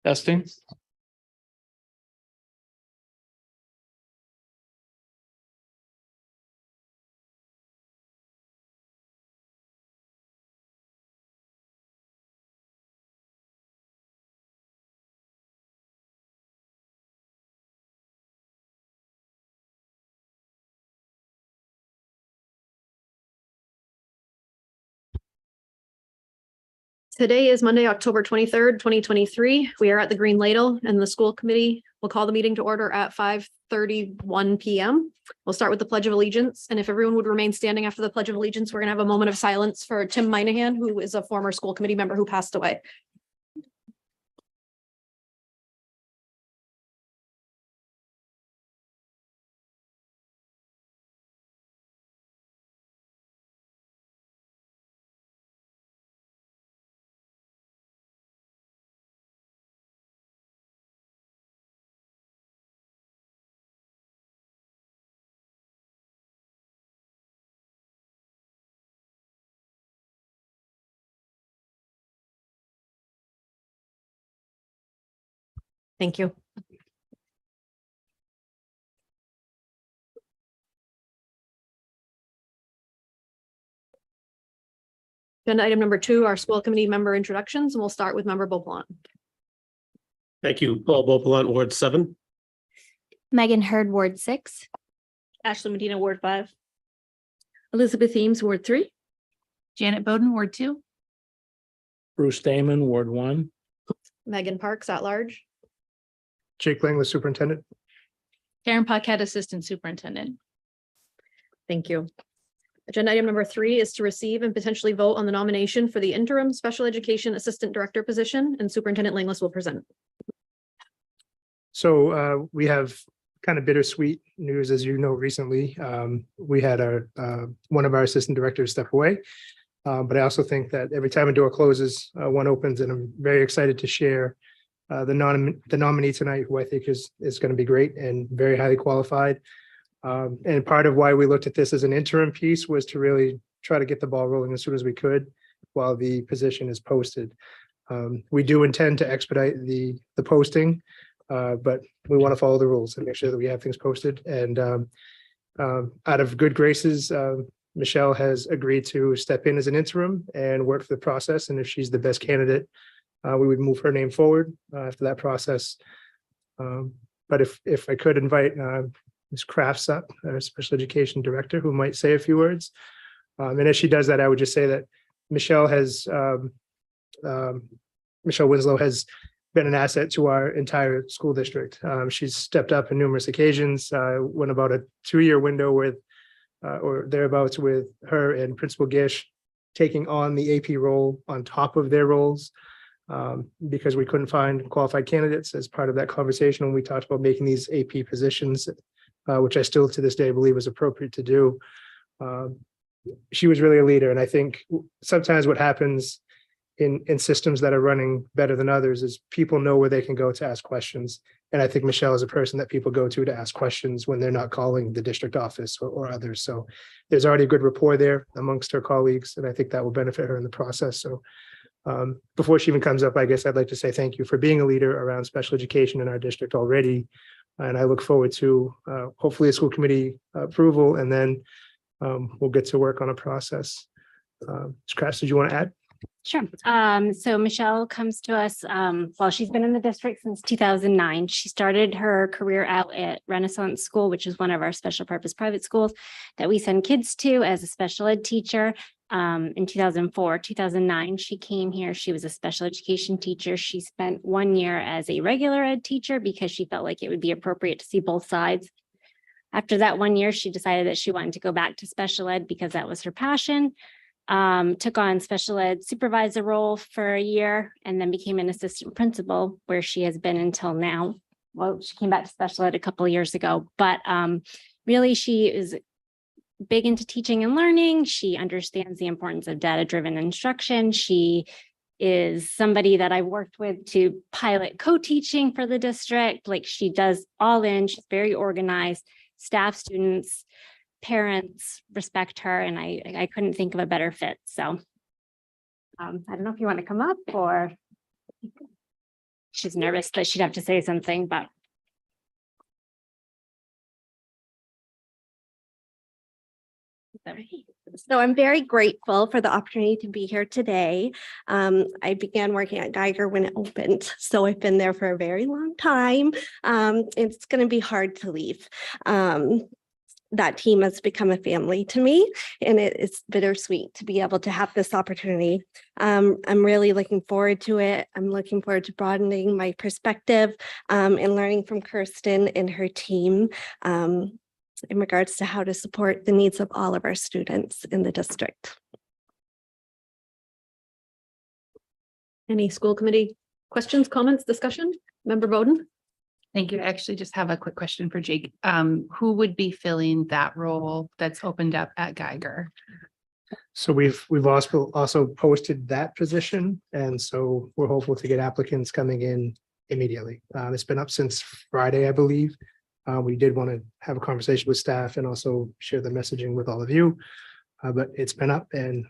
Testing. Today is Monday, October 23rd, 2023. We are at the Green Ladle and the school committee will call the meeting to order at 5:31 p.m. We'll start with the Pledge of Allegiance. And if everyone would remain standing after the Pledge of Allegiance, we're going to have a moment of silence for Tim Minahan, who is a former school committee member who passed away. Thank you. Agenda item number 2, our school committee member introductions, and we'll start with member Beauplan. Thank you. Paul Beauplan, Ward 7. Megan Hurd, Ward 6. Ashley Medina, Ward 5. Elizabeth Eames, Ward 3. Janet Bowden, Ward 2. Bruce Damon, Ward 1. Megan Parks at large. Jake Langley, Superintendent. Karen Paquette, Assistant Superintendent. Thank you. Agenda item number 3 is to receive and potentially vote on the nomination for the interim special education assistant director position, and Superintendent Langlis will present. So we have kind of bittersweet news, as you know, recently. We had one of our assistant directors step away. But I also think that every time a door closes, one opens, and I'm very excited to share the nominee tonight, who I think is going to be great and very highly qualified. And part of why we looked at this as an interim piece was to really try to get the ball rolling as soon as we could while the position is posted. We do intend to expedite the posting, but we want to follow the rules and make sure that we have things posted. And out of good graces, Michelle has agreed to step in as an interim and work for the process. And if she's the best candidate, we would move her name forward after that process. But if I could invite Ms. Crafts up, our special education director, who might say a few words. And as she does that, I would just say that Michelle Winslow has been an asset to our entire school district. She's stepped up on numerous occasions, went about a 2-year window with or thereabouts with her and Principal Gish taking on the AP role on top of their roles, because we couldn't find qualified candidates as part of that conversation when we talked about making these AP positions, which I still to this day believe is appropriate to do. She was really a leader. And I think sometimes what happens in systems that are running better than others is people know where they can go to ask questions. And I think Michelle is a person that people go to ask questions when they're not calling the district office or others. So there's already a good rapport there amongst her colleagues, and I think that will benefit her in the process. So before she even comes up, I guess I'd like to say thank you for being a leader around special education in our district already. And I look forward to hopefully a school committee approval, and then we'll get to work on a process. Ms. Krafts, did you want to add? Sure. So Michelle comes to us, well, she's been in the district since 2009. She started her career out at Renaissance School, which is one of our special purpose private schools that we send kids to as a special ed teacher. In 2004, 2009, she came here. She was a special education teacher. She spent 1 year as a regular ed teacher because she felt like it would be appropriate to see both sides. After that 1 year, she decided that she wanted to go back to special ed because that was her passion. Took on special ed supervisor role for a year and then became an assistant principal, where she has been until now. Well, she came back to special ed a couple of years ago, but really she is big into teaching and learning. She understands the importance of data-driven instruction. She is somebody that I've worked with to pilot co-teaching for the district. Like, she does all in, she's very organized. Staff, students, parents respect her, and I couldn't think of a better fit. So I don't know if you want to come up or. she's nervous that she'd have to say something, but So I'm very grateful for the opportunity to be here today. I began working at Geiger when it opened, so I've been there for a very long time. It's going to be hard to leave. That team has become a family to me, and it's bittersweet to be able to have this opportunity. I'm really looking forward to it. I'm looking forward to broadening my perspective and learning from Kirsten and her team in regards to how to support the needs of all of our students in the district. Any school committee questions, comments, discussion? Member Bowden? Thank you. I actually just have a quick question for Jake. Who would be filling that role that's opened up at Geiger? So we've also posted that position, and so we're hopeful to get applicants coming in immediately. It's been up since Friday, I believe. We did want to have a conversation with staff and also share the messaging with all of you. But it's been up, and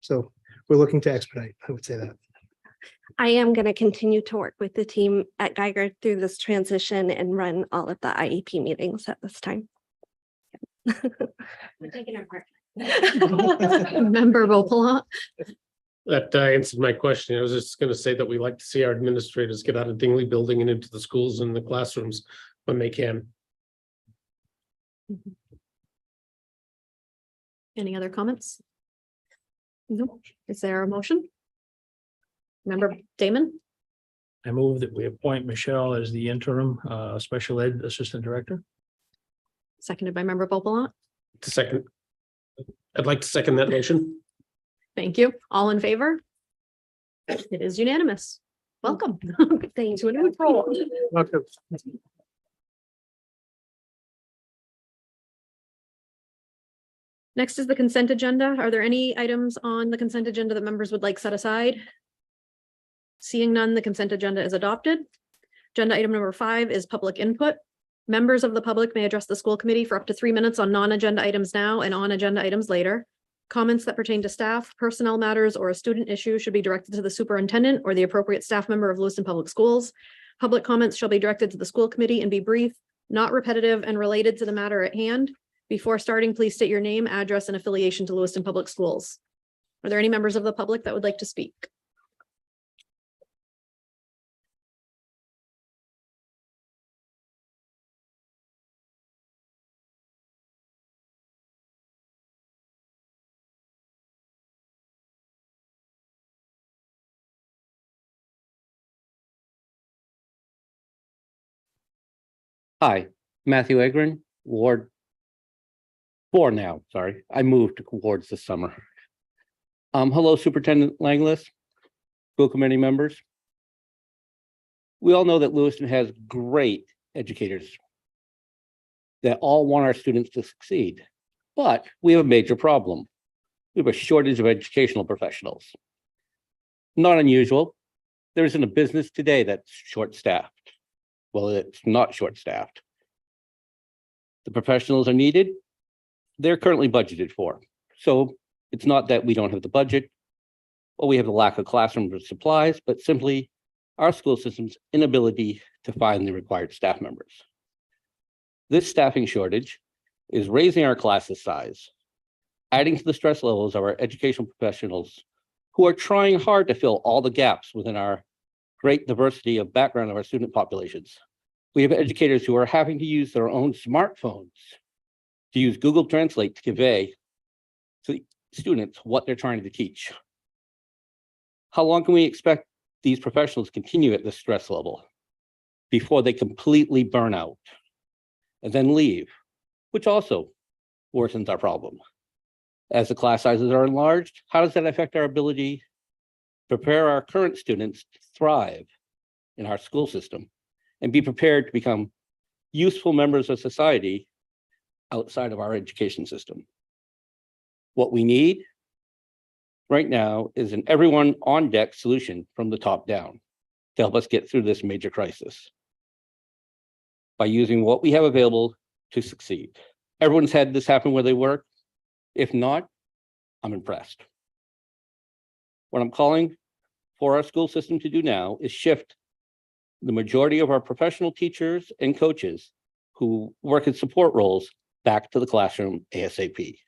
so we're looking to expedite, I would say that. I am going to continue to work with the team at Geiger through this transition and run all of the IEP meetings at this time. Member Bopalat? That answered my question. I was just going to say that we like to see our administrators get out of Dingley Building and into the schools and the classrooms when they can. Any other comments? No. Is there a motion? Member Damon? I move that we appoint Michelle as the interim special ed assistant director. Seconded by member Bopalat. I'd like to second that motion. Thank you. All in favor? It is unanimous. Welcome. Thank To a new role. Welcome. Next is the consent agenda. Are there any items on the consent agenda that members would like set aside? Seeing none, the consent agenda is adopted. Agenda item number 5 is public input. Members of the public may address the school committee for up to 3 minutes on non-agenda items now and on agenda items later. Comments that pertain to staff, personnel matters, or a student issue should be directed to the superintendent or the appropriate staff member of Lewiston Public Schools. Public comments shall be directed to the school committee and be brief, not repetitive, and related to the matter at hand. Before starting, please state your name, address, and affiliation to Lewiston Public Schools. Are there any members of the public that would like to speak? Hi, Matthew Egrin, Ward 4 now, sorry. I moved to wards this summer. Hello, Superintendent Langlis, school committee members. We all know that Lewiston has great educators that all want our students to succeed, but we have a major problem. We have a shortage of educational professionals. Not unusual. There isn't a business today that's short-staffed. Well, it's not short-staffed. The professionals are needed. They're currently budgeted for. So it's not that we don't have the budget or we have a lack of classroom supplies, but simply our school system's inability to find the required staff members. This staffing shortage is raising our classes size, adding to the stress levels of our educational professionals who are trying hard to fill all the gaps within our great diversity of background of our student populations. We have educators who are having to use their own smartphones to use Google Translate to convey to students what they're trying to teach. How long can we expect these professionals to continue at this stress level before they completely burn out and then leave, which also worsens our problem? As the class sizes are enlarged, how does that affect our ability to prepare our current students to thrive in our school system and be prepared to become useful members of society outside of our education system? What we need right now is an everyone on deck solution from the top down to help us get through this major crisis by using what we have available to succeed. Everyone's had this happen where they work. If not, I'm impressed. What I'm calling for our school system to do now is shift the majority of our professional teachers and coaches who work in support roles back to the classroom ASAP.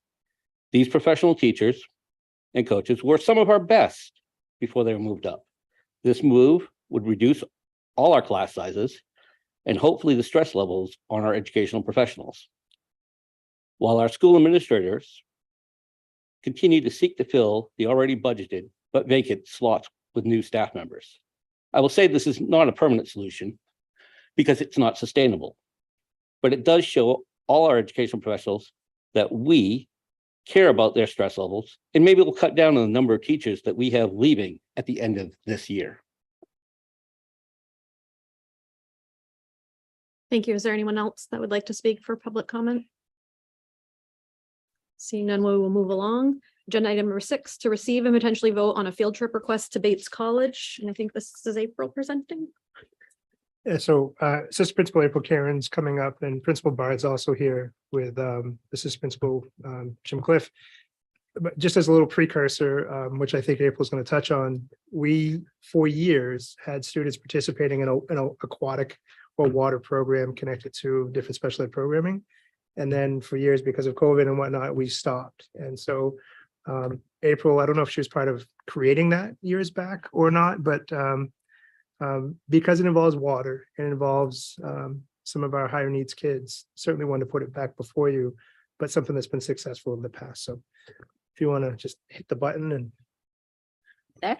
These professional teachers and coaches were some of our best before they were moved up. This move would reduce all our class sizes and hopefully the stress levels on our educational professionals. While our school administrators continue to seek to fill the already budgeted but vacant slots with new staff members. I will say this is not a permanent solution because it's not sustainable, but it does show all our educational professionals that we care about their stress levels, and maybe we'll cut down on the number of teachers that we have leaving at the end of this year. Thank you. Is there anyone else that would like to speak for public comment? Seeing none, we will move along. Agenda item number 6, to receive and potentially vote on a field trip request to Bates College. And I think this is April presenting. So Assistant Principal April Karen's coming up, and Principal Bard's also here with Assistant Principal Jim Cliff. But just as a little precursor, which I think April's going to touch on, we for years had students participating in an aquatic or water program connected to different special ed programming. And then for years, because of COVID and whatnot, we stopped. And so April, I don't know if she was part of creating that years back or not, but because it involves water and involves some of our higher needs kids, certainly want to put it back before you, but something that's been successful in the past. So if you want to just hit the button and. There.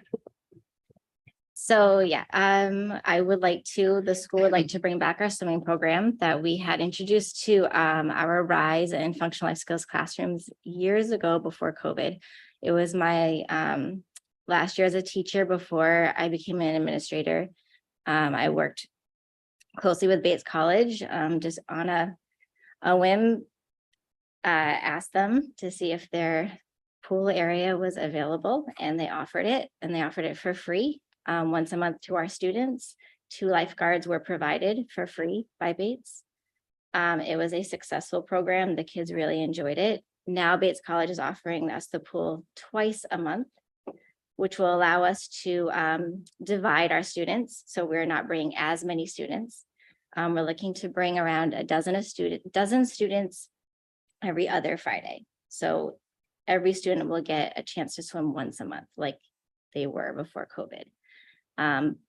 So yeah, the school would like to bring back our swimming program that we had introduced to our RISE and functional life skills classrooms years ago before COVID. It was my last year as a teacher before I became an administrator. I worked closely with Bates College, just on a whim, asked them to see if their pool area was available, and they offered it for free. Once a month to our students. 2 lifeguards were provided for free by Bates. It was a successful program. The kids really enjoyed it. Now Bates College is offering us the pool twice a month, which will allow us to divide our students. So we're not bringing as many students. We're looking to bring around a dozen students every other Friday. So every student will get a chance to swim once a month, like they were before COVID.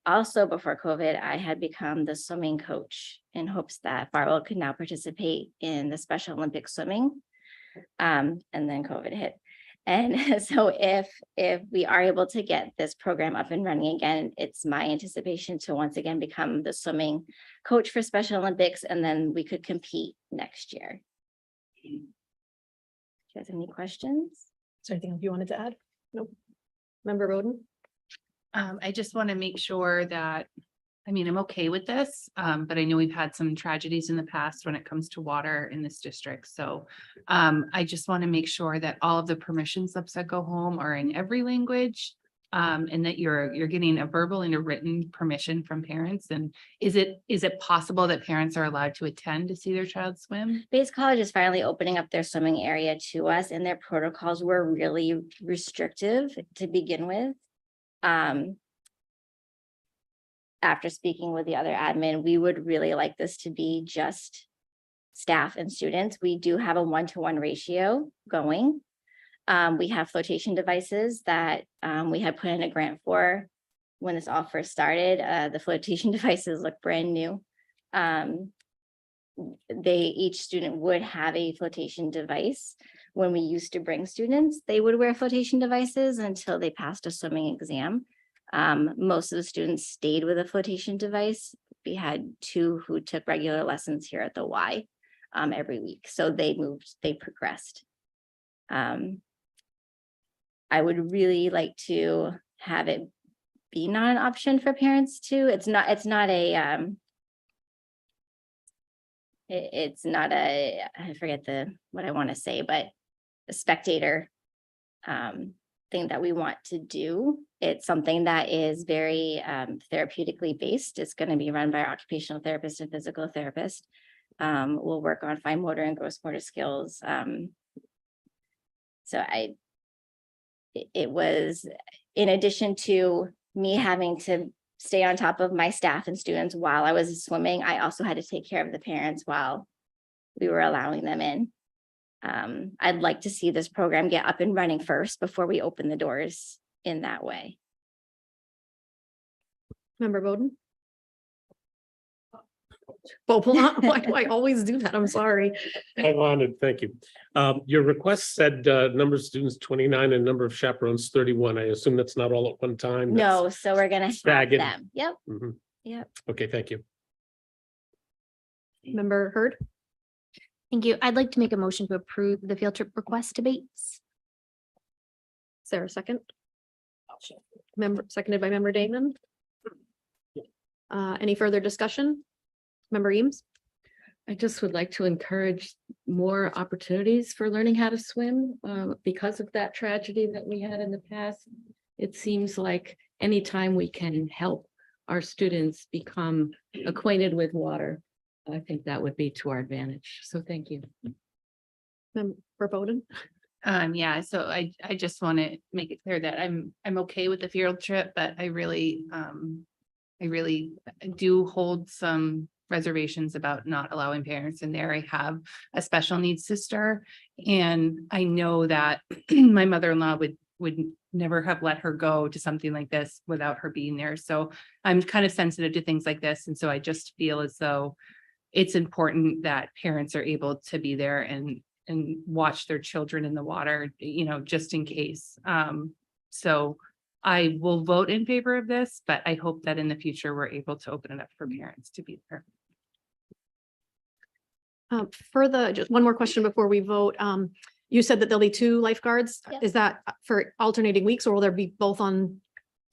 Also before COVID, I had become the swimming coach in hopes that Farwell could now participate in the Special Olympics swimming. And then COVID hit. And so if we are able to get this program up and running again, it's my anticipation to once again become the swimming coach for Special Olympics, and then we could compete next year. Do you guys have any questions? Is there anything you wanted to add? Nope. Member Roden? I just want to make sure that, I'm okay with this, but I know we've had some tragedies in the past when it comes to water in this district. So I just want to make sure that all of the permission slips that go home are in every language, and that you're getting a verbal and a written permission from parents. And is it possible that parents are allowed to attend to see their child swim? Bates College is finally opening up their swimming area to us, and their protocols were really restrictive to begin with. After speaking with the other admin, we would really like this to be just staff and students. We do have a 1-to-1 ratio going. We have flotation devices that we had put in a grant for when this all first started. The flotation devices look brand new. Each student would have a flotation device. When we used to bring students, they would wear flotation devices until they passed a swimming exam. Most of the students stayed with a flotation device. We had 2 who took regular lessons here at the Y every week. So they progressed. I would really like to have it be not an option for parents too. It's not a, I forget what I want to say, but a spectator thing that we want to do. It's something that is very therapeutically based. It's going to be run by our occupational therapist and physical therapist. We'll work on fine motor and gross motor skills. So it was, in addition to me having to stay on top of my staff and students while I was swimming. I also had to take care of the parents while we were allowing them in. I'd like to see this program get up and running first before we open the doors in that way. Member Bowden? Why do I always do that? I'm sorry. I wanted, thank you. Your request said number of students 29 and number of chaperones 31. I assume that's not all at one time. No, so we're gonna have staggered. them. Yep, Mhm. yep. Okay, thank you. Member Hurd? Thank you. I'd like to make a motion to approve the field trip request to Bates. Is there a second? Seconded by member Damon. Any further discussion? Member Eames? I just would like to encourage more opportunities for learning how to swim because of that tragedy that we had in the past. It seems like anytime we can help our students become acquainted with water, I think that would be to our advantage. So thank you. Member Bowden? Yeah, so I just want to make it clear that I'm okay with the field trip, but I really do hold some reservations about not allowing parents in there. I have a special needs sister, and I know that my mother-in-law would never have let her go to something like this without her being there. So I'm kind of sensitive to things like this. And so I just feel as though it's important that parents are able to be there and watch their children in the water, just in case. So I will vote in favor of this, but I hope that in the future, we're able to open it up for parents to be there. Just one more question before we vote. You said that there'll be 2 lifeguards. Yep. Is that for alternating weeks, or will there be both on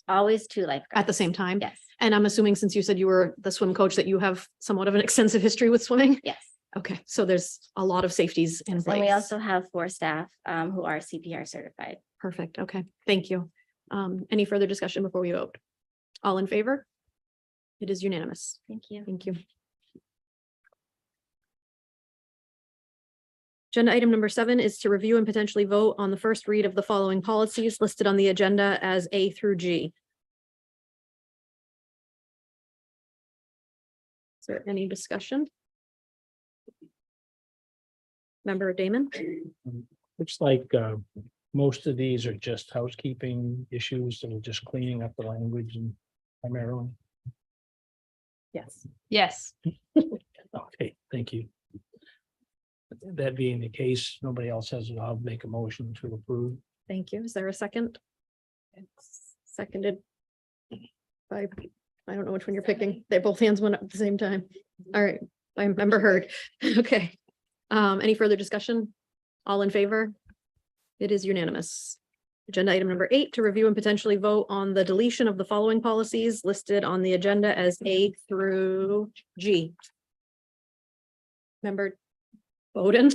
Always 2 lifeguards. at the same time? Yes, And I'm assuming, since you said you were the swim coach, that you have somewhat of an extensive history with swimming? yes. Okay, so there's a lot of safeties in And place. we also have 4 staff who are CPR certified. Perfect. Okay, thank you. Any further discussion before we vote? All in favor? It is unanimous. Thank you. Thank you. Agenda item number 7 is to review and potentially vote on the first read of the following policies listed on the agenda as A through G. Is there any discussion? Member Damon? Looks like most of these are just housekeeping issues and just cleaning up the language and primarily. Yes. Yes. Okay, thank you. That being the case, nobody else has it. I'll make a motion to approve. Thank you. Is there a second? Seconded by, I don't know which one you're picking. They both hands went up at the same time. All right, by member Hurd. Okay. Any further discussion? All in favor? It is unanimous. Agenda item number 8, to review and potentially vote on the deletion of the following policies listed on the agenda as A through G. Member Bowden?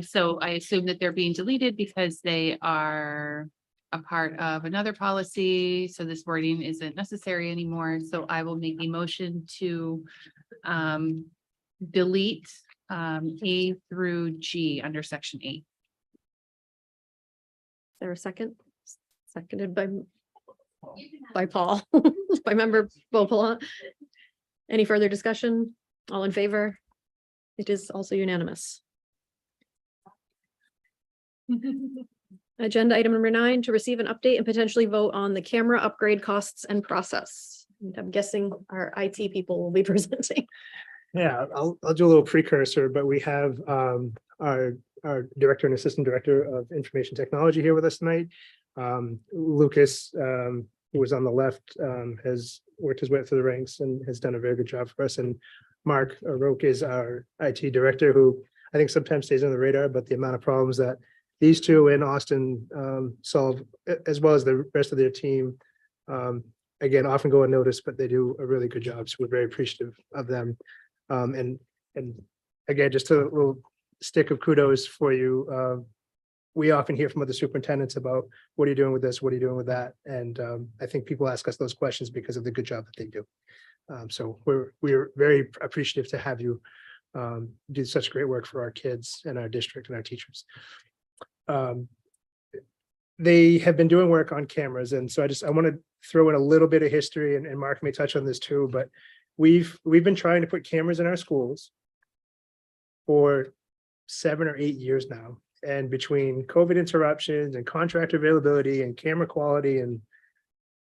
So I assume that they're being deleted because they are a part of another policy. So this wording isn't necessary anymore. So I will make a motion to delete A through G under section 8. Is there a second? Seconded by Paul, by member Bopola. Any further discussion? All in favor? It is also unanimous. Agenda item number 9, to receive an update and potentially vote on the camera upgrade costs and process. And I'm guessing our IT people will be presenting. Yeah, I'll do a little precursor, but we have our director and assistant director of information technology here with us tonight. Lucas, who was on the left, has worked his way up through the ranks and has done a very good job for us. And Mark Roque is our IT director, who I think sometimes stays on the radar, but the amount of problems that these two in Austin solve, as well as the rest of their team, again, often go unnoticed, but they do a really good job. So we're very appreciative of them. And again, just a little stick of kudos for you. We often hear from other superintendents about what are you doing with this? What are you doing with that? And I think people ask us those questions because of the good job that they do. So we're very appreciative to have you do such great work for our kids and our district and our teachers. They have been doing work on cameras, and so I want to throw in a little bit of history, and Mark may touch on this too, but we've been trying to put cameras in our schools for 7 or 8 years now. And between COVID interruptions and contract availability and camera quality and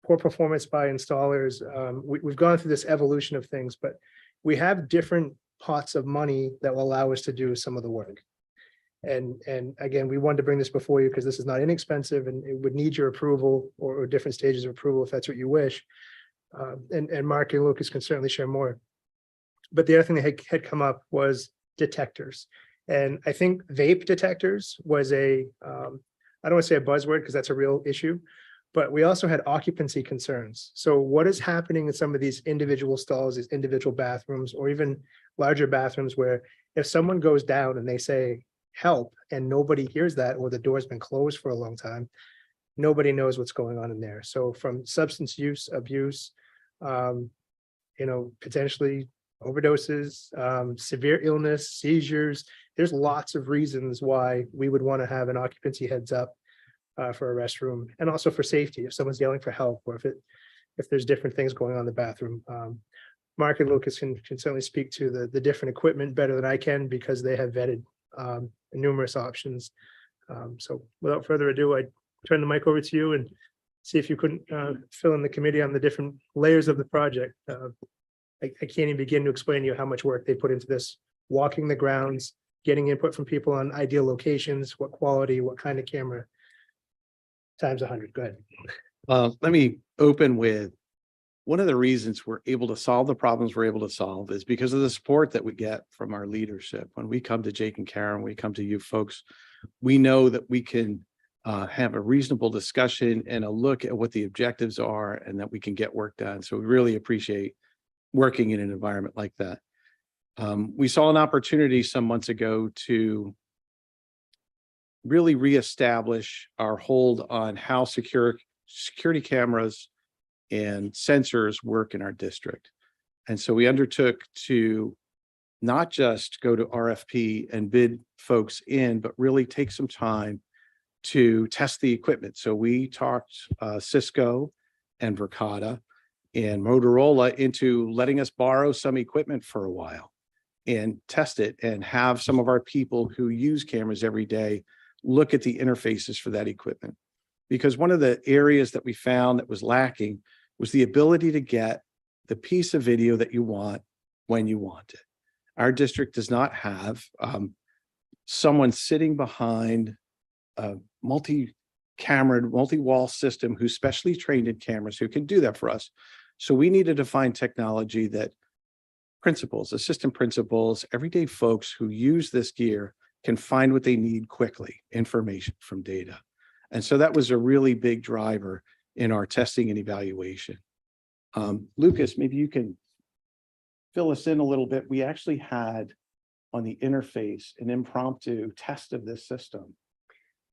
poor performance by installers, we've gone through this evolution of things, but we have different pots of money that will allow us to do some of the work. And again, we wanted to bring this before you because this is not inexpensive and it would need your approval or different stages of approval if that's what you wish. And Mark and Lucas can certainly share more. But the other thing that had come up was detectors. And I think vape detectors was I don't want to say a buzzword because that's a real issue, but we also had occupancy concerns. So what is happening in some of these individual stalls, these individual bathrooms, or even larger bathrooms where if someone goes down and they say, help, and nobody hears that, or the door's been closed for a long time, nobody knows what's going on in there. So from substance use, abuse, potentially overdoses, severe illness, seizures, there's lots of reasons why we would want to have an occupancy heads up for a restroom, and also for safety if someone's yelling for help, or if there's different things going on in the bathroom. Mark and Lucas can certainly speak to the different equipment better than I can because they have vetted numerous options. So without further ado, I turn the mic over to you and see if you couldn't fill in the committee on the different layers of the project. I can't even begin to explain to you how much work they put into this, walking the grounds, getting input from people on ideal locations, what quality, what kind of camera, times 100. Go ahead. Let me open with one of the reasons we're able to solve the problems we're able to solve is because of the support that we get from our leadership. When we come to Jake and Karen, we come to you folks, we know that we can have a reasonable discussion and a look at what the objectives are and that we can get work done. So we really appreciate working in an environment like that. We saw an opportunity some months ago to really reestablish our hold on how security cameras and sensors work in our district. And so we undertook to not just go to RFP and bid folks in, but really take some time to test the equipment. So we talked Cisco and Verkada and Motorola into letting us borrow some equipment for a while and test it and have some of our people who use cameras every day look at the interfaces for that equipment. Because one of the areas that we found that was lacking was the ability to get the piece of video that you want when you want it. Our district does not have someone sitting behind a multi-camera, multi-wall system who's specially trained in cameras who can do that for us. So we needed to find technology that principals, assistant principals, everyday folks who use this gear can find what they need quickly, information from data. And so that was a really big driver in our testing and evaluation. Lucas, maybe you can fill us in a little bit. We actually had on the interface an impromptu test of this system.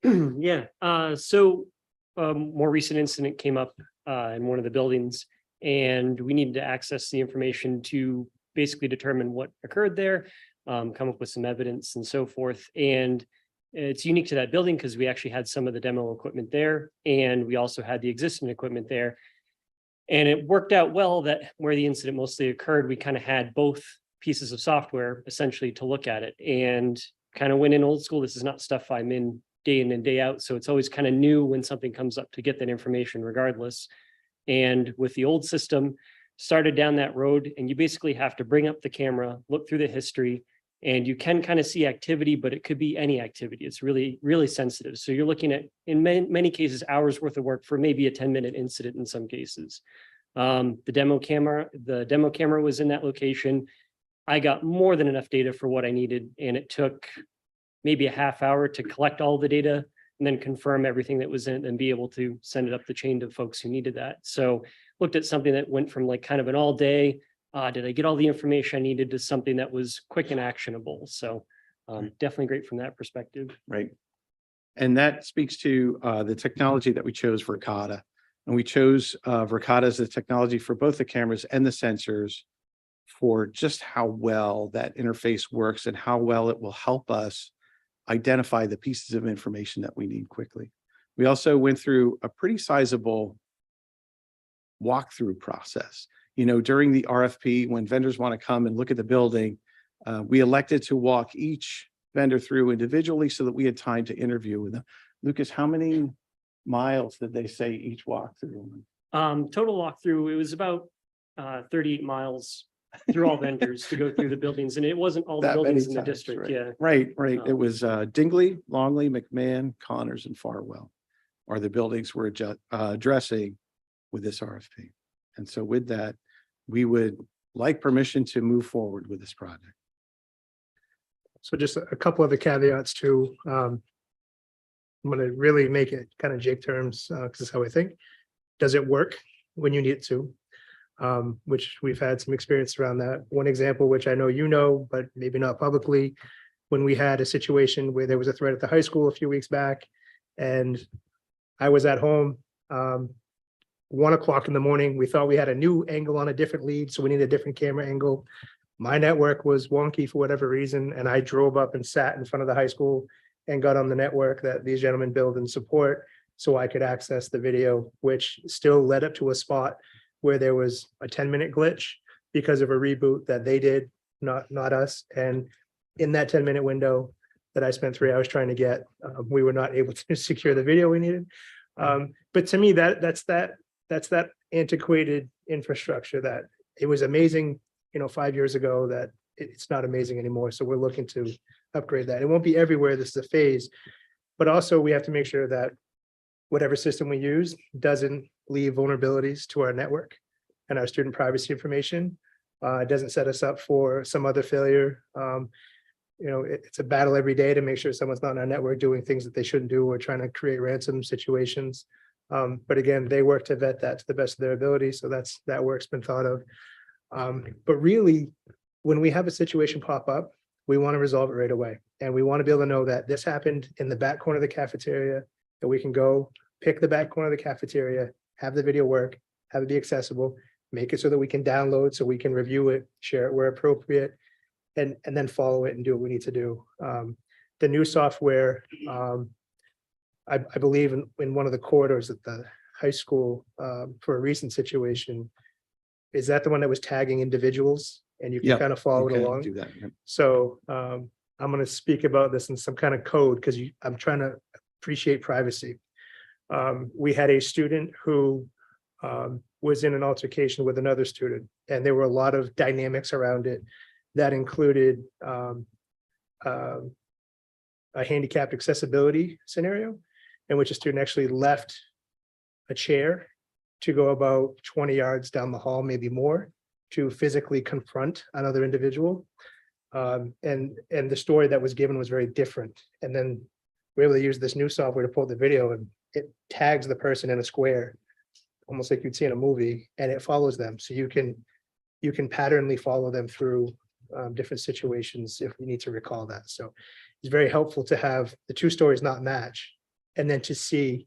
Yeah, more recent incident came up in one of the buildings, and we needed to access the information to basically determine what occurred there, come up with some evidence and so forth. And it's unique to that building because we actually had some of the demo equipment there, and we also had the existing equipment there. And it worked out well that where the incident mostly occurred, we kind of had both pieces of software essentially to look at it, and kind of went in old school. This is not stuff I'm in and day out. So it's always kind of new when something comes up to get that information regardless. And with the old system, started down that road, and you basically have to bring up the camera, look through the history, and you can kind of see activity, but it could be any activity. It's really, really sensitive. So you're looking at, in many cases, hours worth of work for maybe a 10-minute incident in some cases. The demo camera was in that location. I got more than enough data for what I needed, and it took maybe a half hour to collect all the data and then confirm everything that was in it and be able to send it up the chain to folks who needed that. So looked at something that went from like kind of an all day, did I get all the information I needed, to something that was quick and actionable. So definitely great from that perspective. Right. And that speaks to the technology that we chose for Verkada. And we chose Verkada as the technology for both the cameras and the sensors for just how well that interface works and how well it will help us identify the pieces of information that we need quickly. We also went through a pretty sizable walkthrough process. You know, during the RFP, when vendors want to come and look at the building, we elected to walk each vendor through individually so that we had time to interview with them. Lucas, how many miles did they say each walk through? Total walkthrough, it was about 38 miles through all vendors to go through the buildings, and it wasn't all the That many buildings in the times, district, right. yeah. Right. It Um, was Dingley, Longley, McMahon, Connors, and Farwell are the buildings we're addressing with this RFP. And so with that, we would like permission to move forward with this project. So just a couple of the caveats to, I'm gonna really make it kind of Jake terms, because it's how I think. Does it work when you need it to? Which we've had some experience around that. One example, which I know you know, but maybe not publicly, when we had a situation where there was a threat at the high school a few weeks back, and I was at home, 1 o'clock in the morning. We thought we had a new angle on a different lead, so we need a different camera angle. My network was wonky for whatever reason, and I drove up and sat in front of the high school and got on the network that these gentlemen build and support, so I could access the video, which still led up to a spot where there was a 10-minute glitch because of a reboot that they did, not us. And in that 10-minute window that I spent 3 hours trying to get, we were not able to secure the video we needed. But to me, that's that antiquated infrastructure that it was amazing, 5 years ago, that it's not amazing anymore. So we're looking to upgrade that. It won't be everywhere. This is a phase, but also we have to make sure that whatever system we use doesn't leave vulnerabilities to our network and our student privacy information. It doesn't set us up for some other failure. It's a battle every day to make sure someone's not on our network doing things that they shouldn't do or trying to create ransom situations. But again, they work to vet that to the best of their ability. So that work's been thought of. But really, when we have a situation pop up, we want to resolve it right away. And we want to be able to know that this happened in the back corner of the cafeteria, that we can go pick the back corner of the cafeteria, have the video work, have it be accessible, make it so that we can download, so we can review it, share it where appropriate, and then follow it and do what we need to do. The new software, I believe in one of the corridors at the high school, for a recent situation, is that the one that was tagging individuals and you can Yep, kind of follow it Okay, along? do that. Yep. So I'm going to speak about this in some kind of code because I'm trying to appreciate privacy. We had a student who was in an altercation with another student, and there were a lot of dynamics around it that included a handicapped accessibility scenario in which a student actually left a chair to go about 20 yards down the hall, maybe more, to physically confront another individual. And the story that was given was very different. And then we're able to use this new software to pull the video, and it tags the person in a square, almost like you'd see in a movie, and it follows them. So you can patternly follow them through different situations if you need to recall that. So it's very helpful to have the two stories not match, and then to see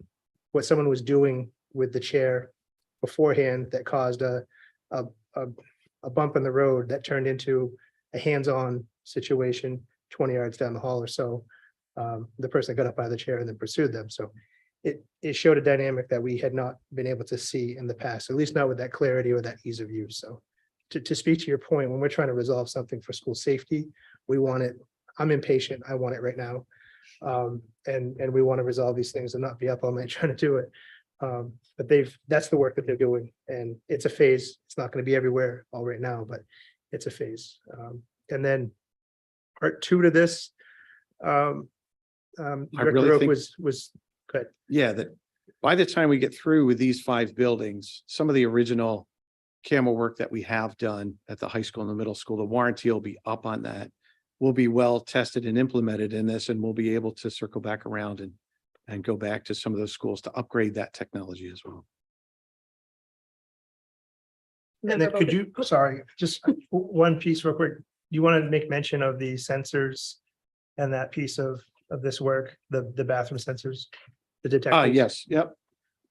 what someone was doing with the chair beforehand that caused a bump in the road that turned into a hands-on situation 20 yards down the hall or so. The person got up out of the chair and then pursued them. So it showed a dynamic that we had not been able to see in the past, at least not with that clarity or that ease of use. So to speak to your point, when we're trying to resolve something for school safety, we want it. I'm impatient. I want it right now. And we want to resolve these things and not be up all night trying to do it. But that's the work that they're doing, and it's a phase. It's not going to be everywhere all right now, but it's a phase. And then part two to this, really Director Oak think- was good. Yeah, that by the time we get through with these 5 buildings, some of the original camera work that we have done at the high school and the middle school, the warranty will be up on that. Will be well tested and implemented in this, and we'll be able to circle back around and go back to some of those schools to upgrade that technology as well. And then could you, sorry, just one piece real quick. You want to make mention of the sensors and that piece of this work, the bathroom sensors, the detectors? Yes, yep.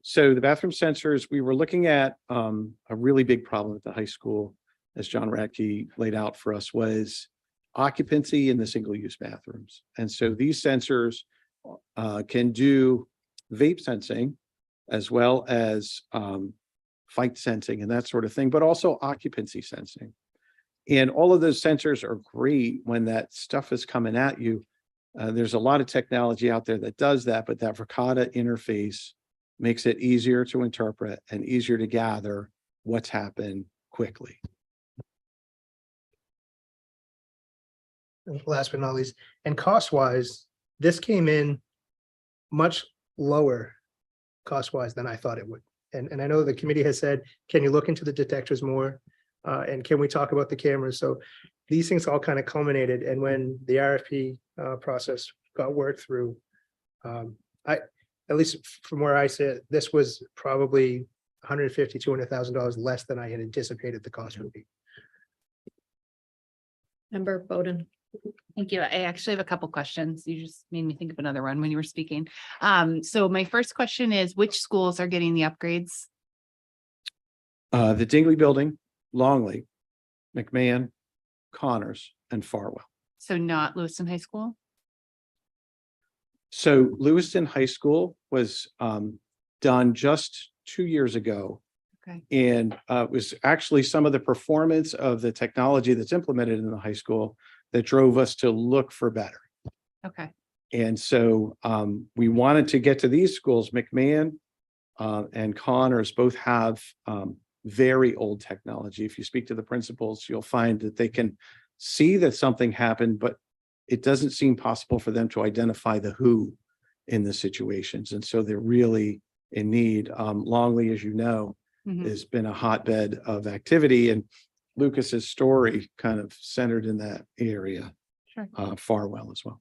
So the bathroom sensors, we were looking at a really big problem at the high school, as John Radke laid out for us, was occupancy in the single-use bathrooms. And so these sensors can do vape sensing as well as fight sensing and that sort of thing, but also occupancy sensing. And all of those sensors are great when that stuff is coming at you. There's a lot of technology out there that does that, but that Verkada interface makes it easier to interpret and easier to gather what's happened quickly. And last but not least, and cost wise, this came in much lower cost wise than I thought it would. And I know the committee has said, can you look into the detectors more? And can we talk about the cameras? So these things all kind of culminated. And when the RFP process got worked through, at least from where I sit, this was probably $150,000, $200,000 less than I had anticipated the cost would be. Member Bowden. Thank you. I actually have a couple questions. You just made me think of another one when you were speaking. So my first question is, which schools are getting the upgrades? The Dingley Building, Longley, McMahon, Connors, and Farwell. So not Lewiston High School? So Lewiston High School was done just 2 years ago. Okay. And it was actually some of the performance of the technology that's implemented in the high school that drove us to look for better. Okay. And so we wanted to get to these schools. McMahon and Connors both have very old technology. If you speak to the principals, you'll find that they can see that something happened, but it doesn't seem possible for them to identify the who in the situations. And so they're really in need. Longley, as you know, has been a hotbed of activity, and Lucas's story kind of centered in that area. Sure. Farwell as well.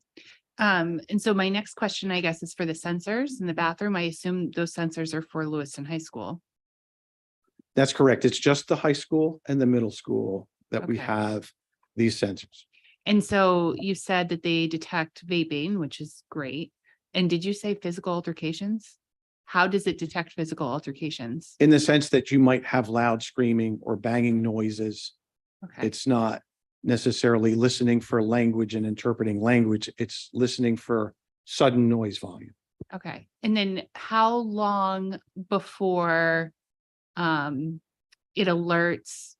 And so my next question, I guess, is for the sensors in the bathroom. I assume those sensors are for Lewiston High School. That's correct. It's just the high school and the middle school that we Okay. have these sensors. And so you said that they detect vaping, which is great. And did you say physical altercations? How does it detect physical altercations? In the sense that you might have loud screaming or banging noises. Okay. It's not necessarily listening for language and interpreting language. It's listening for sudden noise volume. Okay. And then how long before it alerts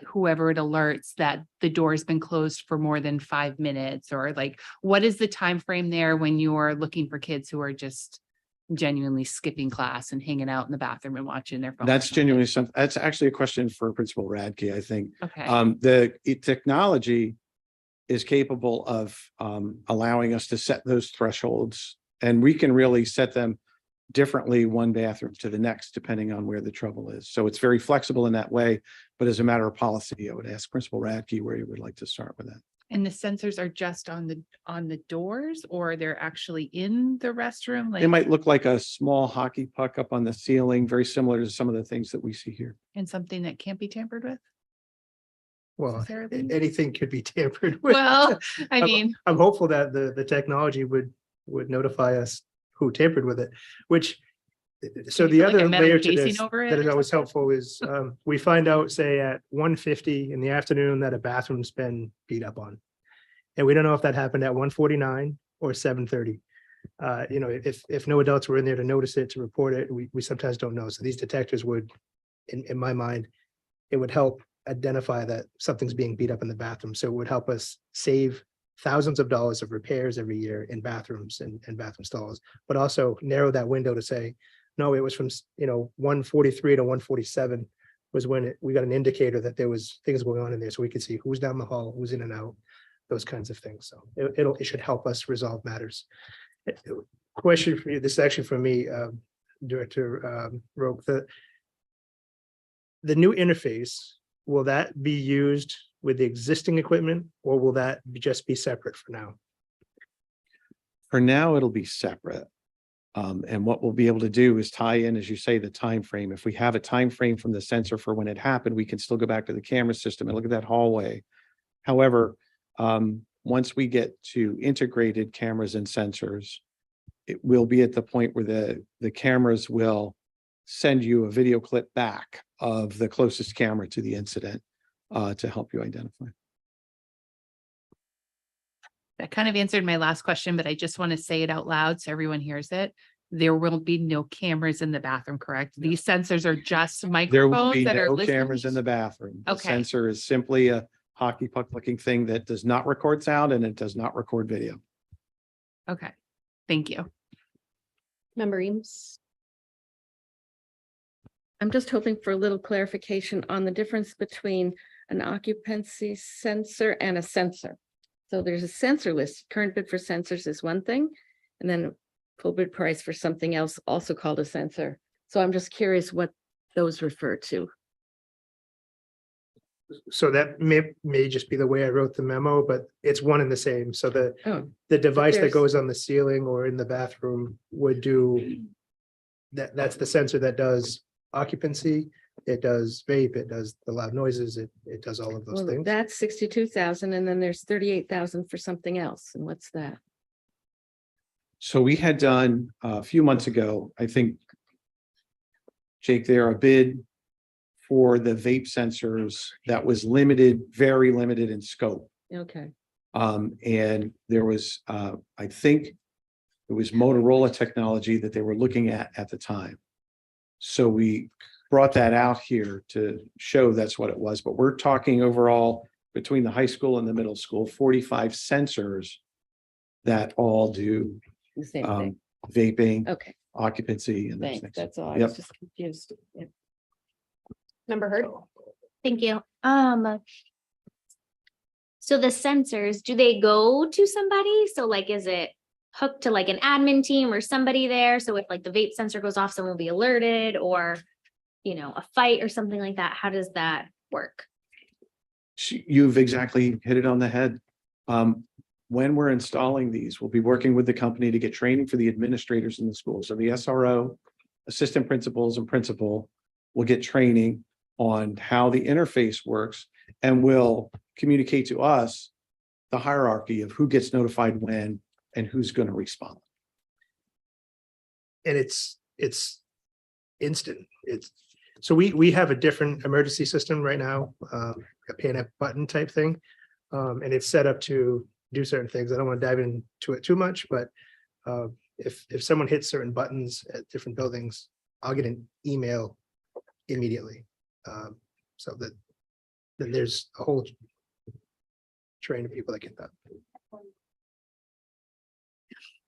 whoever it alerts that the door's been closed for more than 5 minutes, or like, what is the time frame there when you're looking for kids who are just genuinely skipping class and hanging out in the bathroom and watching their phone? or That's something? genuinely something. That's actually a question for Principal Radke, I think. Okay. The technology is capable of allowing us to set those thresholds, and we can really set them differently one bathroom to the next, depending on where the trouble is. So it's very flexible in that way. But as a matter of policy, I would ask Principal Radke where you would like to start with that. And the sensors are just on the doors, or they're actually in the restroom? It Like, might look like a small hockey puck up on the ceiling, very similar to some of the things that we see here. and something that can't be tampered with? Well, Necessarily? anything could be tampered with. Well, I I'm- mean, I'm hopeful that the technology would notify us who tampered with it, which, so Can you the put, like, a other metal layer to casing this over it that is or always something? helpful is, we find out, say at 1:50 in the afternoon, that a bathroom's been beat up on. And we don't know if that happened at 1:49 or 7:30. If no adults were in there to notice it, to report it, we sometimes don't know. So these detectors would, in my mind, it would help identify that something's being beat up in the bathroom. So it would help us save thousands of dollars of repairs every year in bathrooms and bathroom stalls, but also narrow that window to say, no, it was from 1:43 to 1:47 was when we got an indicator that there was things going on in there, so we could see who's down the hall, who's in and out, those kinds of things. So it should help us resolve matters. Question for you, this is actually for me, Director Roque, the new interface, will that be used with the existing equipment, or will that just be separate for now? For now, it'll be separate. And what we'll be able to do is tie in, as you say, the time frame. If we have a time frame from the sensor for when it happened, we can still go back to the camera system and look at that hallway. However, once we get to integrated cameras and sensors, it will be at the point where the cameras will send you a video clip back of the closest camera to the incident to help you identify. that kind of answered my last question, but I just want to say it out loud so everyone hears it. there will be no cameras in the bathroom, correct? These sensors are just There will microphones be that are no listening? cameras in the bathroom. The Okay. sensor is simply a hockey puck looking thing that does not record sound and it does not record video. Okay, thank you. Member Eames. I'm just hoping for a little clarification on the difference between an occupancy sensor and a sensor. So there's a sensor list. Current bid for sensors is one thing, and then full bid price for something else also called a sensor. So I'm just curious what those refer to. So that may just be the way I wrote the memo, but it's one and the same. So Oh, the device that there's- goes on the ceiling or in the bathroom would do that's the sensor that does occupancy. It does vape, it does the loud noises, it does all of those well, things. that's 62,000, and then there's 38,000 for something else. And what's that? So we had done a few months ago, I think, Jake, there a bid for the vape sensors that was limited, very limited in scope. Okay, And there was, I think it was Motorola technology that they were looking at the time. So we brought that out here to show that's what it was, but we're talking overall between the high school and the middle school, 45 sensors that all do the same thing. vaping, Okay, occupancy and those thanks. things. That's all. I Yep. was just confused. Yeah. Member Hurd. Thank you. So the sensors, do they go to somebody? So like, is it hooked to like an admin team or somebody there? So if like the vape sensor goes off, someone will be alerted, or, a fight or something like that? How does that work? You've exactly hit it on the head. When we're installing these, we'll be working with the company to get training for the administrators in the school. So the SRO, assistant principals and principal will get training on how the interface works and will communicate to us the hierarchy of who gets notified when and who's going to respond. And it's instant. So we have a different emergency system right now, a panic button type thing. And it's set up to do certain things. I don't want to dive into it too much, but if someone hits certain buttons at different buildings, I'll get an email immediately. So that then there's a whole train of people that get that.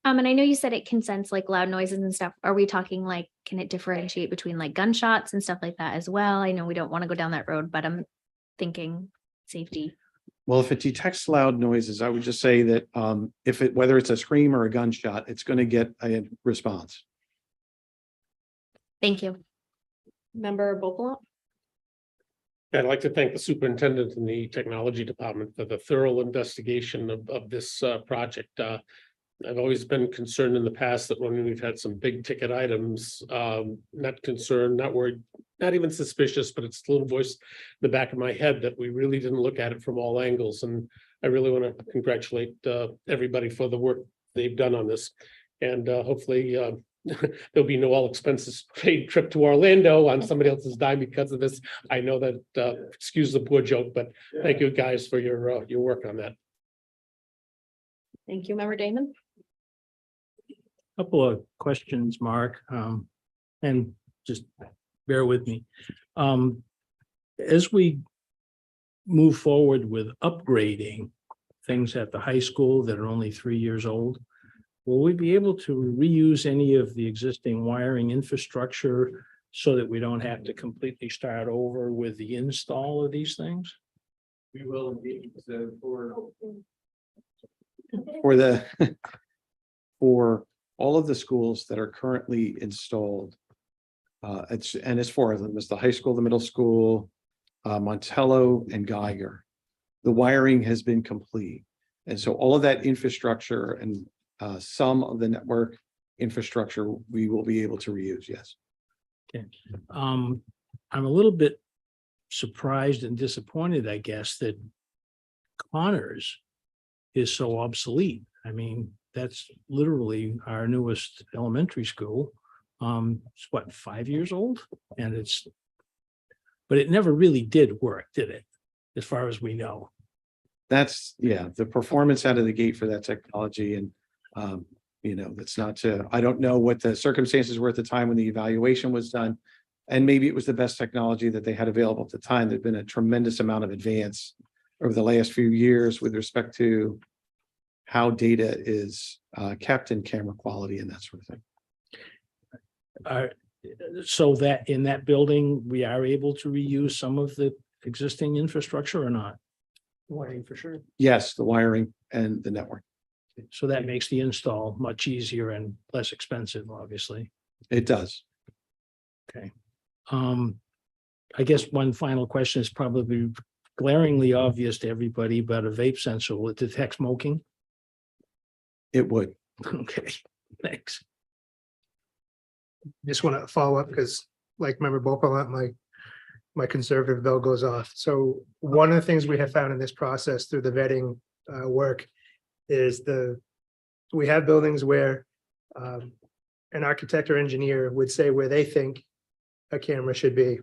And I know you said it can sense like loud noises and stuff. Are we talking like, can it differentiate between like gunshots and stuff like that as well? I know we don't want to go down that road, but I'm thinking safety. Well, if it detects loud noises, I would just say that whether it's a scream or a gunshot, it's going to get a response. Thank you. Member Bokola. I'd like to thank the superintendent and the technology department for the thorough investigation of this project. I've always been concerned in the past that when we've had some big ticket items, not concerned, not worried, not even suspicious, but it's a little voice in the back of my head that we really didn't look at it from all angles. And I really want to congratulate everybody for the work they've done on this. And hopefully there'll be no all expenses paid trip to Orlando on somebody else's dime because of this. I know that, excuse the poor joke, but thank you guys for your work on that. Thank you, Member Damon. Couple of questions, Mark, and just bear with me. As we move forward with upgrading things at the high school that are only 3 years old, will we be able to reuse any of the existing wiring infrastructure so that we don't have to completely start over with the install of these things? We will indeed. For all of the schools that are currently installed, it's 4 of them. It's the high school, the middle school, Montello and Geiger. The wiring has been complete. And so all of that infrastructure and some of the network infrastructure, we will be able to reuse, yes. Okay. I'm a little bit surprised and disappointed, I guess, that Connors is so obsolete. I mean, that's literally our newest elementary school. It's what, 5 years old? And but it never really did work, did it? As far as we know. That's, yeah, the performance out of the gate for that technology. And You know, that's not to, I don't know what the circumstances were at the time when the evaluation was done. And maybe it was the best technology that they had available at the time. There'd been a tremendous amount of advance over the last few years with respect to how data is kept in camera quality and that sort of thing. So that in that building, we are able to reuse some of the existing infrastructure or not? Wiring for sure. Yes, the wiring and the network. So that makes the install much easier and less expensive, obviously. It does. Okay. I guess one final question is probably glaringly obvious to everybody, but a vape sensor, will it detect smoking? It would. Okay, thanks. Just want to follow up because like member Bopala, my conservative bell goes off. So one of the things we have found in this process through the vetting work is we have buildings where an architect or engineer would say where they think a camera should be.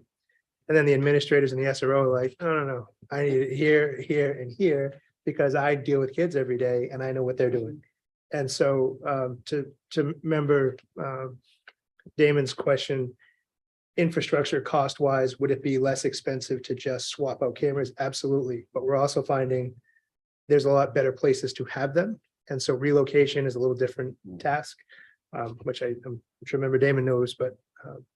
And then the administrators and the SRO are like, no, I need it here, here, and here, because I deal with kids every day and I know what they're doing. And so to member Damon's question, infrastructure cost wise, would it be less expensive to just swap out cameras? Absolutely. But we're also finding there's a lot better places to have them. And so relocation is a little different task, which I'm sure member Damon knows, but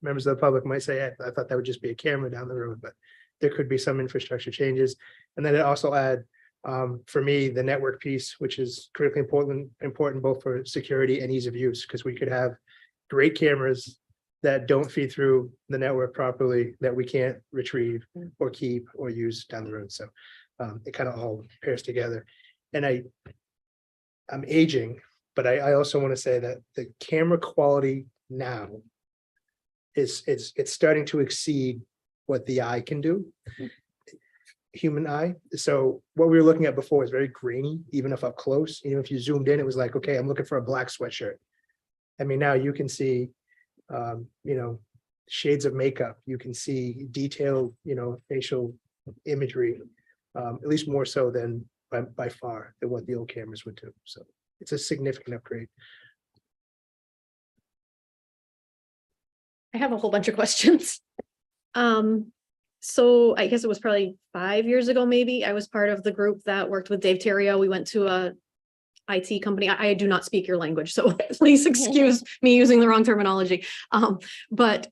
members of the public might say, I thought that would just be a camera down the road, but there could be some infrastructure changes. And then it also add, for me, the network piece, which is critically important both for security and ease of use, because we could have great cameras that don't feed through the network properly that we can't retrieve or keep or use down the road. So it kind of all pairs together. And I'm aging, but I also want to say that the camera quality now it's starting to exceed what the eye can do, human eye. So what we were looking at before is very grainy, even if up close. You know, if you zoomed in, it was like, okay, I'm looking for a black sweatshirt. I mean, now you can see, shades of makeup. You can see detailed, facial imagery, at least more so than by far than what the old cameras would do. So it's a significant upgrade. I have a whole bunch of questions. So I guess it was probably 5 years ago, maybe, I was part of the group that worked with Dave Terrio. We went to a IT company. I do not speak your language, so please excuse me using the wrong terminology. But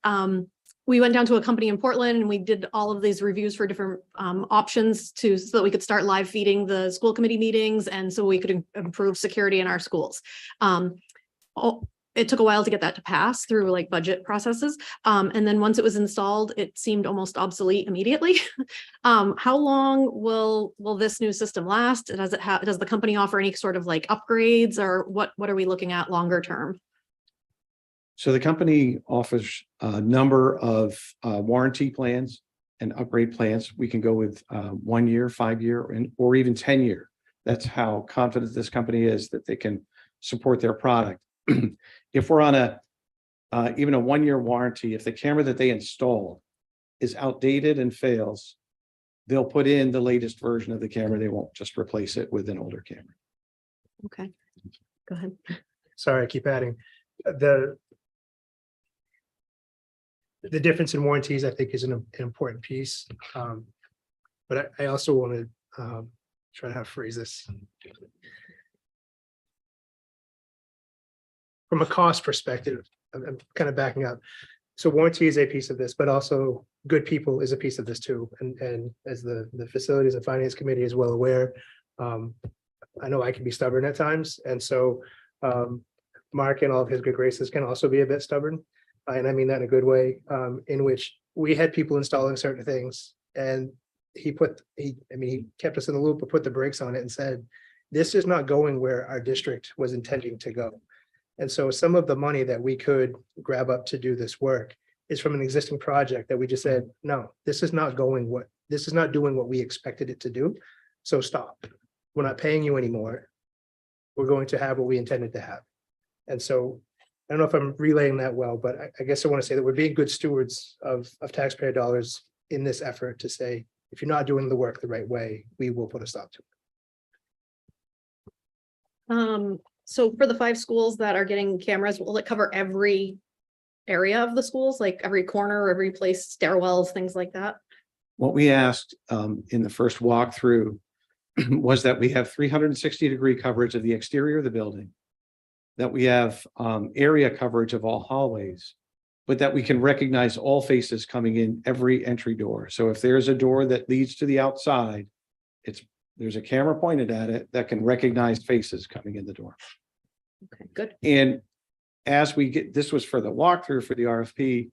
we went down to a company in Portland and we did all of these reviews for different options so that we could start live feeding the school committee meetings and so we could improve security in our schools. It took a while to get that to pass through like budget processes. And then once it was installed, it seemed almost obsolete immediately. How long will this new system last? Does the company offer any sort of like upgrades, or what are we looking at longer term? So the company offers a number of warranty plans and upgrade plans. We can go with 1 year, 5 year, or even 10 year. That's how confident this company is that they can support their product. If we're on even a 1 year warranty, if the camera that they install is outdated and fails, they'll put in the latest version of the camera. They won't just replace it with an older camera. Okay, go ahead. Sorry, I keep adding. The difference in warranties, I think, is an important piece. But I also want to try to how to phrase this. From a cost perspective, I'm kind of backing up. So warranty is a piece of this, but also good people is a piece of this too. And as the facilities and finance committee is well aware, I know I can be stubborn at times. And so Mark and all of his good graces can also be a bit stubborn. And I mean that in a good way, in which we had people installing certain things and he kept us in the loop, but put the brakes on it and said, this is not going where our district was intending to go. And so some of the money that we could grab up to do this work is from an existing project that we just said, no, this is not doing what we expected it to do. So stop. We're not paying you anymore. We're going to have what we intended to have. And so I don't know if I'm relaying that well, but I guess I want to say that we're being good stewards of taxpayer dollars in this effort to say, if you're not doing the work the right way, we will put a stop to it. So for the 5 schools that are getting cameras, will it cover every area of the schools, like every corner, every place, stairwells, things like that? What we asked in the first walkthrough was that we have 360-degree coverage of the exterior of the building, that we have area coverage of all hallways, but that we can recognize all faces coming in every entry door. So if there's a door that leads to the outside, there's a camera pointed at it that can recognize faces coming in the door. Okay, good. And as we get, this was for the walkthrough for the RFP,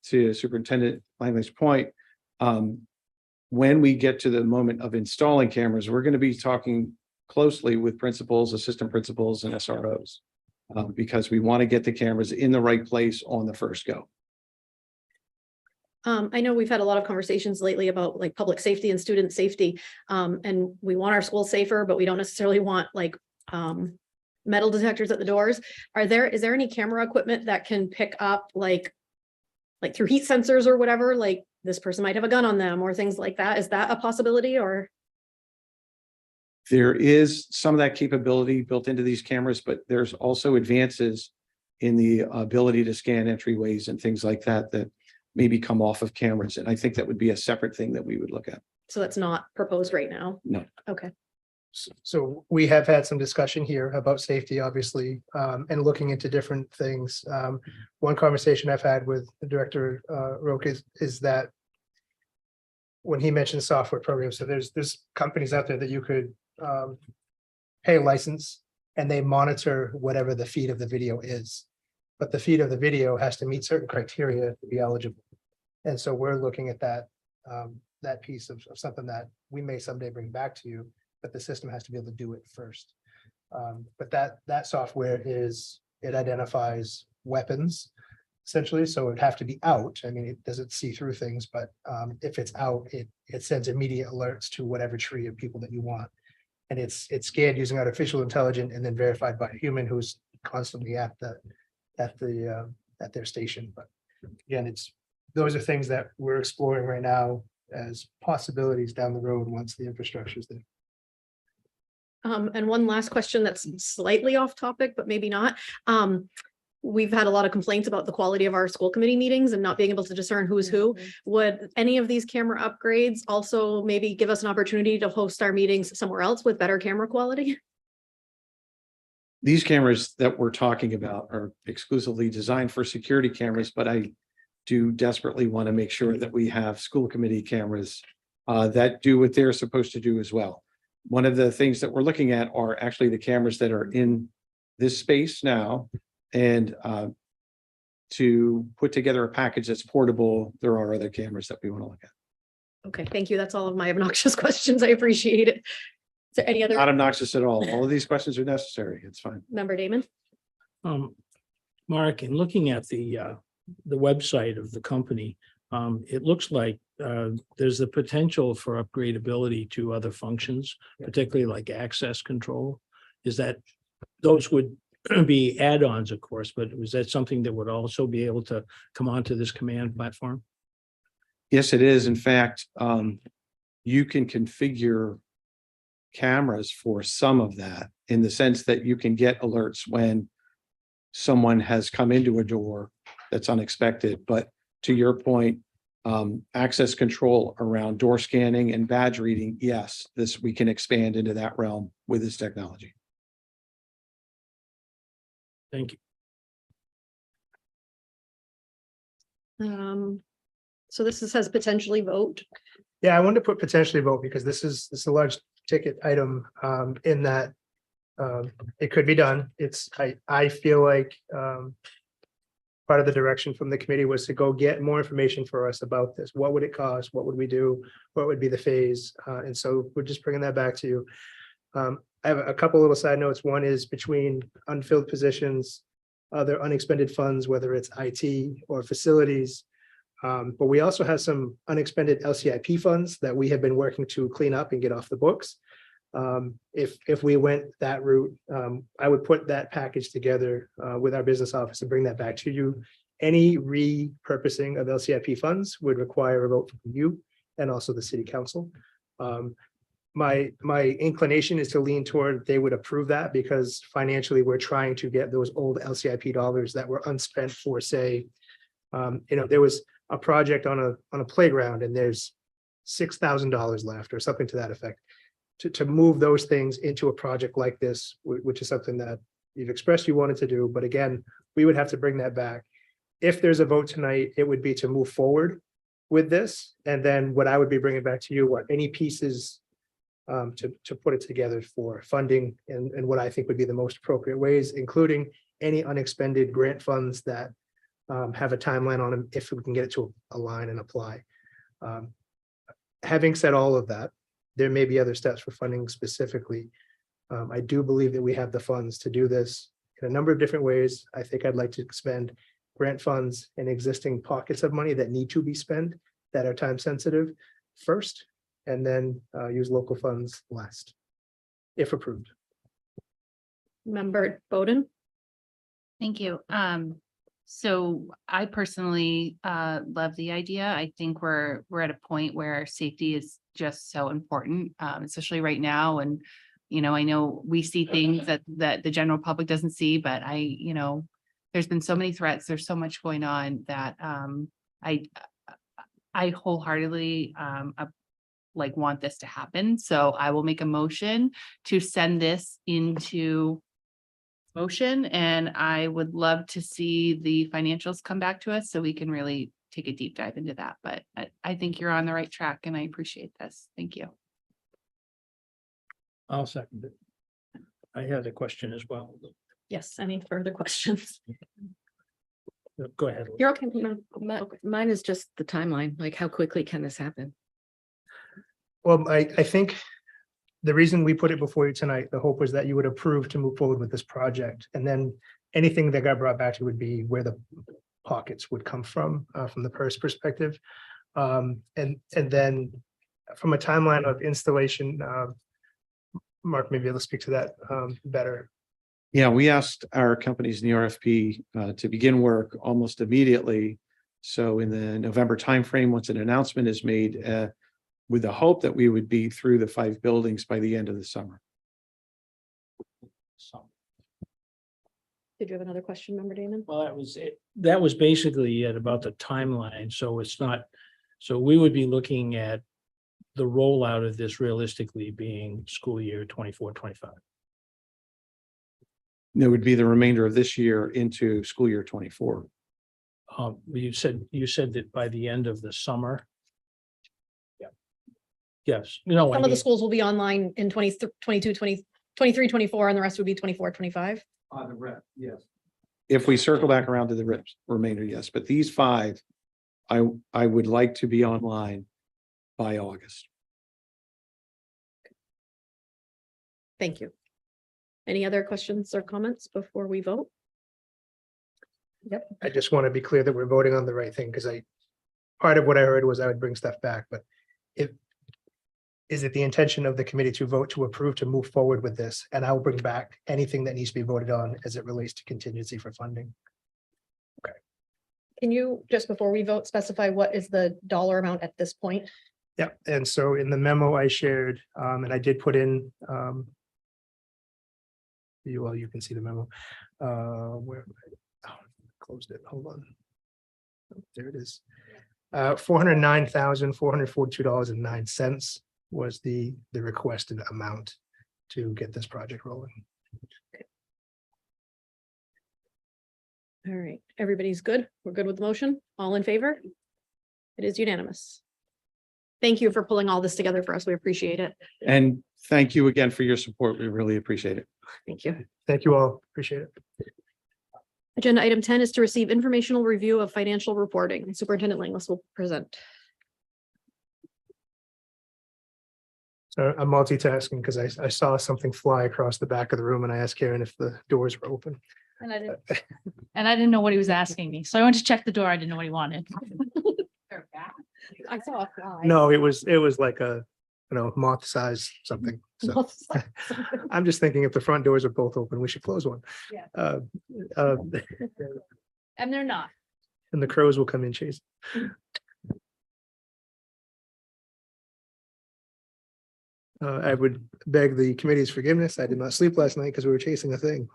to Superintendent Langley's point, when we get to the moment of installing cameras, we're going to be talking closely with principals, assistant principals, and SROs, because we want to get the cameras in the right place on the first go. I know we've had a lot of conversations lately about like public safety and student safety. And we want our schools safer, but we don't necessarily want like metal detectors at the doors. Is there any camera equipment that can pick up like through heat sensors or whatever, like this person might have a gun on them or things like that? Is that a possibility or? There is some of that capability built into these cameras, but there's also advances in the ability to scan entryways and things like that that maybe come off of cameras. And I think that would be a separate thing that we would look at. So that's not proposed right now? No. Okay. So we have had some discussion here about safety, obviously, and looking into different things. One conversation I've had with the Director Roque is that when he mentioned software programs, so there's companies out there that you could pay a license and they monitor whatever the feed of the video is. But the feed of the video has to meet certain criteria to be eligible. And so we're looking at that piece of something that we may someday bring back to you, but the system has to be able to do it first. But that software it identifies weapons essentially, so it'd have to be out. I mean, it doesn't see through things, but if it's out, it sends immediate alerts to whatever tree of people that you want. And it's scanned using artificial intelligence and then verified by a human who's constantly at their station. But again, those are things that we're exploring right now as possibilities down the road once the infrastructure is there. And one last question that's slightly off topic, but maybe not. We've had a lot of complaints about the quality of our school committee meetings and not being able to discern who's who. Would any of these camera upgrades also maybe give us an opportunity to host our meetings somewhere else with better camera quality? These cameras that we're talking about are exclusively designed for security cameras, but I do desperately want to make sure that we have school committee cameras that do what they're supposed to do as well. One of the things that we're looking at are actually the cameras that are in this space now, and to put together a package that's portable, there are other cameras that we want to look at. Okay, thank you. That's all of my obnoxious questions. I appreciate it. Is there any other? Not obnoxious at all. All of these questions are necessary. It's fine. Member Damon? Mark, in looking at the website of the company, it looks like there's the potential for upgradability to other functions, particularly like access control. Is that those would be add-ons, of course, but was that something that would also be able to come onto this command platform? Yes, it is. In fact, you can configure cameras for some of that in the sense that you can get alerts when someone has come into a door that's unexpected. But to your point, access control around door scanning and badge reading, yes, we can expand into that realm with this technology. Thank you. So this says potentially vote. Yeah, I wanted to put potentially vote because this is a large ticket item in that it could be done. I feel like part of the direction from the committee was to go get more information for us about this. What would it cost? What would we do? What would be the phase? And so we're just bringing that back to you. I have a couple little side notes. One is between unfilled positions, other unexpended funds, whether it's IT or facilities. But we also have some unexpended LCIP funds that we have been working to clean up and get off the books. If we went that route, I would put that package together with our business office and bring that back to you. Any repurposing of LCIP funds would require a vote from you and also the city council. my inclination is to lean toward they would approve that because financially we're trying to get those old LCIP dollars that were unspent for, say, there was a project on a playground and there's $6,000 left or something to that effect. To move those things into a project like this, which is something that you've expressed you wanted to do, but again, we would have to bring that back. If there's a vote tonight, it would be to move forward with this. And then what I would be bringing back to you are any pieces to put it together for funding and what I think would be the most appropriate ways, including any unexpended grant funds that have a timeline on them if we can get it to a line and apply. Having said all of that, there may be other steps for funding specifically. I do believe that we have the funds to do this in a number of different ways. I think I'd like to expend grant funds and existing pockets of money that need to be spent that are time sensitive first, and then use local funds last, if approved. Member Bowden? Thank you. So I personally love the idea. I think we're at a point where safety is just so important, especially right now. And, I know we see things that the general public doesn't see, but there's been so many threats. There's so much going on that I wholeheartedly want this to happen. So I will make a motion to send this into motion, and I would love to see the financials come back to us so we can really take a deep dive into that. But I think you're on the right track and I appreciate this. Thank you. I'll second it. I had a question as well. Yes, any further questions? Go ahead. You're okay. Mine is just the timeline, like how quickly can this happen? Well, I think the reason we put it before you tonight, the hope was that you would approve to move forward with this project. And then anything that got brought back to would be where the pockets would come from the purse perspective. And then from a timeline of installation, Mark, maybe let's speak to that better. Yeah, we asked our companies in the RFP to begin work almost immediately. So in the November timeframe, once an announcement is made, with the hope that we would be through the 5 buildings by the end of the summer. Did you have another question, Member Damon? Well, that was it. That was basically it about the timeline. So it's not, so we would be looking at the rollout of this realistically being school year 24-25. There would be the remainder of this year into school year 24. You said that by the end of the summer. Yeah. Yes, no, Some of the schools will be online in 22, 23, 24, and the rest would be 24, 25. The rest, yes. If we circle back around to the remainder, yes, but these 5, I would like to be online by August. Thank you. Any other questions or comments before we vote? Yep. I just want to be clear that we're voting on the right thing because part of what I heard was I would bring stuff back, but is it the intention of the committee to vote to approve to move forward with this? And I will bring back anything that needs to be voted on as it relates to contingency for funding. Okay. Can you, just before we vote, specify what is the dollar amount at this point? Yeah, and so in the memo I shared, and I did put in, you can see the memo. Where closed it? Hold on. Oh, there it is. $409,442.09 was the requested amount to get this project rolling. All right, everybody's good? We're good with the motion? All in favor? It is unanimous. Thank you for pulling all this together for us. We appreciate it. And thank you again for your support. We really appreciate it. Thank you. Thank you all. Appreciate it. Agenda item 10 is to receive informational review of financial reporting. Superintendent Langless will present. So I'm multitasking because I saw something fly across the back of the room and I asked Karen if the doors were open. And I didn't know what he was asking me. So I went to check the door. I didn't know what he wanted. I saw a fly. No, it was like a, moth size something. So I'm just thinking if the front doors are both open, we should close one. Yeah. And they're not. And the crows will come in chase. I would beg the committee's forgiveness. I did not sleep last night because we were chasing a thing.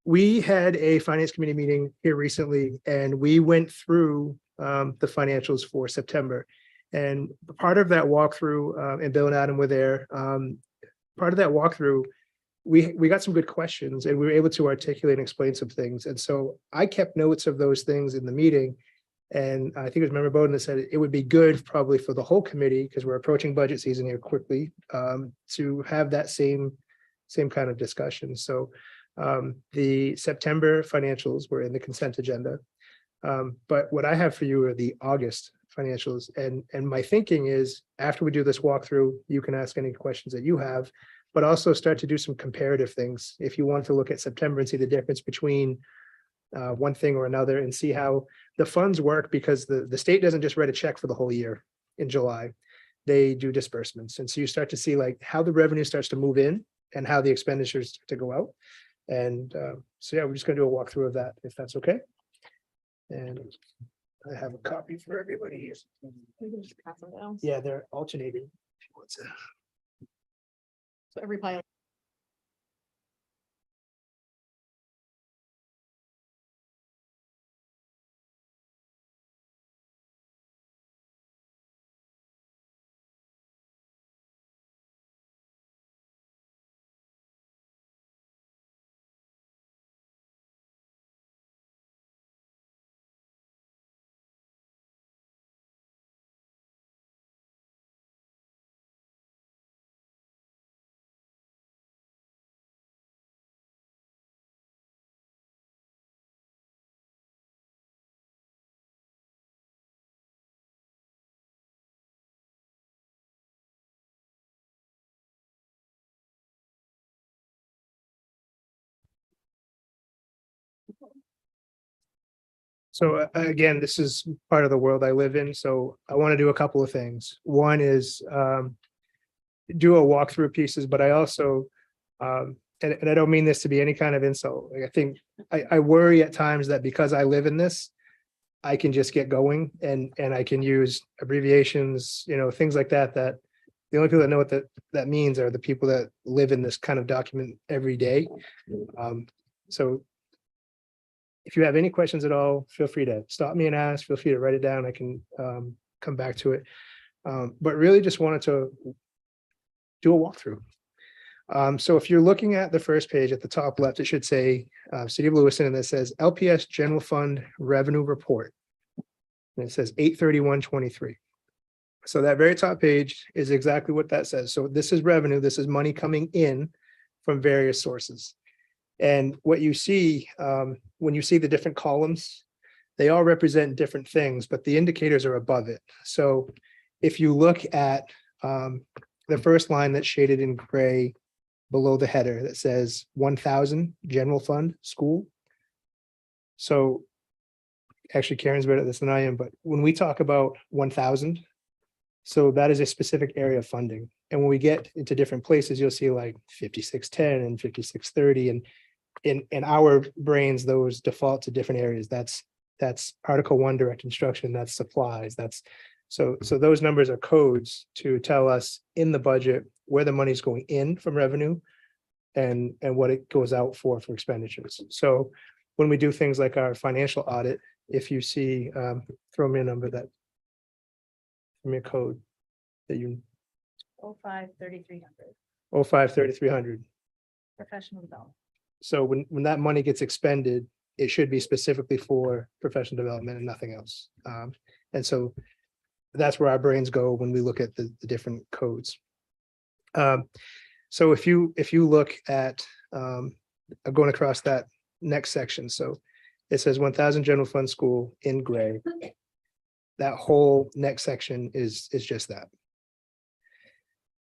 We had a finance committee meeting here recently and we went through the financials for September. And part of that walkthrough, and Bill and Adam were there, part of that walkthrough, we got some good questions and we were able to articulate and explain some things. And so I kept notes of those things in the meeting. And I think it was Member Bowden that said it would be good probably for the whole committee, because we're approaching budget season here quickly, to have that same kind of discussion. So the September financials were in the consent agenda. But what I have for you are the August financials. And my thinking is after we do this walkthrough, you can ask any questions that you have, but also start to do some comparative things. If you want to look at September and see the difference between one thing or another and see how the funds work, because the state doesn't just write a check for the whole year in July. They do disbursements. And so you start to see like how the revenue starts to move in and how the expenditures start to go out. And so, yeah, we're just going to do a walkthrough of that, if that's okay. And I have a copy for everybody here. Yeah, they're alternating. If you want to. So every pile. So again, this is part of the world I live in, so I want to do a couple of things. One is do a walkthrough pieces, but I also, and I don't mean this to be any kind of insult. Like I think I worry at times that because I live in this, I can just get going and I can use abbreviations, things like that, that the only people that know what that means are the people that live in this kind of document every day. So if you have any questions at all, feel free to stop me and ask, feel free to write it down. I can come back to it. But really just wanted to do a walkthrough. So if you're looking at the first page at the top left, it should say City of Lewiston, and it says LPS General Fund Revenue Report. And it says 8/31/23. So that very top page is exactly what that says. So this is revenue. This is money coming in from various sources. And what you see when you see the different columns, they all represent different things, but the indicators are above it. So if you look at the first line that's shaded in gray below the header that says 1,000 general fund school. So actually Karen's better at this than I am, but when we talk about 1,000, so that is a specific area of funding. And when we get into different places, you'll see like 5610 and 5630, and in our brains, those default to different areas. That's Article 1 direct instruction, that's supplies, that's so those numbers are codes to tell us in the budget where the money's going in from revenue and what it goes out for expenditures. So when we do things like our financial audit, if you see, throw me a number that, throw me a code that you, 05-3300, 05-3300. professional development. So when that money gets expended, it should be specifically for professional development and nothing else. And so that's where our brains go when we look at the different codes. So if you look at going across that next section, so it says 1,000 general fund school in gray. That whole next section is just that.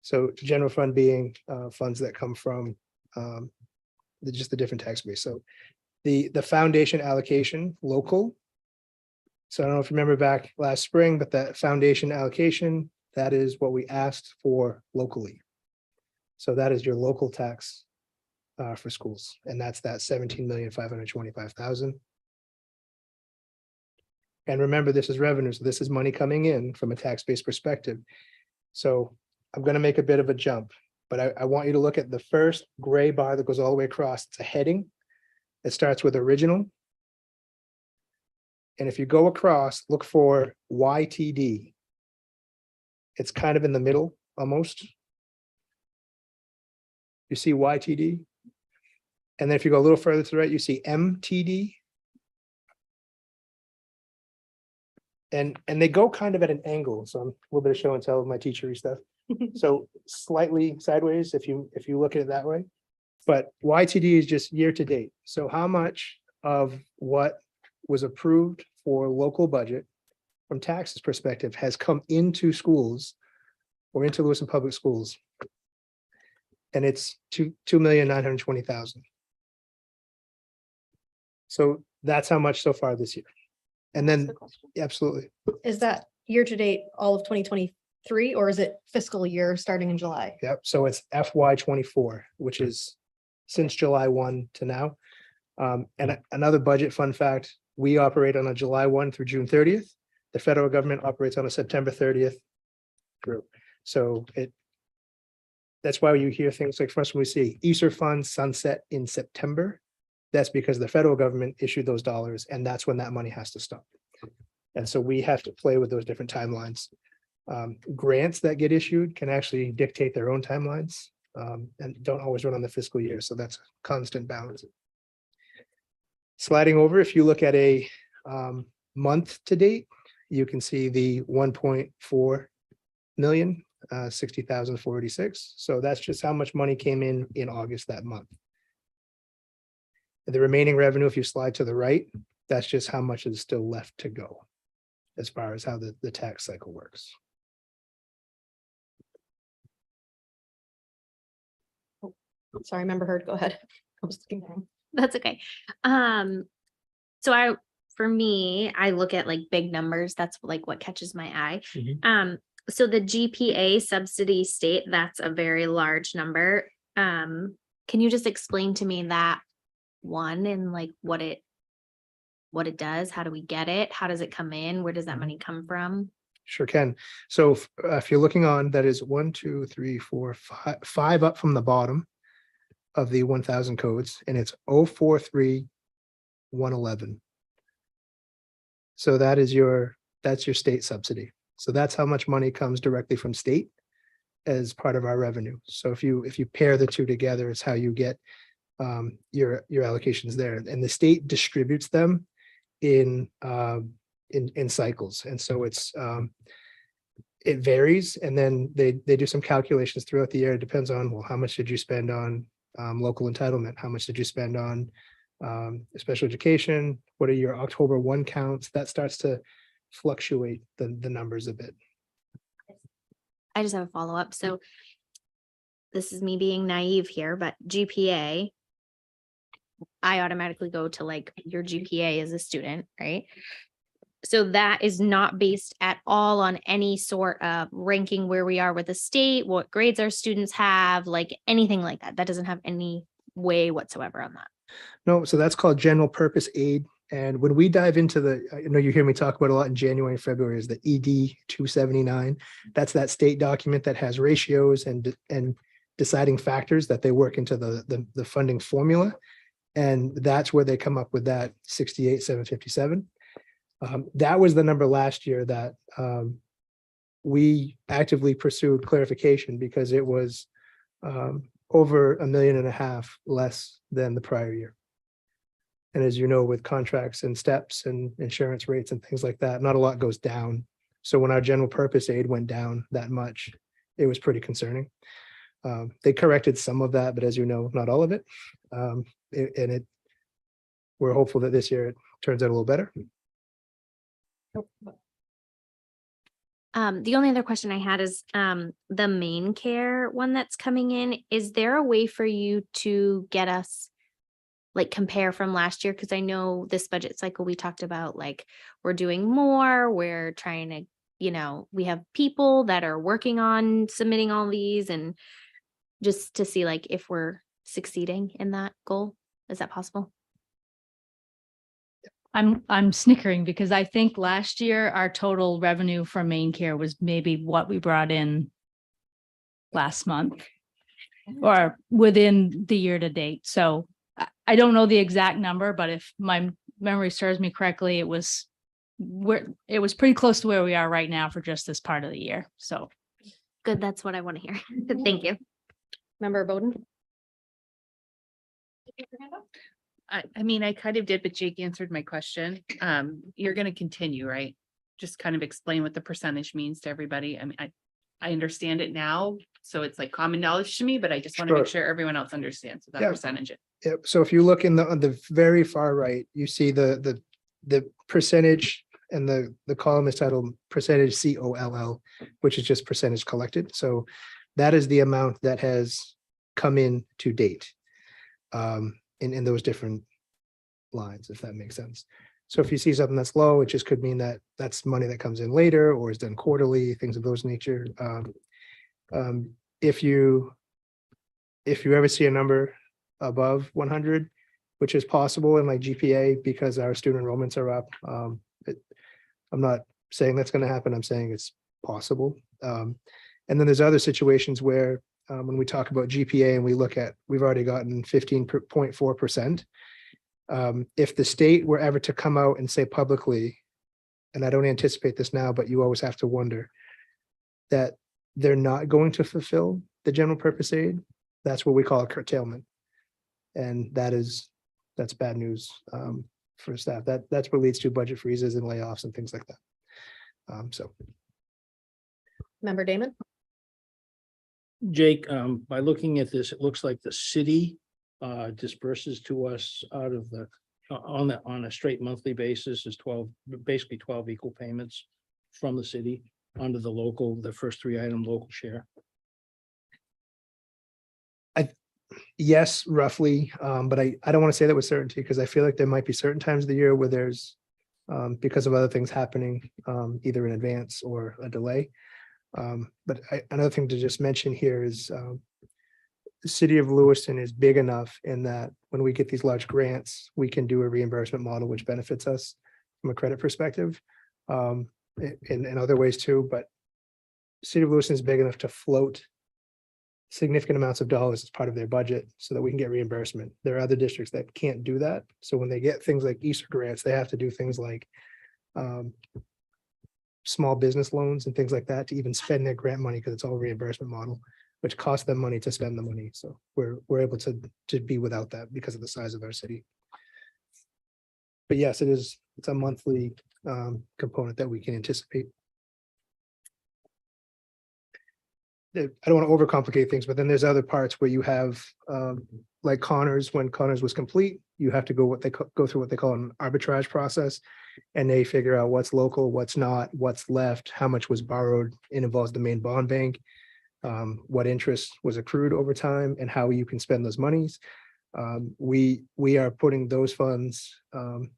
So general fund being funds that come from just the different tax base. So the foundation allocation local. So I don't know if you remember back last spring, but that foundation allocation, that is what we asked for locally. So that is your local tax for schools. And that's that 17,525,000. And remember, this is revenue. So this is money coming in from a tax-based perspective. So I'm gonna make a bit of a jump, but I want you to look at the first gray bar that goes all the way across. It's a heading. It starts with original. And if you go across, look for YTD. It's kind of in the middle almost. You see YTD? And then if you go a little further to the right, you see MTD. And they go kind of at an angle. So I'm a little bit of show and tell of my teachery stuff. So slightly sideways if you look at it that way. But YTD is just year to date. So how much of what was approved for local budget from taxes perspective has come into schools or into Lewiston Public Schools? And it's 2,920,000. So that's how much so far this year. And then, absolutely. Is that year to date, all of 2023, or is it fiscal year starting in July? Yep. So it's FY 24, which is since July 1 to now. And another budget fun fact, we operate on a July 1 through June 30th. The federal government operates on a September 30th through. So that's why you hear things like, first when we see Easter funds sunset in September, that's because the federal government issued those dollars and that's when that money has to stop. And so we have to play with those different timelines. Grants that get issued can actually dictate their own timelines and don't always run on the fiscal year. So that's a constant balance. Sliding over, if you look at a month to date, you can see the 1.4 million, 60,486. So that's just how much money came in August that month. The remaining revenue, if you slide to the right, that's just how much is still left to go as far as how the tax cycle works. Sorry, member Heard, go ahead. I was looking down. That's okay. For me, I look at like big numbers. That's like what catches my eye. So the GPA subsidy state, that's a very large number. Can you just explain to me that one and like what it does? How do we get it? How does it come in? Where does that money come from? Sure can. So if you're looking on, that is 1, 2, 3, 4, 5 up from the bottom of the 1,000 codes, and it's 043,111. So that's your state subsidy. So that's how much money comes directly from state as part of our revenue. So if you pair the two together, it's how you get your allocations there. And the state distributes them in cycles. And so it varies. And then they do some calculations throughout the year. It depends on, well, how much did you spend on local entitlement? How much did you spend on special education? What are your October 1 counts? That starts to fluctuate the numbers a bit. I just have a follow-up. So this is me being naive here, but GPA, I automatically go to like your GPA as a student, right? So that is not based at all on any sort of ranking where we are with the state, what grades our students have, like anything like that. That doesn't have any way whatsoever on that. No, so that's called general purpose aid. And when we dive into I know you hear me talk about a lot in January and February, is the ED 279. That's that state document that has ratios and deciding factors that they work into the funding formula. And that's where they come up with that 68,757. That was the number last year that we actively pursued clarification because it was over $1.5 million less than the prior year. And as you know, with contracts and steps and insurance rates and things like that, not a lot goes down. So when our general purpose aid went down that much, it was pretty concerning. They corrected some of that, but as you know, not all of it. We're hopeful that this year it turns out a little better. The only other question I had is the main care one that's coming in. Is there a way for you to get us like compare from last year? Because I know this budget cycle we talked about like we're doing more, we're trying to, we have people that are working on submitting all these, and just to see like if we're succeeding in that goal. Is that possible? I'm snickering because I think last year our total revenue from main care was maybe what we brought in last month or within the year to date. So I don't know the exact number, but if my memory serves me correctly, it was pretty close to where we are right now for just this part of the year. So Good, that's what I want to hear. Thank you. Member Bowden? I mean, I kind of did, but Jake answered my question. You're gonna continue, right? Just kind of explain what the percentage means to everybody. I mean, I understand it now, so it's like common knowledge to me, but I just want to make Sure. sure everyone else understands what that Yeah. percentage is. Yep. So if you look on the very far right, you see the percentage and the column is titled percentage COLL, which is just percentage collected. So that is the amount that has come in to date. In those different lines, if that makes sense. So if you see something that's low, it just could mean that that's money that comes in later or is done quarterly, things of those nature. If you ever see a number above 100, which is possible in like GPA because our student enrollments are up, I'm not saying that's going to happen. I'm saying it's possible. And then there's other situations where when we talk about GPA and we look at, we've already gotten 15.4%. If the state were ever to come out and say publicly, and I don't anticipate this now, but you always have to wonder that they're not going to fulfill the general purpose aid, that's what we call a curtailment. And that's bad news for staff. That's what leads to budget freezes and layoffs and things like that. So. Member Damon? Jake, by looking at this, it looks like the city disperses to us out of the, on a straight monthly basis is 12, basically 12 equal payments from the city onto the local, the first 3-item local share. Yes, roughly, but I don't want to say that with certainty because I feel like there might be certain times of the year where there's, because of other things happening, either in advance or a delay. But another thing to just mention here is the city of Lewiston is big enough in that when we get these large grants, we can do a reimbursement model which benefits us from a credit perspective, in other ways too. But city of Lewiston is big enough to float significant amounts of dollars as part of their budget so that we can get reimbursement. There are other districts that can't do that. So when they get things like Easter grants, they have to do things like small business loans and things like that to even spend their grant money because it's all reimbursement model, which costs them money to spend the money. So we're able to be without that because of the size of our city. But yes, it's a monthly component that we can anticipate. I don't want to overcomplicate things, but then there's other parts where you have like Connors, when Connors was complete, you have to go through what they call an arbitrage process. And they figure out what's local, what's not, what's left, how much was borrowed. It involves the main bond bank, what interest was accrued over time and how you can spend those monies. We are putting those funds,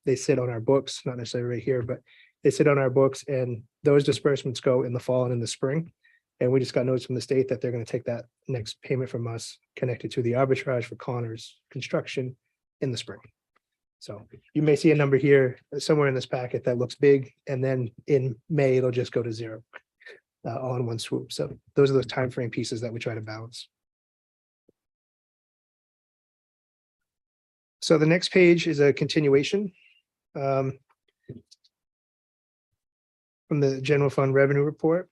they sit on our books, not necessarily right here, but they sit on our books and those disbursements go in the fall and in the spring. And we just got notice from the state that they're going to take that next payment from us connected to the arbitrage for Connors construction in the spring. So you may see a number here somewhere in this packet that looks big, and then in May, it'll just go to zero all in one swoop. So those are those timeframe pieces that we try to balance. So the next page is a continuation from the general fund revenue report.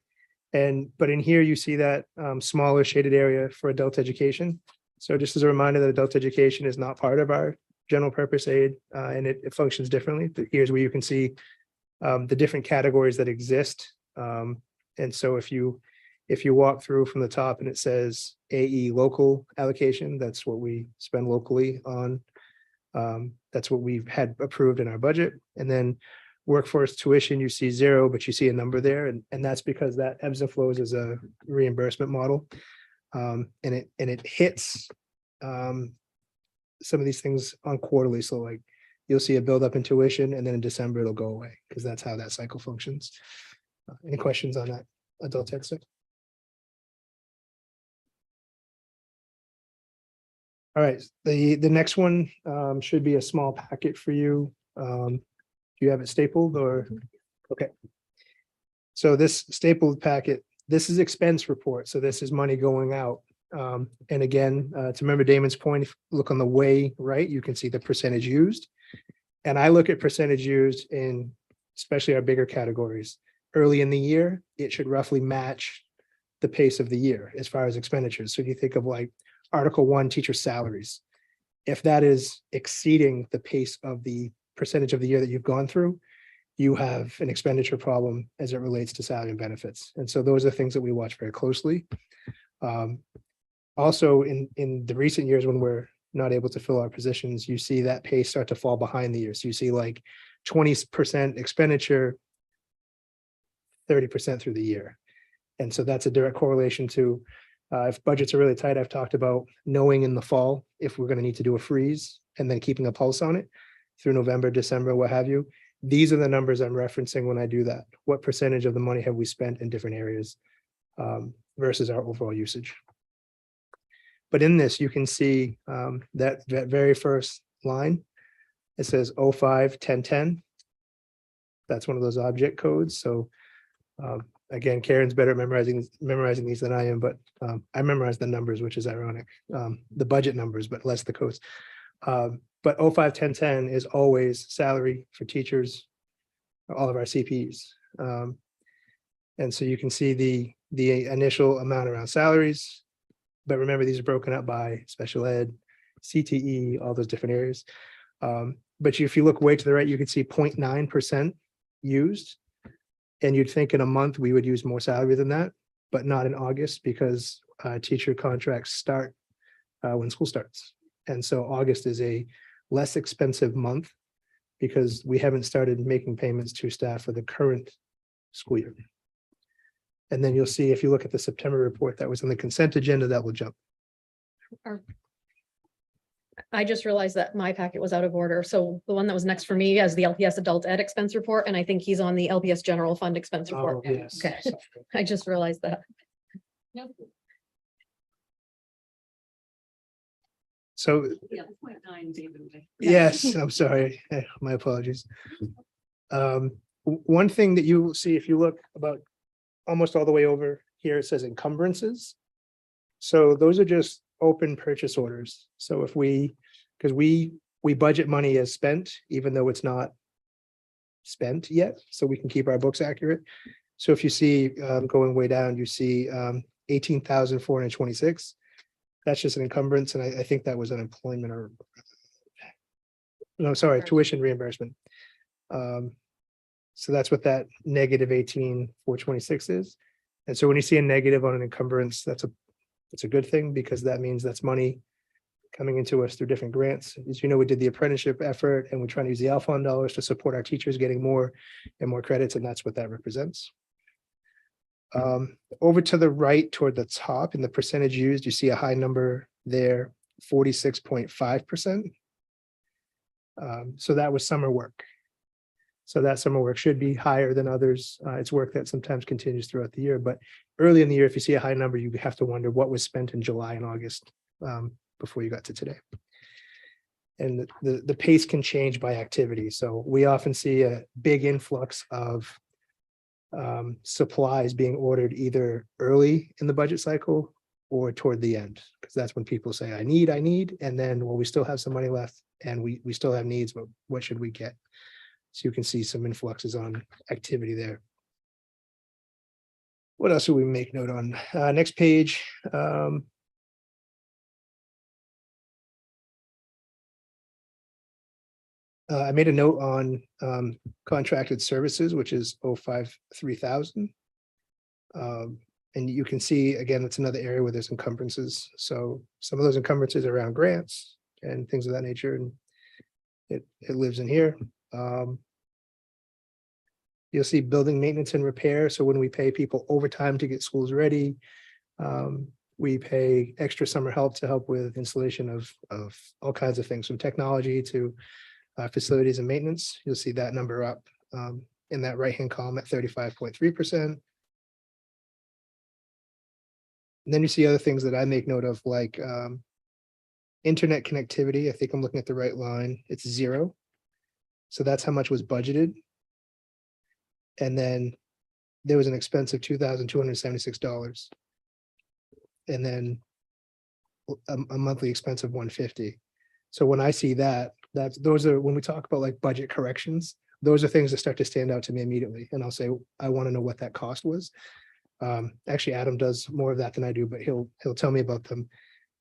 But in here, you see that smaller shaded area for adult education. So just as a reminder that adult education is not part of our general purpose aid and it functions differently. But here's where you can see the different categories that exist. And so if you walk through from the top and it says AE local allocation, that's what we spend locally on. That's what we've had approved in our budget. And then workforce tuition, you see zero, but you see a number there. And that's because that ebbs and flows as a reimbursement model. And it hits some of these things on quarterly. So like you'll see a buildup in tuition and then in December it'll go away because that's how that cycle functions. Any questions on that adult ed stuff? All right, the next one should be a small packet for you. Do you have it stapled or? Okay. So this stapled packet This is expense report, so this is money going out. And again, to remember Damon's point, if you look on the way right, you can see the percentage used. And I look at percentage used in especially our bigger categories. Early in the year, it should roughly match the pace of the year as far as expenditures. So if you think of like Article 1 teacher salaries, if that is exceeding the pace of the percentage of the year that you've gone through, you have an expenditure problem as it relates to salary and benefits. And so those are things that we watch very closely. Also, in the recent years when we're not able to fill our positions, you see that pace start to fall behind the year. So you see like 20% expenditure, 30% through the year. And so that's a direct correlation to if budgets are really tight. I've talked about knowing in the fall if we're going to need to do a freeze and then keeping a pulse on it through November, December, what have you. These are the numbers I'm referencing when I do that. What percentage of the money have we spent in different areas versus our overall usage? But in this, you can see that very first line. It says 05, 10, 10. That's one of those object codes. So again, Karen's better at memorizing these than I am, but I memorize the numbers, which is ironic. The budget numbers, but less the codes. But 05, 10, 10 is always salary for teachers, all of our CPs. And so you can see the initial amount around salaries. But remember, these are broken up by special ed, CTE, all those different areas. But if you look way to the right, you can see 0.9% used. And you'd think in a month we would use more salary than that, but not in August because teacher contracts start when school starts. And so August is a less expensive month because we haven't started making payments to staff for the current school year. And then you'll see if you look at the September report that was on the consent agenda, that will jump. I just realized that my packet was out of order. So the one that was next for me is the LPS Adult Ed expense report, and I think he's on the LPS General Fund expense report. Oh, yes. Okay, I just realized that. So, Yeah, 0.9 David. yes, I'm sorry. My apologies. One thing that you will see if you look about almost all the way over here, it says encumbrances. So those are just open purchase orders. So if because we budget money as spent, even though it's not spent yet, so we can keep our books accurate. So if you see going way down, you see 18,426. That's just an encumbrance, and I think that was unemployment or no, sorry, tuition reimbursement. So that's what that negative 18,426 is. And so when you see a negative on an encumbrance, that's a good thing because that means that's money coming into us through different grants. As you know, we did the apprenticeship effort and we're trying to use the Alphon dollars to support our teachers getting more and more credits, and that's what that represents. Over to the right toward the top in the percentage used, you see a high number there, 46.5%. So that was summer work. So that summer work should be higher than others. It's work that sometimes continues throughout the year, but early in the year, if you see a high number, you have to wonder what was spent in July and August before you got to today. And the pace can change by activity. So we often see a big influx of supplies being ordered either early in the budget cycle or toward the end, because that's when people say, I need, and then, well, we still have some money left and we still have needs, but what should we get? So you can see some influxes on activity there. What else do we make note on? Next page. I made a note on contracted services, which is 05-3000. And you can see, again, it's another area where there's encumbrances. So some of those encumbrances are around grants and things of that nature, and it lives in here. You'll see building maintenance and repair. So when we pay people overtime to get schools ready, we pay extra summer help to help with installation of all kinds of things, from technology to facilities and maintenance. You'll see that number up in that right-hand column at 35.3%. And then you see other things that I make note of, like internet connectivity. I think I'm looking at the right line. It's 0. So that's how much was budgeted. And then there was an expense of $2,276. And then a monthly expense of $150. So when I see that, those are, when we talk about like budget corrections, those are things that start to stand out to me immediately. And I'll say, I want to know what that cost was. Actually, Adam does more of that than I do, but he'll tell me about them.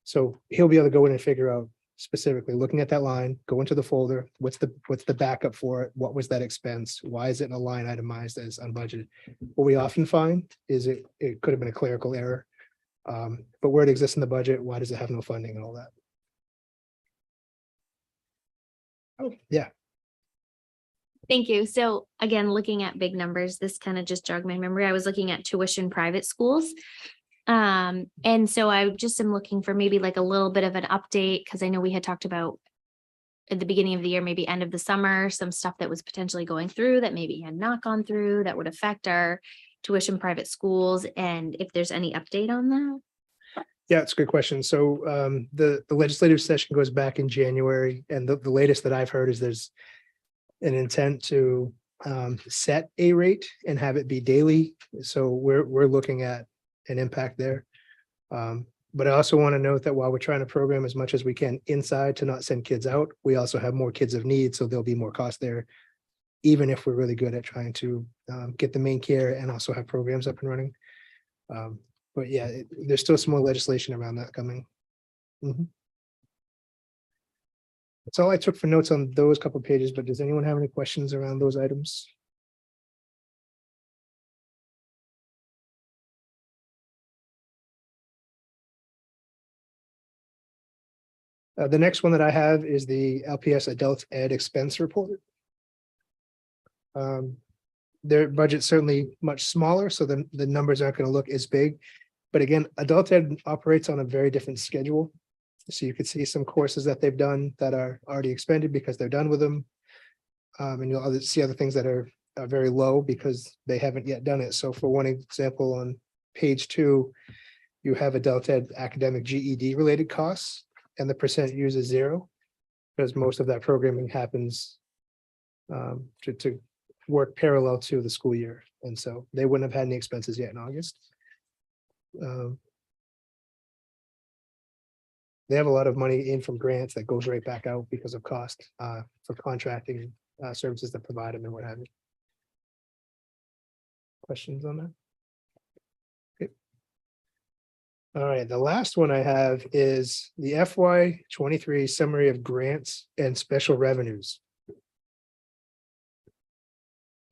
So he'll be able to go in and figure out specifically, looking at that line, go into the folder, what's the backup for it? What was that expense? Why is it in a line itemized as unbudgeted? What we often find is it could have been a clerical error. But where it exists in the budget, why does it have no funding and all that? Oh, yeah. Thank you. So again, looking at big numbers, this kind of just jogged my memory. I was looking at tuition private schools. And so I just am looking for maybe like a little bit of an update, because I know we had talked about at the beginning of the year, maybe end of the summer, some stuff that was potentially going through that maybe had not gone through that would affect our tuition private schools, and if there's any update on that. Yeah, it's a good question. So the legislative session goes back in January, and the latest that I've heard is there's an intent to set a rate and have it be daily. So we're looking at an impact there. But I also want to note that while we're trying to program as much as we can inside to not send kids out, we also have more kids of need, so there'll be more cost there, even if we're really good at trying to get the main care and also have programs up and running. But yeah, there's still some more legislation around that coming. Mhm. That's all I took for notes on those couple of pages, but does anyone have any questions around those items? The next one that I have is the LPS Adult Ed Expense Report. Their budget's certainly much smaller, so the numbers aren't going to look as big. But again, Adult Ed operates on a very different schedule. So you could see some courses that they've done that are already expended because they're done with them. And you'll see other things that are very low because they haven't yet done it. So for one example, on page 2, you have Adult Ed academic GED related costs, and the percent used is 0, because most of that programming happens to work parallel to the school year. And so they wouldn't have had any expenses yet in August. They have a lot of money in from grants that goes right back out because of cost for contracting services that provide them and what have you. Questions on that? Okay. All right, the last one I have is the FY23 summary of grants and special revenues.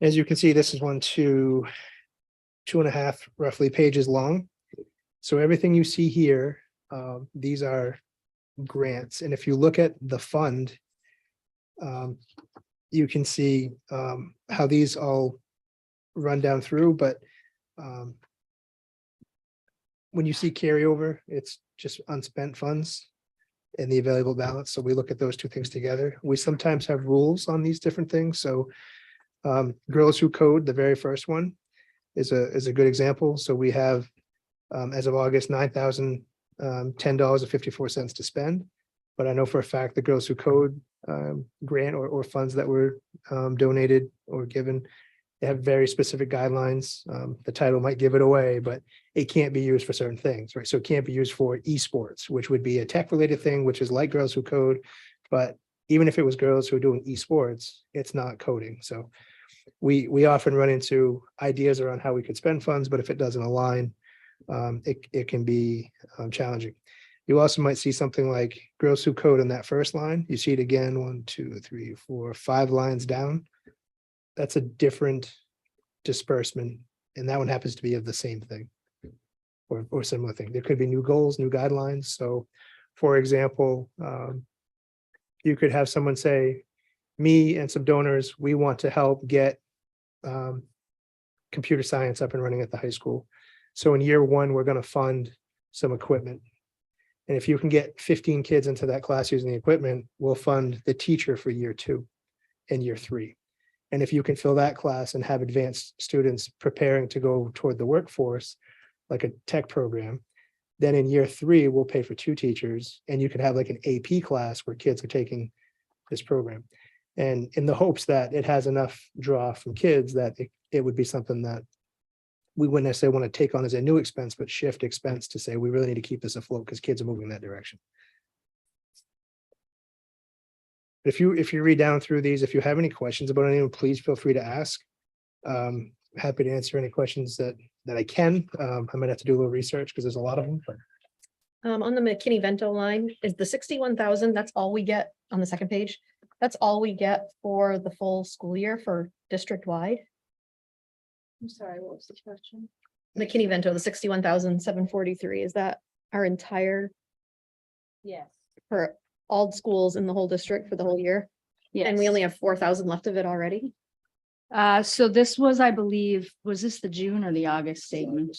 As you can see, this is 2.5 roughly pages long. So everything you see here, these are grants. And if you look at the fund, you can see how these all run down through, but when you see carryover, it's just unspent funds and the available balance. So we look at those two things together. We sometimes have rules on these different things. So Girls Who Code, the very first one, is a good example. So we have, as of August, $9,010.54 to spend. But I know for a fact the Girls Who Code grant or funds that were donated or given, they have very specific guidelines. The title might give it away, but it can't be used for certain things, right? So it can't be used for esports, which would be a tech related thing, which is like Girls Who Code. But even if it was girls who are doing esports, it's not coding. So we often run into ideas around how we could spend funds, but if it doesn't align, it can be challenging. You also might see something like Girls Who Code in that first line. You see it again, 1, 2, 3, 4, 5 lines down. That's a different disbursement, and that one happens to be of the same thing or similar thing. There could be new goals, new guidelines. So, for example, you could have someone say, me and some donors, we want to help get computer science up and running at the high school. So in year 1, we're going to fund some equipment. And if you can get 15 kids into that class using the equipment, we'll fund the teacher for year 2 and year 3. And if you can fill that class and have advanced students preparing to go toward the workforce, like a tech program, then in year 3, we'll pay for 2 teachers, and you could have like an AP class where kids are taking this program. And in the hopes that it has enough draw from kids that it would be something that we wouldn't necessarily want to take on as a new expense, but shift expense to say, we really need to keep this afloat because kids are moving in that direction. If you read down through these, if you have any questions about anyone, please feel free to ask. Happy to answer any questions that I can. I might have to do a little research because there's a lot of them, but On the McKinney-Vento line, is the 61,000, that's all we get on the second page? That's all we get for the full school year for district-wide? I'm sorry, what was the question? McKinney-Vento, the 61,743, is that our entire Yes. for all schools in the whole district for the whole year? Yes. And we only have 4,000 left of it already? So this was, I believe, was this the June or the August statement?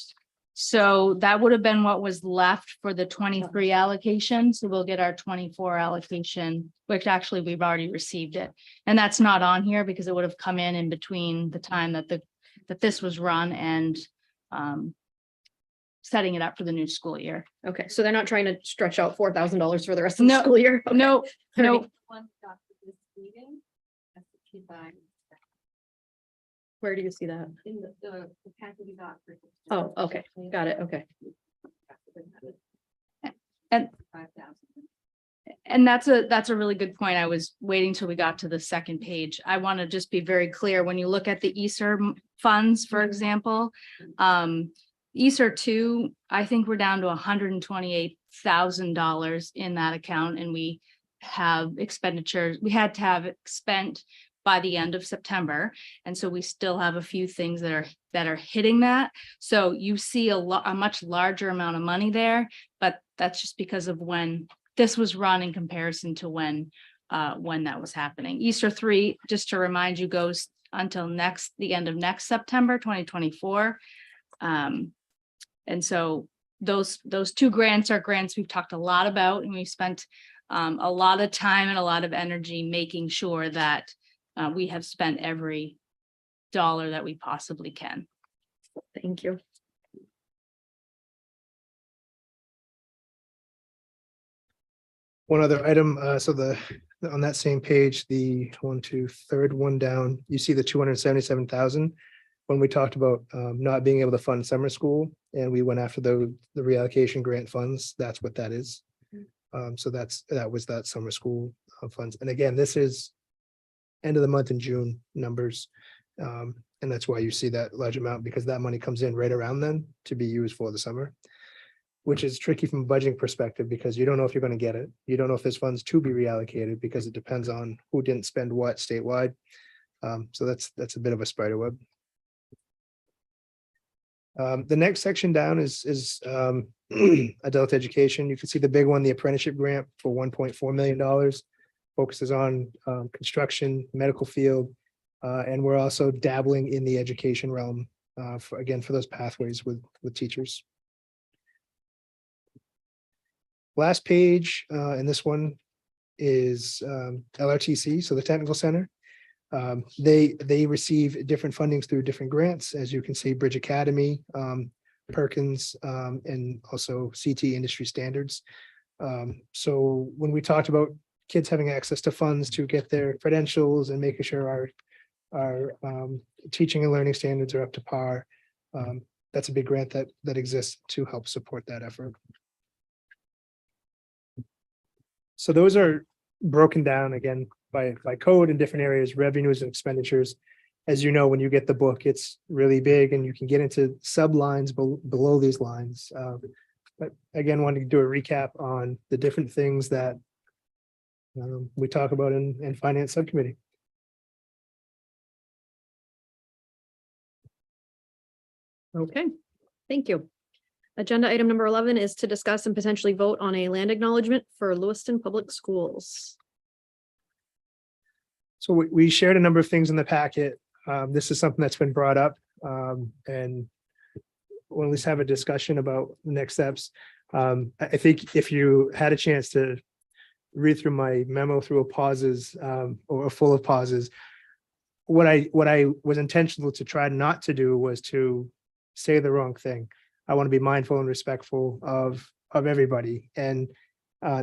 So that would have been what was left for the 23 allocation. So we'll get our 24 allocation, which actually we've already received it. And that's not on here because it would have come in between the time that this was run and setting it up for the new school year. Okay, so they're not trying to stretch out $4,000 for the rest of the No, school year? Okay. No, no, Alright. Where do you see that? In the packet we got. Oh, okay, got it, okay. And 5,000. And that's a really good point. I was waiting till we got to the second page. I want to just be very clear. When you look at the ESER funds, for example, ESER 2, I think we're down to $128,000 in that account, and we have expenditures. We had to have it spent by the end of September, and so we still have a few things that are hitting that. So you see a much larger amount of money there, but that's just because of when this was run in comparison to when that was happening. ESER 3, just to remind you, goes until the end of next September, 2024. And so those two grants are grants we've talked a lot about, and we've spent a lot of time and a lot of energy making sure that we have spent every dollar that we possibly can. Thank you. one other item, on that same page, the third one down, you see the 277,000. When we talked about not being able to fund summer school and we went after the reallocation grant funds, that's what that is. So that was that summer school funds. And again, this is end of the month in June numbers. And that's why you see that large amount, because that money comes in right around then to be used for the summer, which is tricky from a budgeting perspective because you don't know if you're going to get it. You don't know if there's funds to be reallocated because it depends on who didn't spend what statewide. So that's a bit of a spider web. The next section down is adult education. You can see the big one, the apprenticeship grant for $1.4 million, focuses on construction, medical field, and we're also dabbling in the education realm for those pathways with teachers. Last page, and this one is LRTC, so the Technical Center. They receive different fundings through different grants, as you can see, Bridge Academy, Perkins, and also CT Industry Standards. So when we talked about kids having access to funds to get their credentials and making sure our teaching and learning standards are up to par, that's a big grant that exists to help support that effort. So those are broken down again by code in different areas, revenues and expenditures. As you know, when you get the book, it's really big and you can get into sublines below these lines. But again, wanted to do a recap on the different things that we talk about in finance subcommittee. Okay, thank you. Agenda item number 11 is to discuss and potentially vote on a land acknowledgement for Lewiston Public Schools. So we shared a number of things in the packet. This is something that's been brought up, and we'll at least have a discussion about the next steps. I think if you had a chance to read through my memo through pauses or full of pauses, what I was intentional to try not to do was to say the wrong thing. I want to be mindful and respectful of everybody, and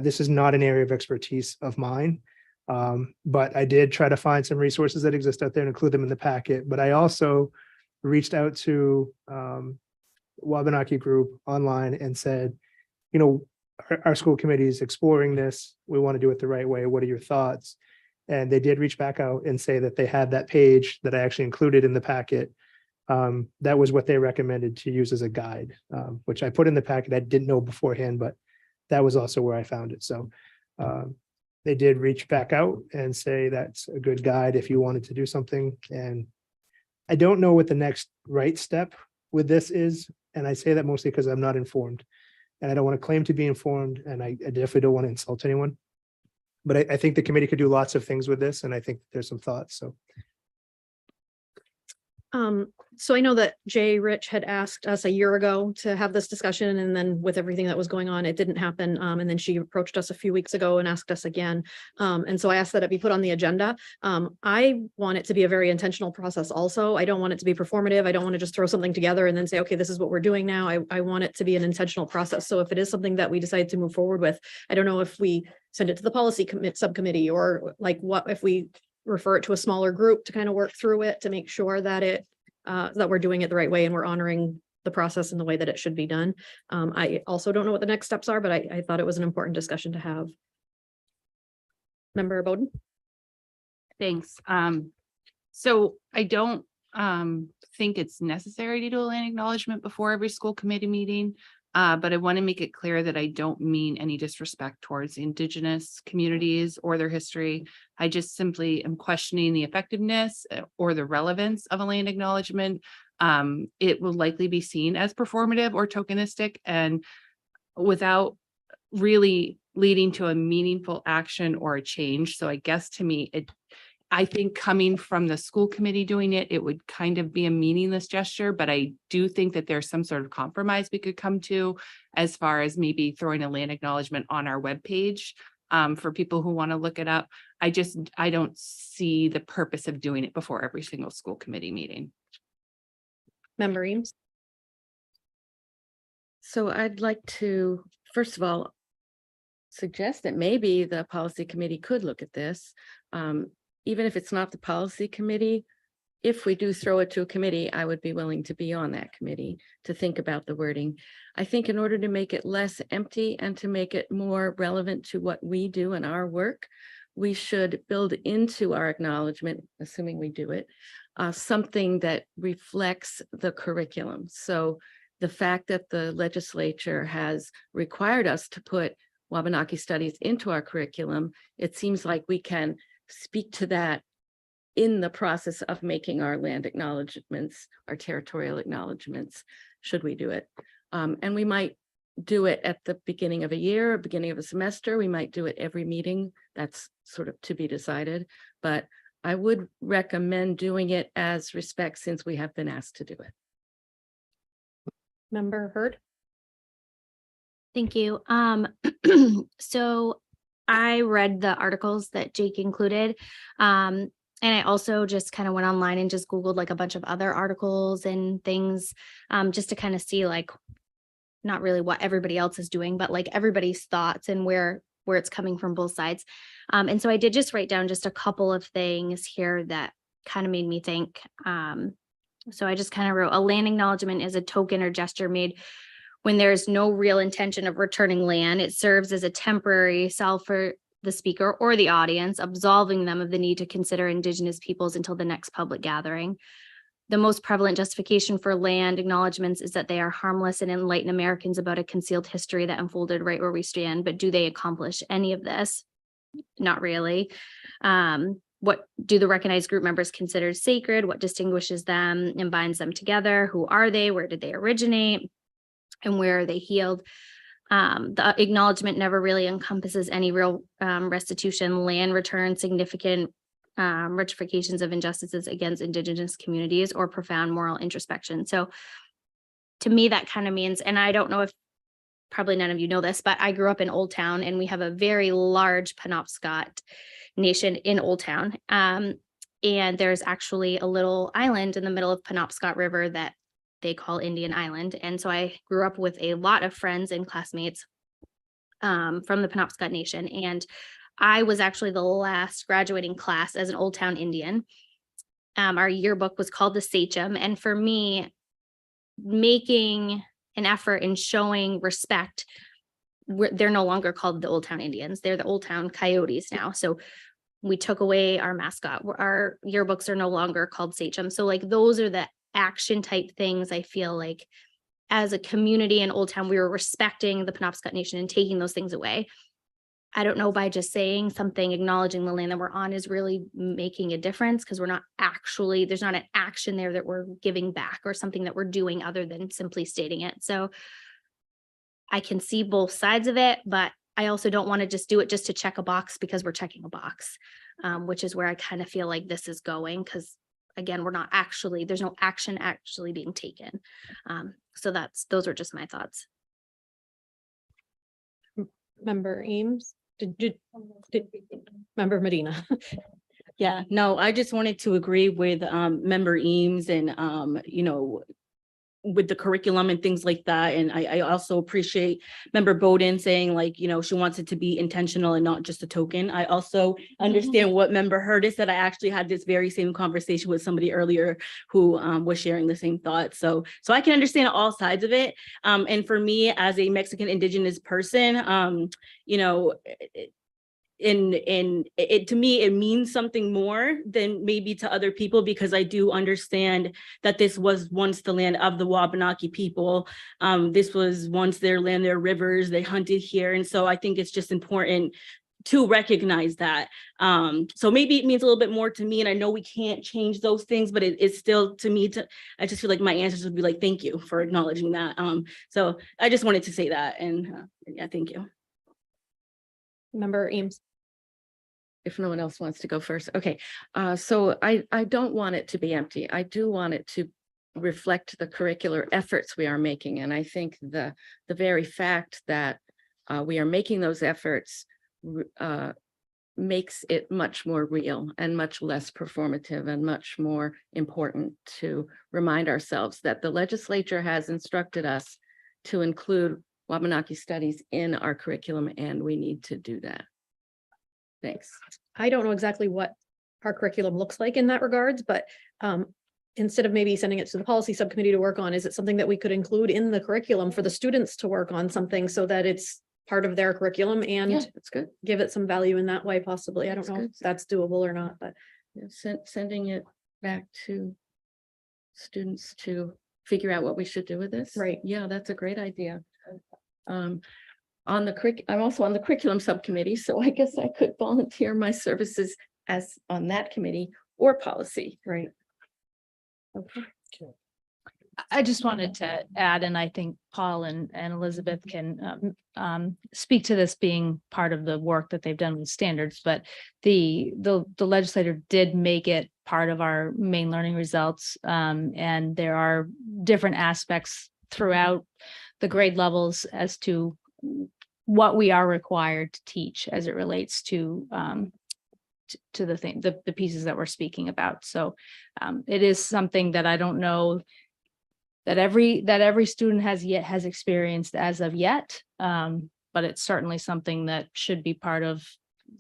this is not an area of expertise of mine. But I did try to find some resources that exist out there and include them in the packet. But I also reached out to Wabanaki Group online and said, you know, our school committee is exploring this. We want to do it the right way. What are your thoughts? And they did reach back out and say that they had that page that I actually included in the packet. That was what they recommended to use as a guide, which I put in the packet. I didn't know beforehand, but that was also where I found it. So they did reach back out and say that's a good guide if you wanted to do something. And I don't know what the next right step with this is. And I say that mostly because I'm not informed. And I don't want to claim to be informed, and I definitely don't want to insult anyone. But I think the committee could do lots of things with this, and I think there's some thoughts, so. So I know that Jay Rich had asked us a year ago to have this discussion, and then with everything that was going on, it didn't happen. And then she approached us a few weeks ago and asked us again. And so I asked that it be put on the agenda. I want it to be a very intentional process also. I don't want it to be performative. I don't want to just throw something together and then say, okay, this is what we're doing now. I want it to be an intentional process. So if it is something that we decide to move forward with, I don't know if we send it to the policy subcommittee, or like what if we refer it to a smaller group to kind of work through it to make sure that that we're doing it the right way and we're honoring the process in the way that it should be done. I also don't know what the next steps are, but I thought it was an important discussion to have. Member Bowden? Thanks. So I don't think it's necessary to do a land acknowledgement before every school committee meeting. But I want to make it clear that I don't mean any disrespect towards Indigenous communities or their history. I just simply am questioning the effectiveness or the relevance of a land acknowledgement. It will likely be seen as performative or tokenistic, and without really leading to a meaningful action or a change. So I guess to me, I think coming from the school committee doing it, it would kind of be a meaningless gesture, but I do think that there's some sort of compromise we could come to as far as maybe throwing a land acknowledgement on our webpage for people who want to look it up. I don't see the purpose of doing it before every single school committee meeting. Member Eames? So I'd like to, first of all, suggest that maybe the policy committee could look at this. Even if it's not the policy committee, if we do throw it to a committee, I would be willing to be on that committee to think about the wording. I think in order to make it less empty and to make it more relevant to what we do in our work, we should build into our acknowledgement, assuming we do it, something that reflects the curriculum. So the fact that the legislature has required us to put Wabanaki studies into our curriculum, it seems like we can speak to that in the process of making our land acknowledgements, our territorial acknowledgements, should we do it. And we might do it at the beginning of a year, or beginning of a semester. We might do it every meeting. That's sort of to be decided. But I would recommend doing it as respect, since we have been asked to do it. Member Hurd? Thank you. So I read the articles that Jake included. And I also just kind of went online and just Googled like a bunch of other articles and things, just to kind of see like, not really what everybody else is doing, but like everybody's thoughts and where it's coming from both sides. And so I did just write down just a couple of things here that kind of made me think. So I just kind of wrote, a land acknowledgement is a token or gesture made when there is no real intention of returning land. It serves as a temporary salve for the speaker or the audience, absolving them of the need to consider Indigenous peoples until the next public gathering. The most prevalent justification for land acknowledgements is that they are harmless and enlighten Americans about a concealed history that unfolded right where we stand. But do they accomplish any of this? Not really. What do the recognized group members consider sacred? What distinguishes them and binds them together? Who are they? Where did they originate? And where are they healed? The acknowledgement never really encompasses any real restitution, land return, significant rectifications of injustices against Indigenous communities, or profound moral introspection. So to me, that kind of means, and I don't know if probably none of you know this, but I grew up in Old Town, and we have a very large Penobscot nation in Old Town. And there's actually a little island in the middle of Penobscot River that they call Indian Island. And so I grew up with a lot of friends and classmates from the Penobscot Nation. And I was actually the last graduating class as an Old Town Indian. our yearbook was called the Sachem. And for me, making an effort in showing respect, they're no longer called the Old Town Indians. They're the Old Town Coyotes now. So we took away our mascot. Our yearbooks are no longer called Sachem. So like those are the action type things I feel like as a community in Old Town, we were respecting the Penobscot Nation and taking those things away. I don't know by just saying something, acknowledging the land that we're on is really making a difference because we're not actually, there's not an action there that we're giving back or something that we're doing other than simply stating it. So I can see both sides of it, but I also don't want to just do it just to check a box because we're checking a box, which is where I kind of feel like this is going because again, we're not actually, there's no action actually being taken. So those are just my thoughts. Member Eames, did Member Medina? Yeah, no, I just wanted to agree with member Eames and you know, with the curriculum and things like that. And I also appreciate member Bowden saying like, you know, she wants it to be intentional and not just a token. I also understand what member Hurtis said. I actually had this very same conversation with somebody earlier who was sharing the same thoughts. So I can understand all sides of it. And for me as a Mexican indigenous person, you know, it to me it means something more than maybe to other people because I do understand that this was once the land of the Wabanaki people. This was once their land, their rivers, they hunted here, and so I think it's just important to recognize that. So maybe it means a little bit more to me, and I know we can't change those things, but it's still to me I just feel like my answers would be like, thank you for acknowledging that. So I just wanted to say that, and yeah, thank you. Member Eames. If no one else wants to go first. Okay, so I don't want it to be empty. I do want it to reflect the curricular efforts we are making. And I think the very fact that we are making those efforts makes it much more real and much less performative and much more important to remind ourselves that the legislature has instructed us to include Wabanaki studies in our curriculum, and we need to do that. Thanks. I don't know exactly what our curriculum looks like in that regards, but instead of maybe sending it to the policy subcommittee to work on, is it something that we could include in the curriculum for the students to work on something so that it's part of their curriculum Yeah, and that's good. give it some value in that way possibly? I don't That's know good. if that's doable or not, but Yeah, sending it back to students to figure out what we should do with this. Right. Yeah, that's a great idea. I'm also on the curriculum subcommittee, so I guess I could volunteer my services as on that committee or policy. right. Okay. I just wanted to add, and I think Paul and Elizabeth can speak to this being part of the work that they've done with standards, but the legislator did make it part of our main learning results. And there are different aspects throughout the grade levels as to what we are required to teach as it relates to the pieces that we're speaking about. So it is something that I don't know that every student has experienced as of yet. But it's certainly something that should be part of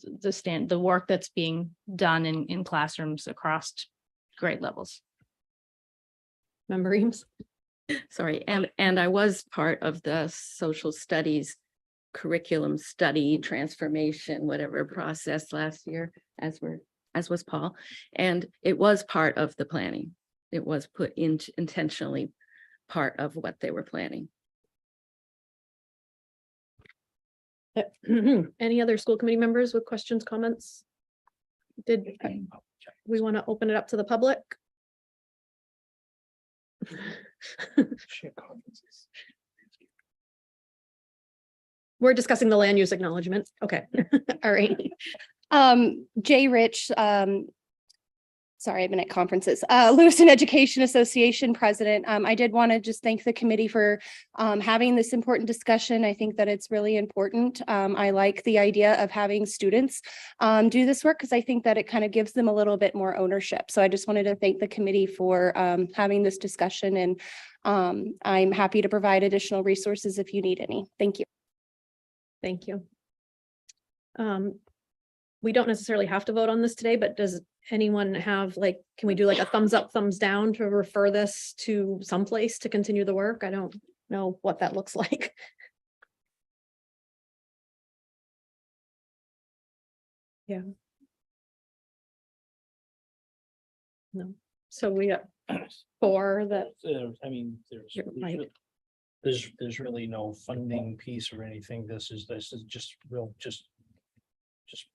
the work that's being done in classrooms across grade levels. Member Eames. Sorry, and I was part of the social studies curriculum study transformation, whatever process last year, as was Paul. And it was part of the planning. It was put into intentionally part of what they were planning. Any other school committee members with questions, comments? Did we want to open it up to the public? We're discussing the land use acknowledgement. Okay. All right. Jay Rich, sorry, I've been at conferences, Lewiston Education Association president. I did want to just thank the committee for having this important discussion. I think that it's really important. I like the idea of having students do this work because I think that it kind of gives them a little bit more ownership. So I just wanted to thank the committee for having this discussion, and I'm happy to provide additional resources if you need any. Thank you. Thank you. We don't necessarily have to vote on this today, but does anyone have like, can we do like a thumbs up, thumbs down to refer this to someplace to continue the work? I don't know what that looks like. Yeah. No, so we got 4 that, I mean, there's. You're right. There's really no funding piece or anything. This is just real, just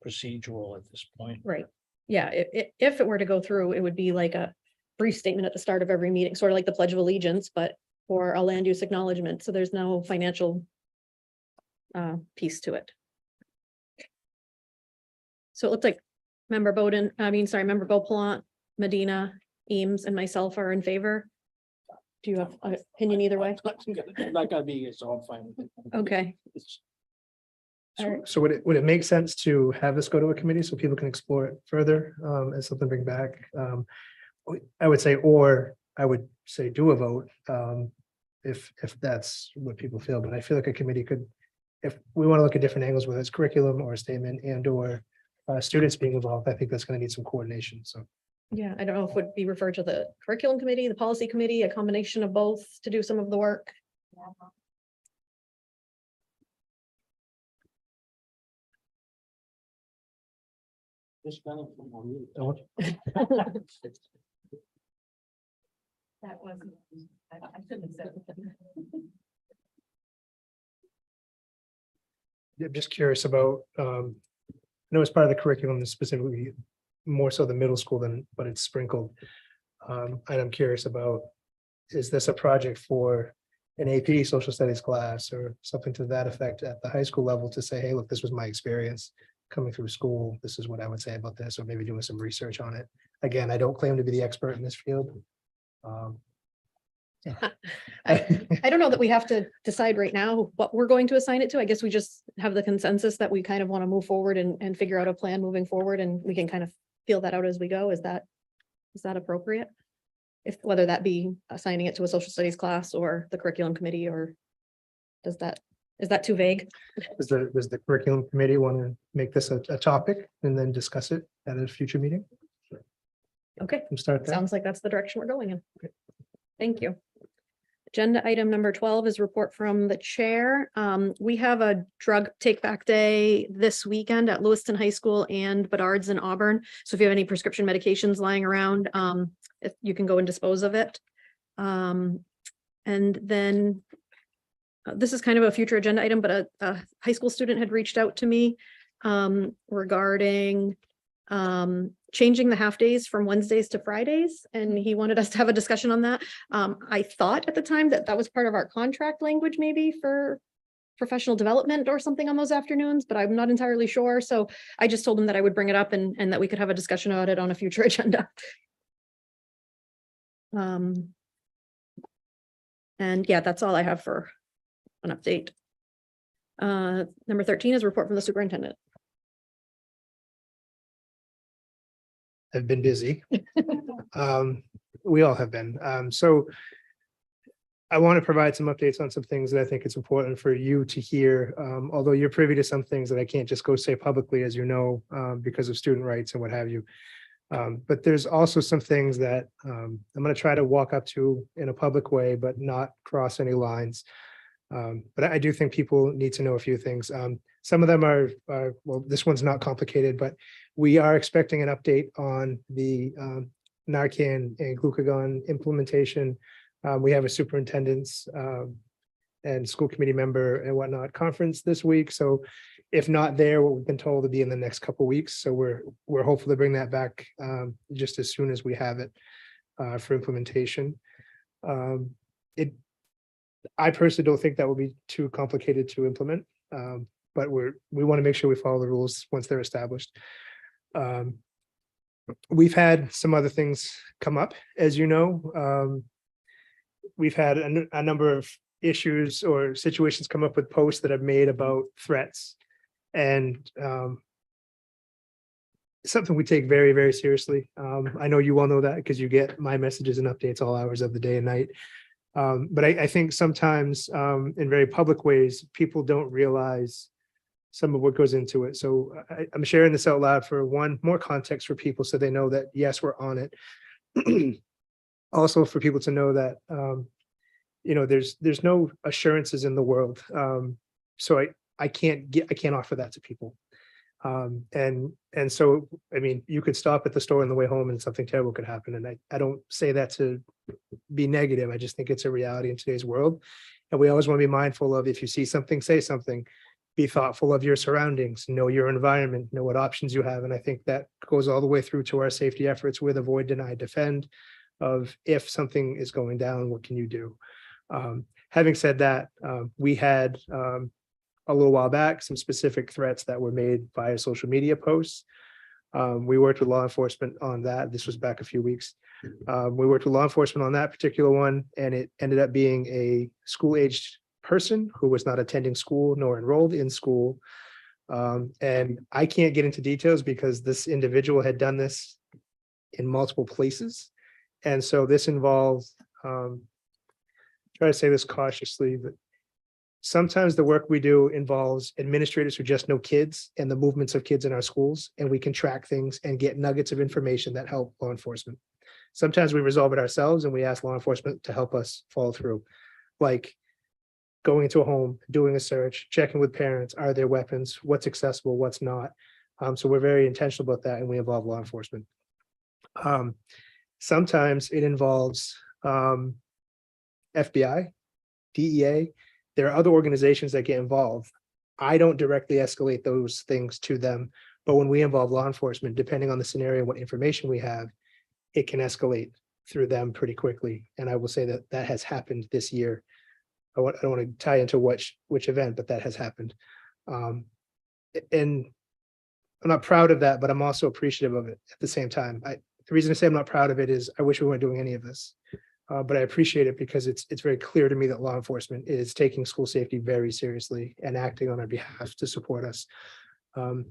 procedural at this point. right, yeah, if it were to go through, it would be like a brief statement at the start of every meeting, sort of like the Pledge of Allegiance, but for a land use acknowledgement, so there's no financial piece to it. So it looked like member member Beauplant, Medina, Eames, and myself are in favor. Do you have an opinion either way? Not gonna be, it's all fine. with it. Okay. It's- So would it make sense to have this go to a committee so people can explore it further as something to bring back? I would say, or I would say do a vote if that's what people feel, but I feel like a committee could, if we want to look at different angles, whether it's curriculum or a statement and or students being involved, I think that's going to need some coordination. So Yeah, I don't know if it would be referred to the curriculum committee, the policy committee, a combination of both to do some of the work. Just kind of from our meeting. That wasn't, I shouldn't have said. I'm just curious about, I know as part of the curriculum, specifically more so the middle school than, but it's sprinkled. And I'm curious about, is this a project for an AP social studies class or something to that effect at the high school level to say, hey, look, this was my experience coming through school. This is what I would say about this, or maybe doing some research on it. Again, I don't claim to be the expert in this field. I don't know that we have to decide right now what we're going to assign it to. I guess we just have the consensus that we kind of want to move forward and figure out a plan moving forward, and we can kind of feel that out as we go. Is that appropriate? If whether that be assigning it to a social studies class or the curriculum committee, or is that too vague? Does the curriculum committee want to make this a topic and then discuss it at a future meeting? Okay, We'll start there. sounds like that's the direction we're going in. Thank you. Agenda item number 12 is report from the chair. We have a drug take back day this weekend at Lewiston High School and Bedard's in Auburn. So if you have any prescription medications lying around, if you can go and dispose of it. And then this is kind of a future agenda item, but a high school student had reached out to me regarding changing the half days from Wednesdays to Fridays, and he wanted us to have a discussion on that. I thought at the time that was part of our contract language, maybe for professional development or something on those afternoons, but I'm not entirely sure. So I just told him that I would bring it up and that we could have a discussion about it on a future agenda. And yeah, that's all I have for an update. Number 13 is report from the superintendent. Have been busy. We all have been. So I want to provide some updates on some things that I think it's important for you to hear, although you're privy to some things that I can't just go say publicly, as you know, because of student rights and what have you. But there's also some things that I'm going to try to walk up to in a public way, but not cross any lines. But I do think people need to know a few things. Some of them are, well, this one's not complicated, but we are expecting an update on the Narcan and glucagon implementation. We have a superintendent's and school committee member and whatnot conference this week. So if not there, what we've been told to be in the next couple of weeks. So we're hopeful to bring that back just as soon as we have it for implementation. I personally don't think that will be too complicated to implement, but we want to make sure we follow the rules once they're established. We've had some other things come up, as you know. We've had a number of issues or situations come up with posts that I've made about threats, and something we take very, very seriously. I know you all know that because you get my messages and updates all hours of the day and night. But I think sometimes in very public ways, people don't realize some of what goes into it. So I'm sharing this out loud for one, more context for people so they know that, yes, we're on it. Also for people to know that, there's no assurances in the world. So I can't offer that to people. And so, I mean, you could stop at the store on the way home and something terrible could happen. And I don't say that to be negative. I just think it's a reality in today's world. And we always want to be mindful of, if you see something, say something, be thoughtful of your surroundings, know your environment, know what options you have. And I think that goes all the way through to our safety efforts with avoid, deny, defend, of if something is going down, what can you do? Having said that, we had a little while back some specific threats that were made via social media posts. We worked with law enforcement on that. This was back a few weeks. We worked with law enforcement on that particular one, and it ended up being a school-aged person who was not attending school nor enrolled in school. And I can't get into details because this individual had done this in multiple places. And so this involves, try to say this cautiously, but sometimes the work we do involves administrators who just know kids and the movements of kids in our schools, and we can track things and get nuggets of information that help law enforcement. Sometimes we resolve it ourselves and we ask law enforcement to help us follow through, like going into a home, doing a search, checking with parents, are there weapons, what's accessible, what's not. So we're very intentional about that, and we involve law enforcement. Sometimes it involves FBI, DEA. There are other organizations that get involved. I don't directly escalate those things to them, but when we involve law enforcement, depending on the scenario and what information we have, it can escalate through them pretty quickly. And I will say that that has happened this year. I don't want to tie into which event, but that has happened. And I'm not proud of that, but I'm also appreciative of it at the same time. The reason I say I'm not proud of it is I wish we weren't doing any of this. But I appreciate it because it's very clear to me that law enforcement is taking school safety very seriously and acting on our behalf to support us,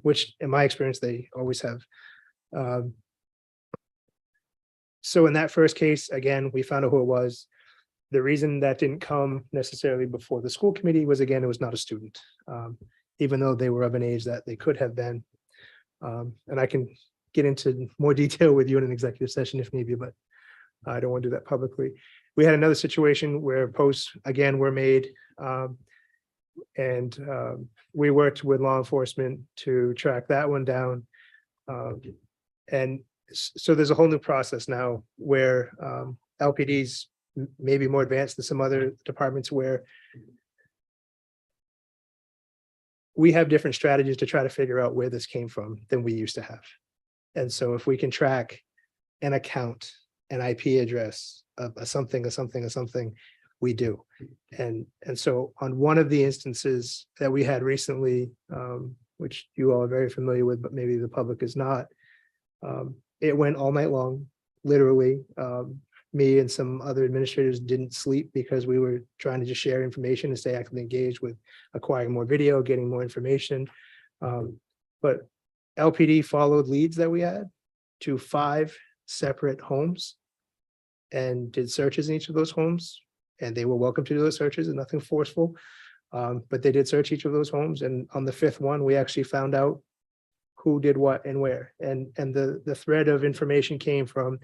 which in my experience, they always have. So in that first case, again, we found out who it was. The reason that didn't come necessarily before the school committee was, again, it was not a student, even though they were of an age that they could have been. And I can get into more detail with you in an executive session if need be, but I don't want to do that publicly. We had another situation where posts, again, were made, and we worked with law enforcement to track that one down. And so there's a whole new process now where LPDs may be more advanced than some other departments, where we have different strategies to try to figure out where this came from than we used to have. And so if we can track an account, an IP address of a something, we do. And so on one of the instances that we had recently, which you all are very familiar with, but maybe the public is not, it went all night long, literally. Me and some other administrators didn't sleep because we were trying to just share information and stay actively engaged with acquiring more video, getting more information. But LPD followed leads that we had to 5 separate homes and did searches in each of those homes. And they were welcome to do those searches and nothing forceful. But they did search each of those homes. And on the 5th one, we actually found out who did what and where. And the thread of information came from,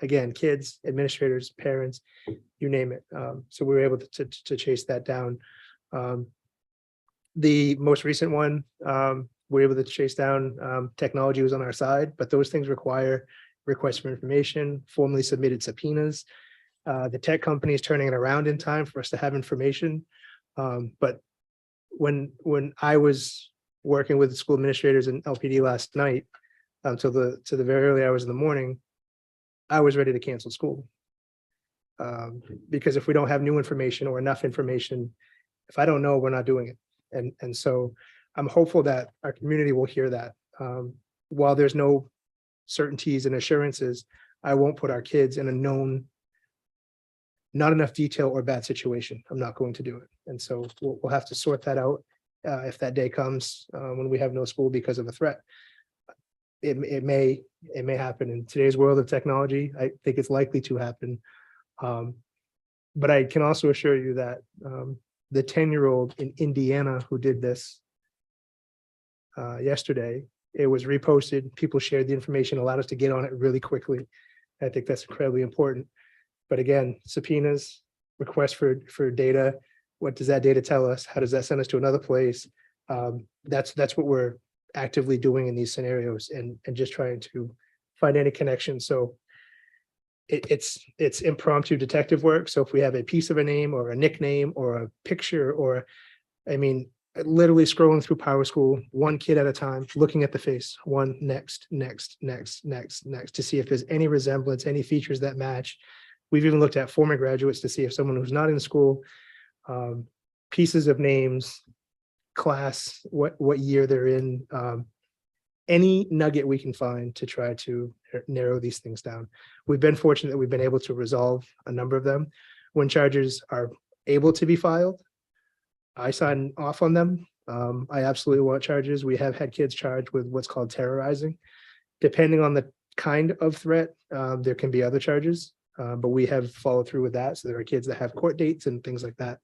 again, kids, administrators, parents, you name it. So we were able to chase that down. The most recent one, we were able to chase down. Technology was on our side, but those things require requests for information, formally submitted subpoenas. The tech company is turning it around in time for us to have information. But when I was working with the school administrators and LPD last night, to the very early hours in the morning, I was ready to cancel school. Because if we don't have new information or enough information, if I don't know, we're not doing it. And so I'm hopeful that our community will hear that. While there's no certainties and assurances, I won't put our kids in a known, not enough detail or bad situation. I'm not going to do it. And so we'll have to sort that out if that day comes when we have no school because of a threat. It may happen in today's world of technology. I think it's likely to happen. But I can also assure you that the 10-year-old in Indiana who did this yesterday. It was reposted. People shared the information, allowed us to get on it really quickly. I think that's incredibly important. But again, subpoenas, requests for data. What does that data tell us? How does that send us to another place? That's what we're actively doing in these scenarios, and just trying to find any connection. So it's impromptu detective work. So if we have a piece of a name or a nickname or a picture, or, I mean, literally scrolling through Power School, one kid at a time, looking at the face, one, next, to see if there's any resemblance, any features that match. We've even looked at former graduates to see if someone who's not in school, pieces of names, class, what year they're in, any nugget we can find to try to narrow these things down. We've been fortunate that we've been able to resolve a number of them. When charges are able to be filed, I sign off on them. I absolutely want charges. We have had kids charged with what's called terrorizing. Depending on the kind of threat, there can be other charges, but we have followed through with that. So there are kids that have court dates and things like that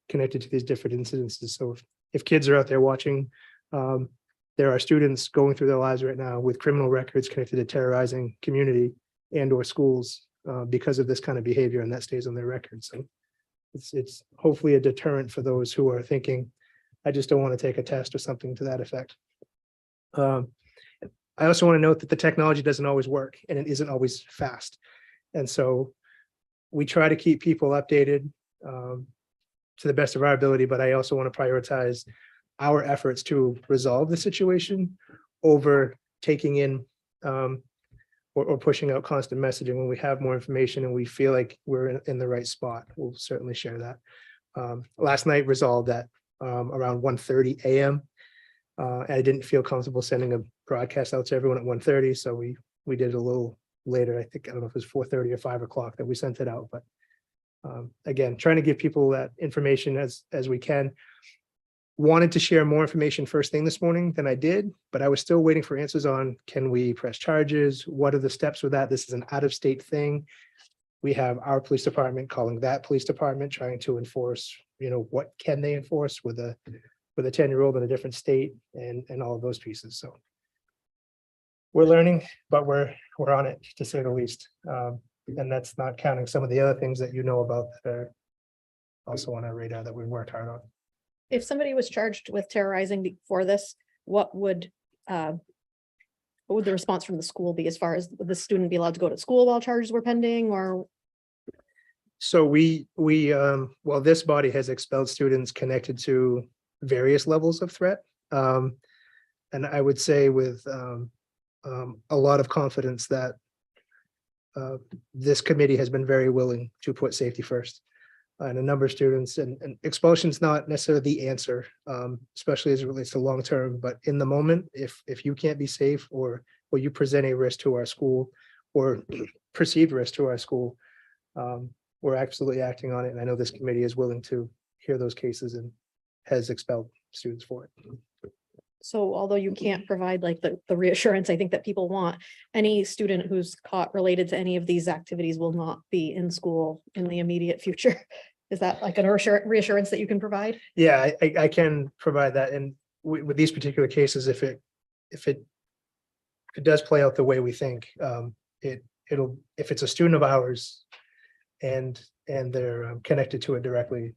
connected to these different incidences. So if kids are out there watching, there are students going through their lives right now with criminal records connected to terrorizing community and or schools because of this kind of behavior, and that stays on their record. So it's hopefully a deterrent for those who are thinking, I just don't want to take a test or something to that effect. I also want to note that the technology doesn't always work, and it isn't always fast. And so we try to keep people updated to the best of our ability, but I also want to prioritize our efforts to resolve the situation over taking in or pushing out constant messaging. When we have more information and we feel like we're in the right spot, we'll certainly share that. Last night resolved at around 1:30 a.m. I didn't feel comfortable sending a broadcast out to everyone at 1:30, so we did it a little later. I don't know if it was 4:30 or 5 o'clock that we sent it out, but again, trying to give people that information as we can. Wanted to share more information first thing this morning than I did, but I was still waiting for answers on, can we press charges? What are the steps with that? This is an out-of-state thing. We have our police department calling that police department, trying to enforce, what can they enforce with a 10-year-old in a different state, and all of those pieces. So we're learning, but we're on it, to say the least. And that's not counting some of the other things that about that are also on our radar that we worked hard on. If somebody was charged with terrorizing before this, what would the response from the school be, as far as would the student be allowed to go to school while charges were pending, or? So well, this body has expelled students connected to various levels of threat. And I would say with a lot of confidence that this committee has been very willing to put safety first. And a number of students, and expulsion is not necessarily the answer, especially as it relates to long term. But in the moment, if you can't be safe, or you present a risk to our school, or perceived risk to our school, we're absolutely acting on it. And I know this committee is willing to hear those cases and has expelled students for it. So although you can't provide like the reassurance I think that people want, any student who's caught related to any of these activities will not be in school in the immediate future. Is that like an reassurance that you can provide? Yeah, I can provide that. And with these particular cases, if it does play out the way we think, it'll, if it's a student of ours and they're connected to it directly,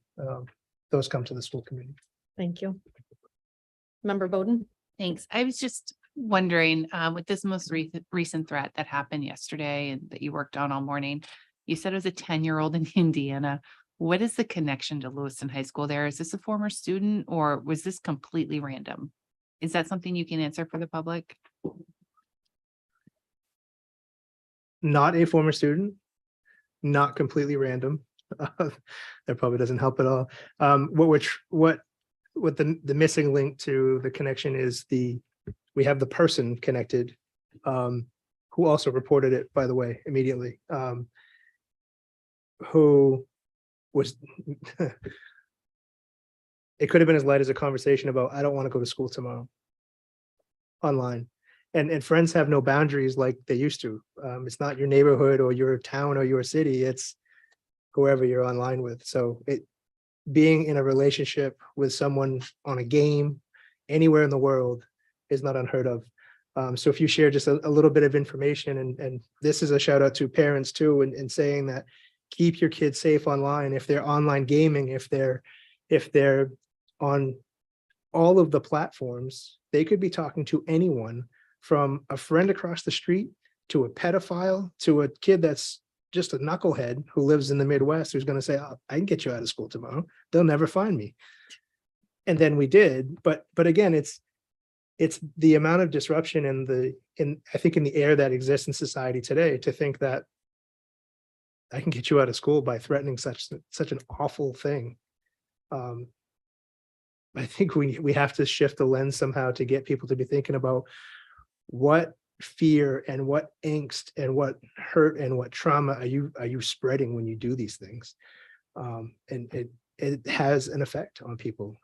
those come to the school committee. Thank you. Member Bowden? Thanks. I was just wondering, with this most recent threat that happened yesterday and that you worked on all morning, you said it was a 10-year-old in Indiana. What is the connection to Lewiston High School there? Is this a former student, or was this completely random? Is that something you can answer for the public? Not a former student, not completely random. That probably doesn't help at all. What the missing link to the connection is we have the person connected, who also reported it, by the way, immediately, who was it could have been as light as a conversation about, I don't want to go to school tomorrow, online. And friends have no boundaries like they used to. It's not your neighborhood or your town or your city, it's whoever you're online with. So being in a relationship with someone on a game anywhere in the world is not unheard of. So if you share just a little bit of information, and this is a shout out to parents too, and saying that keep your kids safe online. If they're online gaming, if they're on all of the platforms, they could be talking to anyone from a friend across the street to a pedophile to a kid that's just a knucklehead who lives in the Midwest who's going to say, "Oh, I can get you out of school tomorrow. They'll never find me." And then we did, but again, it's the amount of disruption I think in the air that exists in society today, to think that I can get you out of school by threatening such an awful thing. I think we have to shift the lens somehow to get people to be thinking about what fear and what angst and what hurt and what trauma are you spreading when you do these things. And it has an effect on people.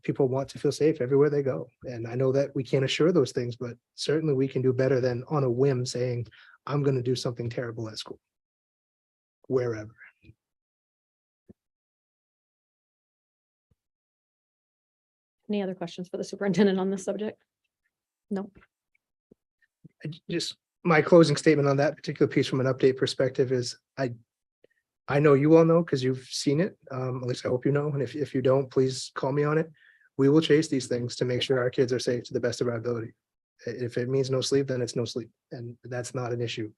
People want to feel safe everywhere they go. And I know that we can't assure those things, but certainly we can do better than on a whim saying, I'm going to do something terrible at school, wherever. Any other questions for the superintendent on this subject? No. Just my closing statement on that particular piece from an update perspective is I know you all know because you've seen it. At least I hope you know. And if you don't, please call me on it. We will chase these things to make sure our kids are safe to the best of our ability. If it means no sleep, then it's no sleep. And that's not an issue.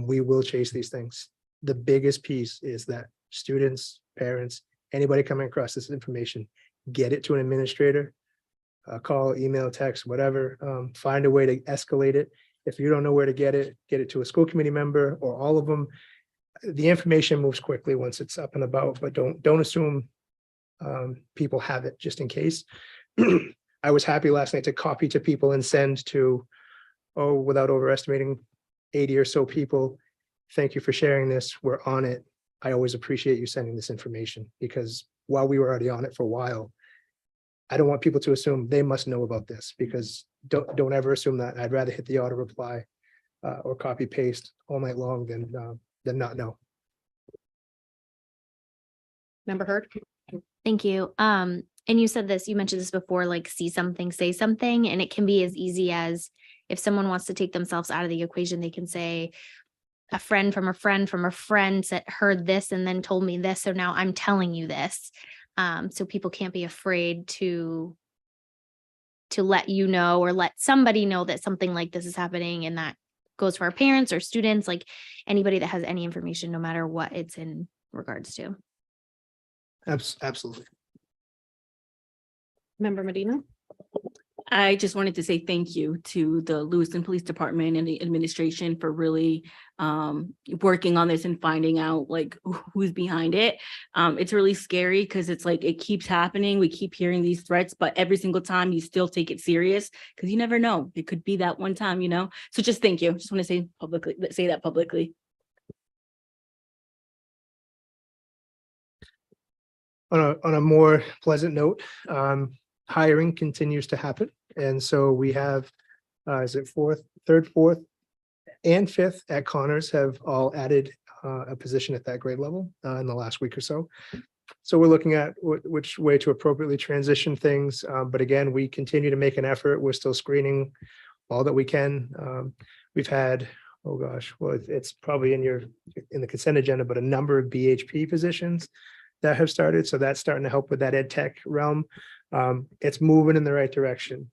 We will chase these things. The biggest piece is that students, parents, anybody coming across this information, get it to an administrator, call, email, text, whatever, find a way to escalate it. If you don't know where to get it to a school committee member or all of them. The information moves quickly once it's up and about, but don't assume people have it just in case. I was happy last night to copy to people and send to, without overestimating, 80 or so people. Thank you for sharing this. We're on it. I always appreciate you sending this information, because while we were already on it for a while, I don't want people to assume they must know about this, because don't ever assume that. I'd rather hit the auto reply or copy paste all night long than not know. Member Heard? Thank you. And you said this, you mentioned this before, like see something, say something, and it can be as easy as if someone wants to take themselves out of the equation, they can say a friend from a friend from a friend said, heard this and then told me this. So now I'm telling you this. So people can't be afraid to let you know or let somebody know that something like this is happening, and that goes for our parents or students, like anybody that has any information, no matter what it's in regards to. Absolutely. Member Medina? I just wanted to say thank you to the Lewiston Police Department and the administration for really working on this and finding out like who's behind it. It's really scary because it's like it keeps happening. We keep hearing these threats, but every single time you still take it serious because you never know. It could be that one time, So just thank you. Just want to say that publicly. On a more pleasant note, hiring continues to happen. And so we have, is it third, fourth, and fifth at Connors have all added a position at that grade level in the last week or so. So we're looking at which way to appropriately transition things. But again, we continue to make an effort. We're still screening all that we can. We've had, it's probably in the consent agenda, but a number of BHP positions that have started. So that's starting to help with that ed tech realm. It's moving in the right direction.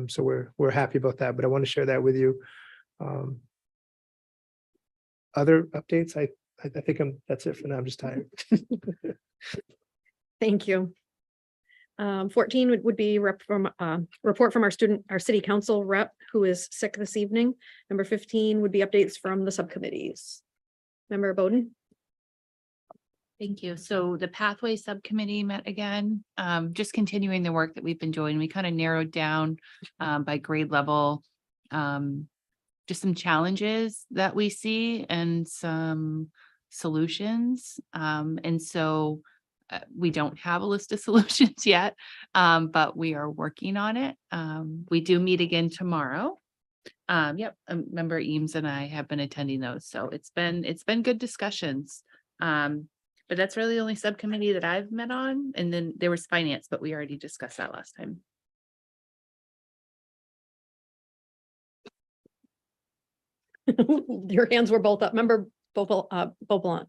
So we're happy about that, but I want to share that with you. Other updates, I think that's it for now. I'm just tired. Thank you. 14 would be report from our city council rep who is sick this evening. Number 15 would be updates from the subcommittees. Member Bowden? Thank you. So the Pathway Subcommittee met again, just continuing the work that we've been doing. We kind of narrowed down by grade level, just some challenges that we see and some solutions. And so we don't have a list of solutions yet, but we are working on it. We do meet again tomorrow. Member Eames and I have been attending those. So it's been good discussions. But that's really the only subcommittee that I've met on. And then there was finance, but we already discussed that last time. Your hands were both up. Member Beaublanc.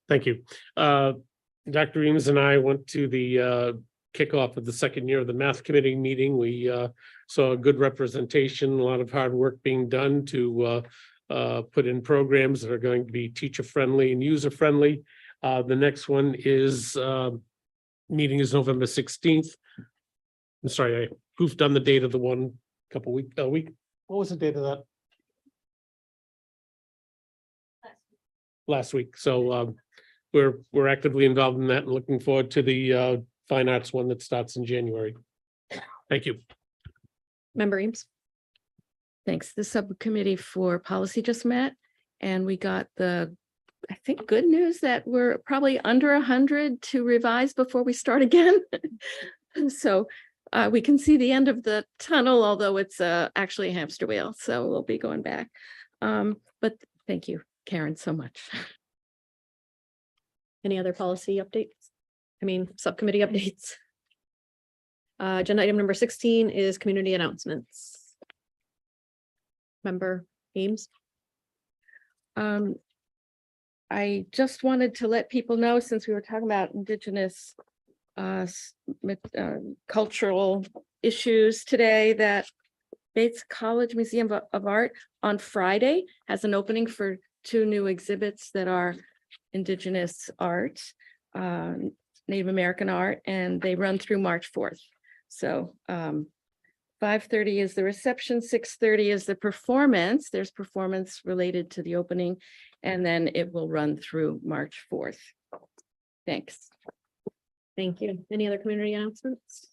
Thank you. Dr. Eames and I went to the kickoff of the second year of the math committee meeting. We saw a good representation, a lot of hard work being done to put in programs that are going to be teacher friendly and user friendly. The next one is meeting is November 16th. I'm sorry, I poofed on the date of the one a week. What was the date of that? Last week. So we're actively involved in that and looking forward to the fine arts one that starts in January. Thank you. Member Eames. Thanks. The subcommittee for policy just met, and we got the, I think, good news that we're probably under 100 to revise before we start again. So we can see the end of the tunnel, although it's actually a hamster wheel. So we'll be going back. But thank you, Karen, so much. Any other policy updates? I mean, subcommittee updates? Agenda item number 16 is community announcements. Member Eames. I just wanted to let people know, since we were talking about Indigenous cultural issues today, that Bates College Museum of Art on Friday has an opening for 2 new exhibits that are Indigenous art, Native American art, and they run through March 4th. So 5:30 is the reception, 6:30 is the performance. There's performance related to the opening, and then it will run through March 4th. Thanks. Thank you. Any other community announcements?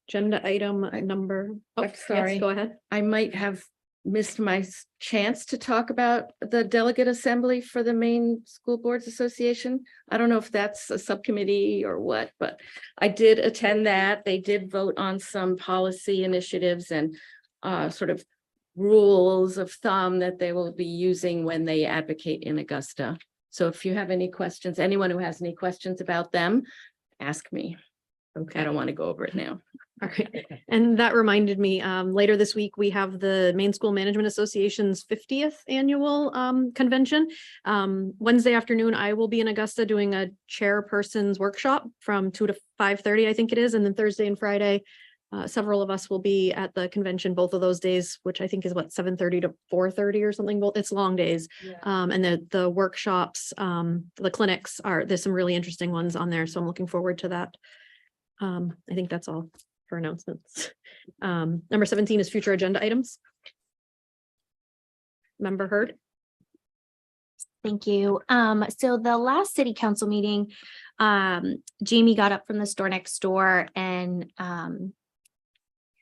Agenda item number. Oh, I'm yes, sorry. go ahead. I might have missed my chance to talk about the delegate assembly for the Maine School Boards Association. I don't know if that's a subcommittee or what, but I did attend that. They did vote on some policy initiatives and sort of rules of thumb that they will be using when they advocate in Augusta. So if you have any questions, anyone who has any questions about them, ask me. Okay. I don't want to go over it now. All right. And that reminded me, later this week, we have the Maine School Management Association's 50th annual convention. Wednesday afternoon, I will be in Augusta doing a chairperson's workshop from 2 to 5:30, I think it is. And then Thursday and Friday, several of us will be at the convention both of those days, which I think is what, 7:30 to 4:30 or something. Well, it's long days. And the workshops, the clinics there's some really interesting ones on there. So I'm looking forward to that. I think that's all for announcements. Number 17 is future agenda items. Member Hurd. Thank you. So the last city council meeting, Jamie got up from the store next door and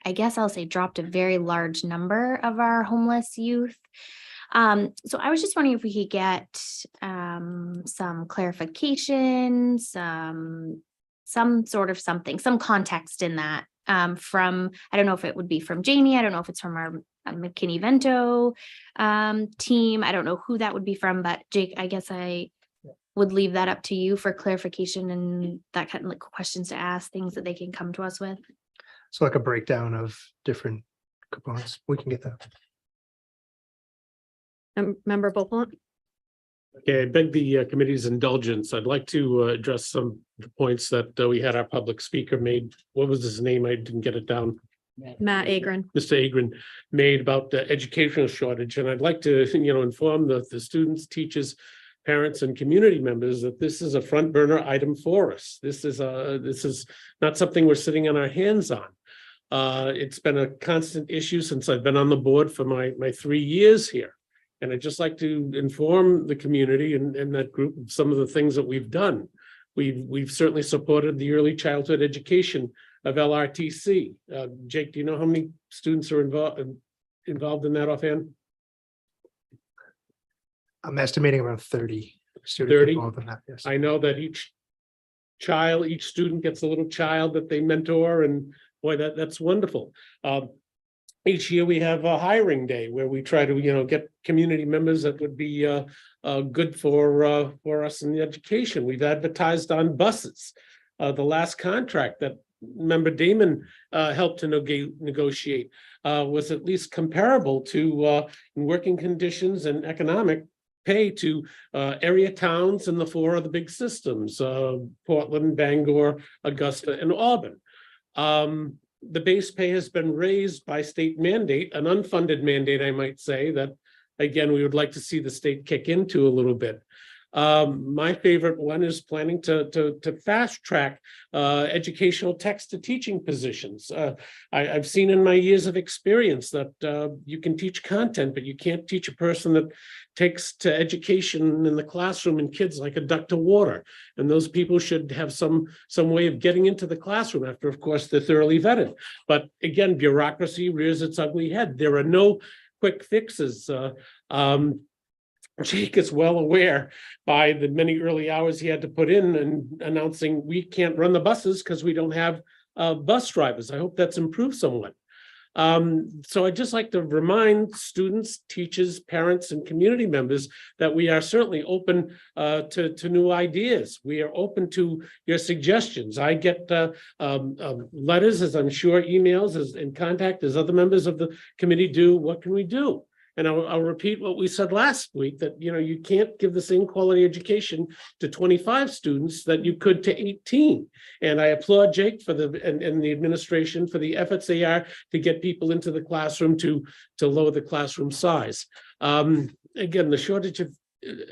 I guess I'll say dropped a very large number of our homeless youth. So I was just wondering if we could get some clarification, some sort of something, some context in that from, I don't know if it would be from Jamie. I don't know if it's from our McKinney-Vento team. I don't know who that would be from, but Jake, I guess I would leave that up to you for clarification and that kind of like questions to ask, things that they can come to us with. So like a breakdown of different components. We can get that. Member Beaupont. Okay, I beg the committee's indulgence. I'd like to address some of the points that we had our public speaker made. What was his name? I didn't get it down. Matt Agron. Mr. Agron made about the educational shortage. And I'd like to, inform the students, teachers, parents, and community members that this is a front burner item for us. This is not something we're sitting on our hands on. It's been a constant issue since I've been on the board for my 3 years here. And I'd just like to inform the community and that group of some of the things that we've done. We've certainly supported the early childhood education of LRTC. Jake, do you know how many students are involved in that offhand? I'm estimating around 30 students 30? involved in that. Yes. I know that each student gets a little child that they mentor, and boy, that's wonderful. Each year we have a hiring day where we try to, get community members that would be good for us in the education. We've advertised on buses. The last contract that member Damon helped to negotiate was at least comparable to in working conditions and economic pay to area towns in the four of the big systems, Portland, Bangor, Augusta, and Auburn. The base pay has been raised by state mandate, an unfunded mandate, I might say, that again, we would like to see the state kick into a little bit. My favorite one is planning to fast track educational text to teaching positions. I've seen in my years of experience that you can teach content, but you can't teach a person that takes to education in the classroom and kids like a duck to water. And those people should have some way of getting into the classroom after, of course, they're thoroughly vetted. But again, bureaucracy rears its ugly head. There are no quick fixes. Jake is well aware by the many early hours he had to put in and announcing we can't run the buses because we don't have bus drivers. I hope that's improved somewhat. So I'd just like to remind students, teachers, parents, and community members that we are certainly open to new ideas. We are open to your suggestions. I get letters, as I'm sure, emails as in contact as other members of the committee do. What can we do? And I'll repeat what we said last week, that, you know, you can't give the same quality education to 25 students that you could to 18. And I applaud Jake for and the administration for the efforts they are to get people into the classroom to lower the classroom size. Again, the shortage of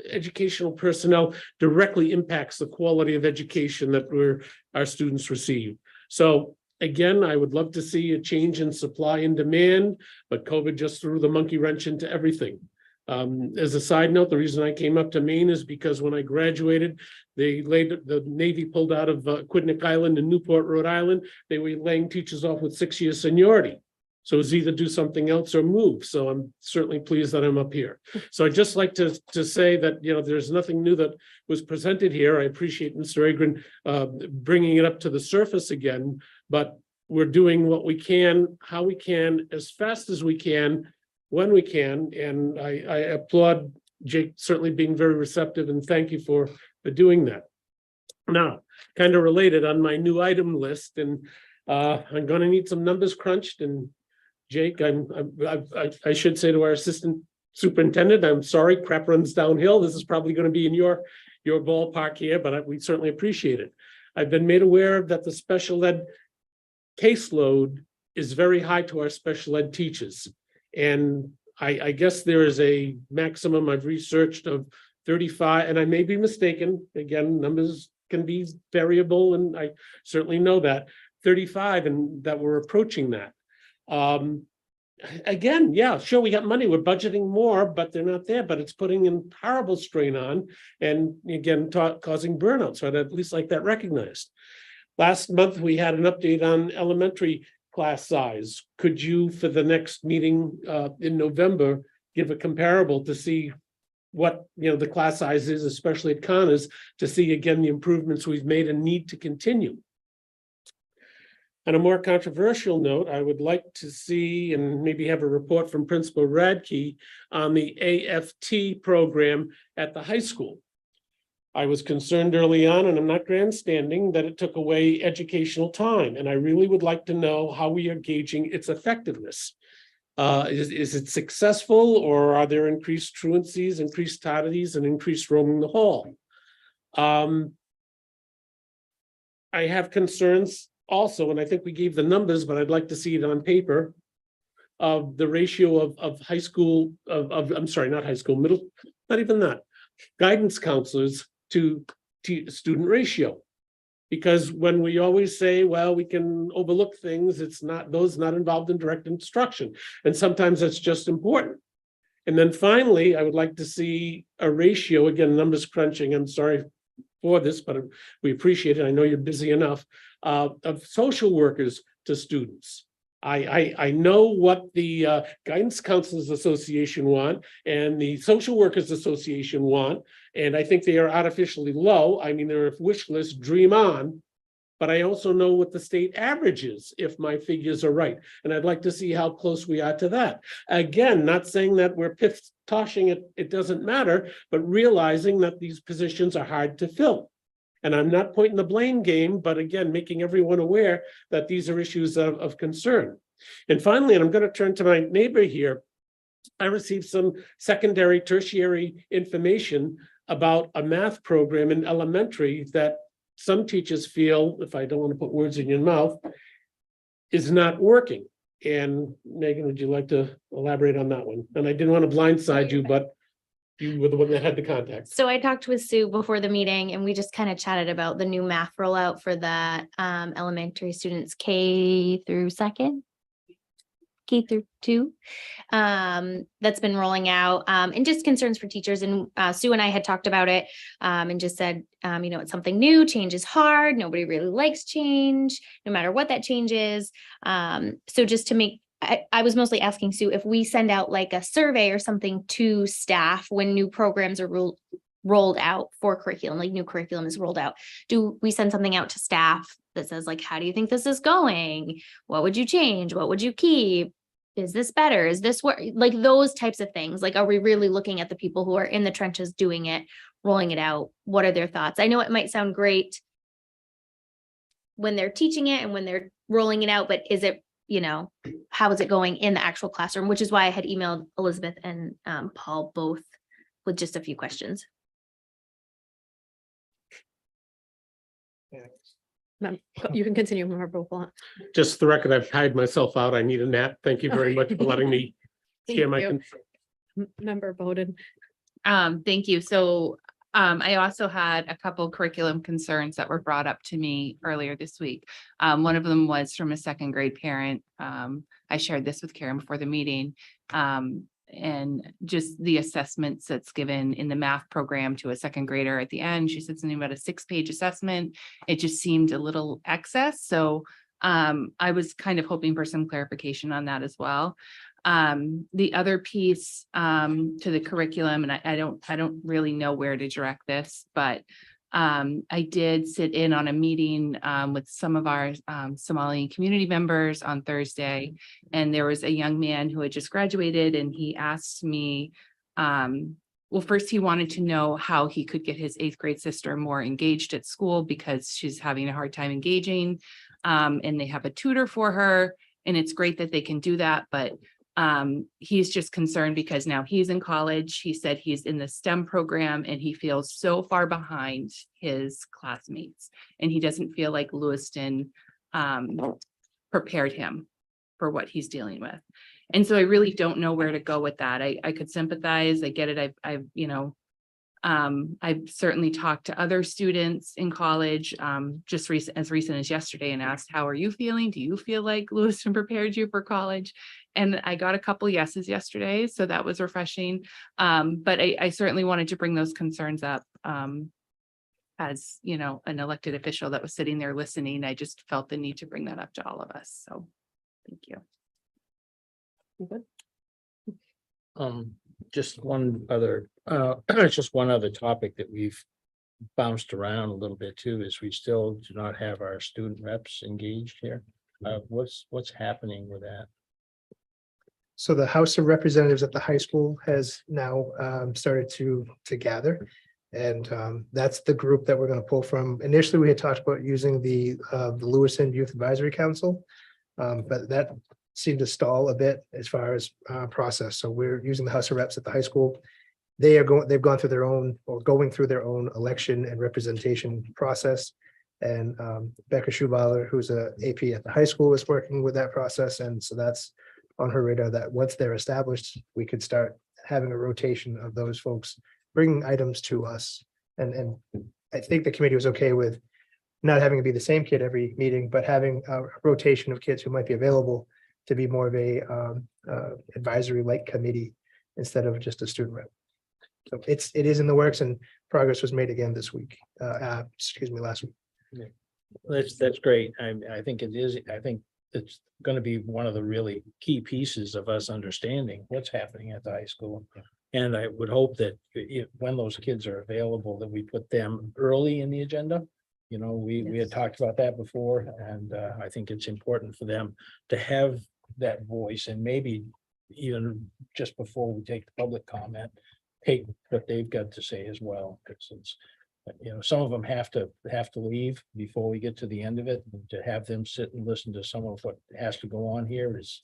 educational personnel directly impacts the quality of education that our students receive. So again, I would love to see a change in supply and demand, but COVID just threw the monkey wrench into everything. As a side note, the reason I came up to Maine is because when I graduated, the Navy pulled out of Quidnick Island in Newport, Rhode Island. They were laying teachers off with 6 years seniority. So it's either do something else or move. So I'm certainly pleased that I'm up here. So I'd just like to say that, you know, there's nothing new that was presented here. I appreciate Mr. Agron bringing it up to the surface again, but we're doing what we can, how we can, as fast as we can, when we can. And I applaud Jake certainly being very receptive, and thank you for doing that. Now, kind of related on my new item list, and I'm going to need some numbers crunched. And Jake, I should say to our assistant superintendent, I'm sorry, crap runs downhill. This is probably going to be in your ballpark here, but we certainly appreciate it. I've been made aware that the special ed caseload is very high to our special ed teachers. And I guess there is a maximum I've researched of 35, and I may be mistaken. Again, numbers can be variable, and I certainly know that 35, and that we're approaching that. Again, yeah, sure, we got money, we're budgeting more, but they're not there, but it's putting in horrible strain on, and again, causing burnout. So I'd at least like that recognized. Last month, we had an update on elementary class size. Could you, for the next meeting in November, give a comparable to see what, you know, the class size is, especially at Connors, to see again the improvements we've made and need to continue? On a more controversial note, I would like to see and maybe have a report from Principal Radke on the AFT program at the high school. I was concerned early on, and I'm not grandstanding, that it took away educational time. And I really would like to know how we are gauging its effectiveness. Is it successful, or are there increased truancies, increased tardies, and increased roaming the hall? I have concerns also, and I think we gave the numbers, but I'd like to see it on paper, of the ratio of high school, I'm sorry, not high school, middle, not even that, guidance counselors to student ratio. Because when we always say, well, we can overlook things, it's not, those not involved in direct instruction. And sometimes that's just important. And then finally, I would like to see a ratio, again, numbers crunching, I'm sorry for this, but we appreciate it. I know you're busy enough, of social workers to students. I know what the Guidance Counselors Association want and the Social Workers Association want, and I think they are artificially low. I mean, their wish list, dream on, but I also know what the state average is, if my figures are right. And I'd like to see how close we are to that. Again, not saying that we're toshing it, it doesn't matter, but realizing that these positions are hard to fill. And I'm not pointing the blame game, but again, making everyone aware that these are issues of concern. And finally, and I'm going to turn to my neighbor here, I received some secondary, tertiary information about a math program in elementary that some teachers feel, if I don't want to put words in your mouth, is not working. And Megan, would you like to elaborate on that one? And I didn't want to blindside you, but you were the one that had the contact. So I talked with Sue before the meeting and we just kind of chatted about the new math rollout for the elementary students K through two. That's been rolling out and just concerns for teachers. And Sue and I had talked about it and just said, it's something new. Change is hard. Nobody really likes change, no matter what that change is. So just to make, I was mostly asking Sue if we send out like a survey or something to staff when new programs are rolled out for curriculum, like new curriculum is rolled out. Do we send something out to staff that says like, how do you think this is going? What would you change? What would you keep? Is this better? Is this what, like those types of things? Like, are we really looking at the people who are in the trenches doing it, rolling it out? What are their thoughts? I know it might sound great when they're teaching it and when they're rolling it out, but is it, how is it going in the actual classroom? Which is why I had emailed Elizabeth and Paul both with just a few questions. You can continue, Member Beaupont. Just the record, I've tired myself out. I need a nap. Thank you very much for letting me share my. Thank you. Member Bowden. Thank you. So I also had a couple curriculum concerns that were brought up to me earlier this week. One of them was from a second grade parent. I shared this with Karen before the meeting. And just the assessments that's given in the math program to a second grader at the end. She said something about a 6-page assessment. It just seemed a little excess. So I was kind of hoping for some clarification on that as well. The other piece to the curriculum, and I don't really know where to direct this, but I did sit in on a meeting with some of our Somali community members on Thursday, and there was a young man who had just graduated, and he asked me, well, first he wanted to know how he could get his 8th grade sister more engaged at school because she's having a hard time engaging, and they have a tutor for her, and it's great that they can do that, but he's just concerned because now he's in college. He said he's in the STEM program and he feels so far behind his classmates, and he doesn't feel like Lewiston prepared him for what he's dealing with. And so I really don't know where to go with that. I could sympathize. I get it. I've certainly talked to other students in college, just as recent as yesterday, and asked, how are you feeling? Do you feel like Lewiston prepared you for college? And I got a couple yeses yesterday, so that was refreshing. But I certainly wanted to bring those concerns up as, an elected official that was sitting there listening. I just felt the need to bring that up to all of us. So thank you. Just one other topic that we've bounced around a little bit too, is we still do not have our student reps engaged here. What's happening with that? So the House of Representatives at the high school has now started to gather. And that's the group that we're going to pull from. Initially, we had talked about using the Lewiston Youth Advisory Council, but that seemed to stall a bit as far as process. So we're using the House of Reps at the high school. They've gone through their own, or going through their own election and representation process. And Becca Schuballer, who's a AP at the high school, is working with that process. And so that's on her radar, that once they're established, we could start having a rotation of those folks bringing items to us. And I think the committee was okay with not having to be the same kid every meeting, but having a rotation of kids who might be available to be more of a advisory like committee instead of just a student rep. So it is in the works, and progress was made again this week. Last week. That's great. I think it is. I think it's going to be one of the really key pieces of us understanding what's happening at the high school. And I would hope that when those kids are available, that we put them early in the agenda. We had talked about that before, and I think it's important for them to have that voice, and maybe even just before we take the public comment, take what they've got to say as well, because You know, some of them have to leave before we get to the end of it. And to have them sit and listen to some of what has to go on here is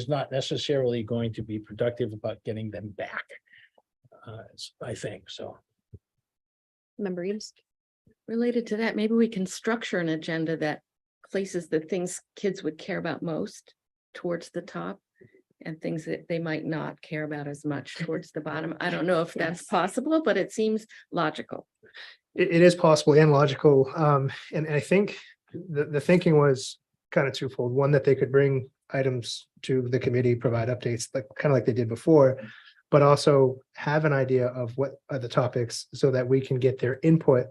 not necessarily going to be productive about getting them back. I think so. Member Eames? Related to that, maybe we can structure an agenda that places the things kids would care about most towards the top and things that they might not care about as much towards the bottom. I don't know if that's possible, but it seems logical. It is possible and logical. And I think the thinking was kind of twofold. One, that they could bring items to the committee, provide updates, like kind of like they did before, but also have an idea of what are the topics so that we can get their input.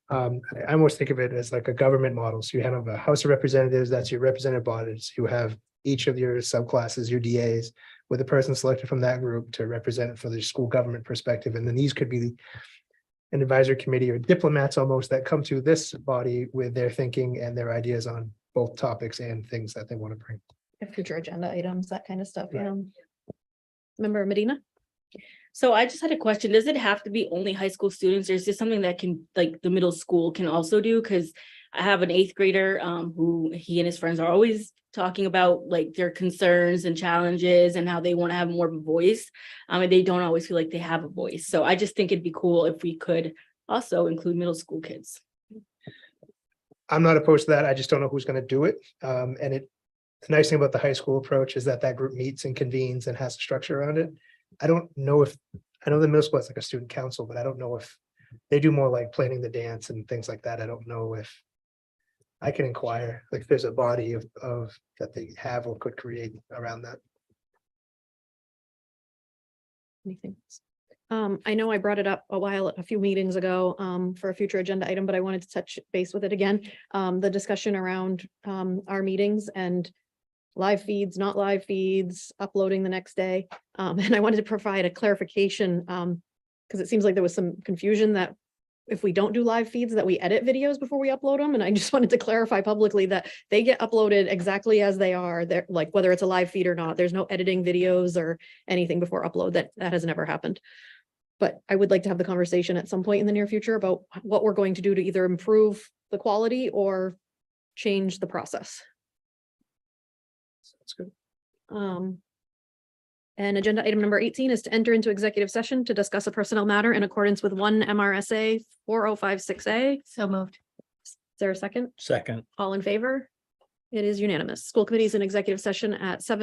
I almost think of it as like a government model. So you have a House of Representatives, that's your representative bodies. You have each of your subclasses, your DAs, with a person selected from that group to represent for the school government perspective. And then these could be an advisory committee or diplomats almost that come to this body with their thinking and their ideas on both topics and things that they want to bring. Future agenda items, that kind of stuff, Right. yeah. Member Medina? So I just had a question. Does it have to be only high school students, or is this something that can, like, the middle school can also do? Because I have an 8th grader who he and his friends are always talking about like their concerns and challenges and how they want to have more of a voice. And they don't always feel like they have a voice. So I just think it'd be cool if we could also include middle school kids. I'm not opposed to that. I just don't know who's going to do it. The nice thing about the high school approach is that group meets and convenes and has a structure around it. I don't know if, I know the middle school has like a student council, but I don't know if they do more like planning the dance and things like that. I don't know if I can inquire, like if there's a body of that they have or could create around that. Anything else? I know I brought it up a few meetings ago, for a future agenda item, but I wanted to touch base with it again. The discussion around, our meetings and live feeds, not live feeds, uploading the next day. And I wanted to provide a clarification, because it seems like there was some confusion that if we don't do live feeds, that we edit videos before we upload them. And I just wanted to clarify publicly that they get uploaded exactly as they are. They're like, whether it's a live feed or not, there's no editing videos or anything before upload. That has never happened. But I would like to have the conversation at some point in the near future about what we're going to do to either improve the quality or change the process. That's good. And agenda item number 18 is to enter into executive session to discuss a personnel matter in accordance with 1 MRSA 4056A. So moved. Is there a second? Second. All in favor? It is unanimous. School committee is in executive session at 7:00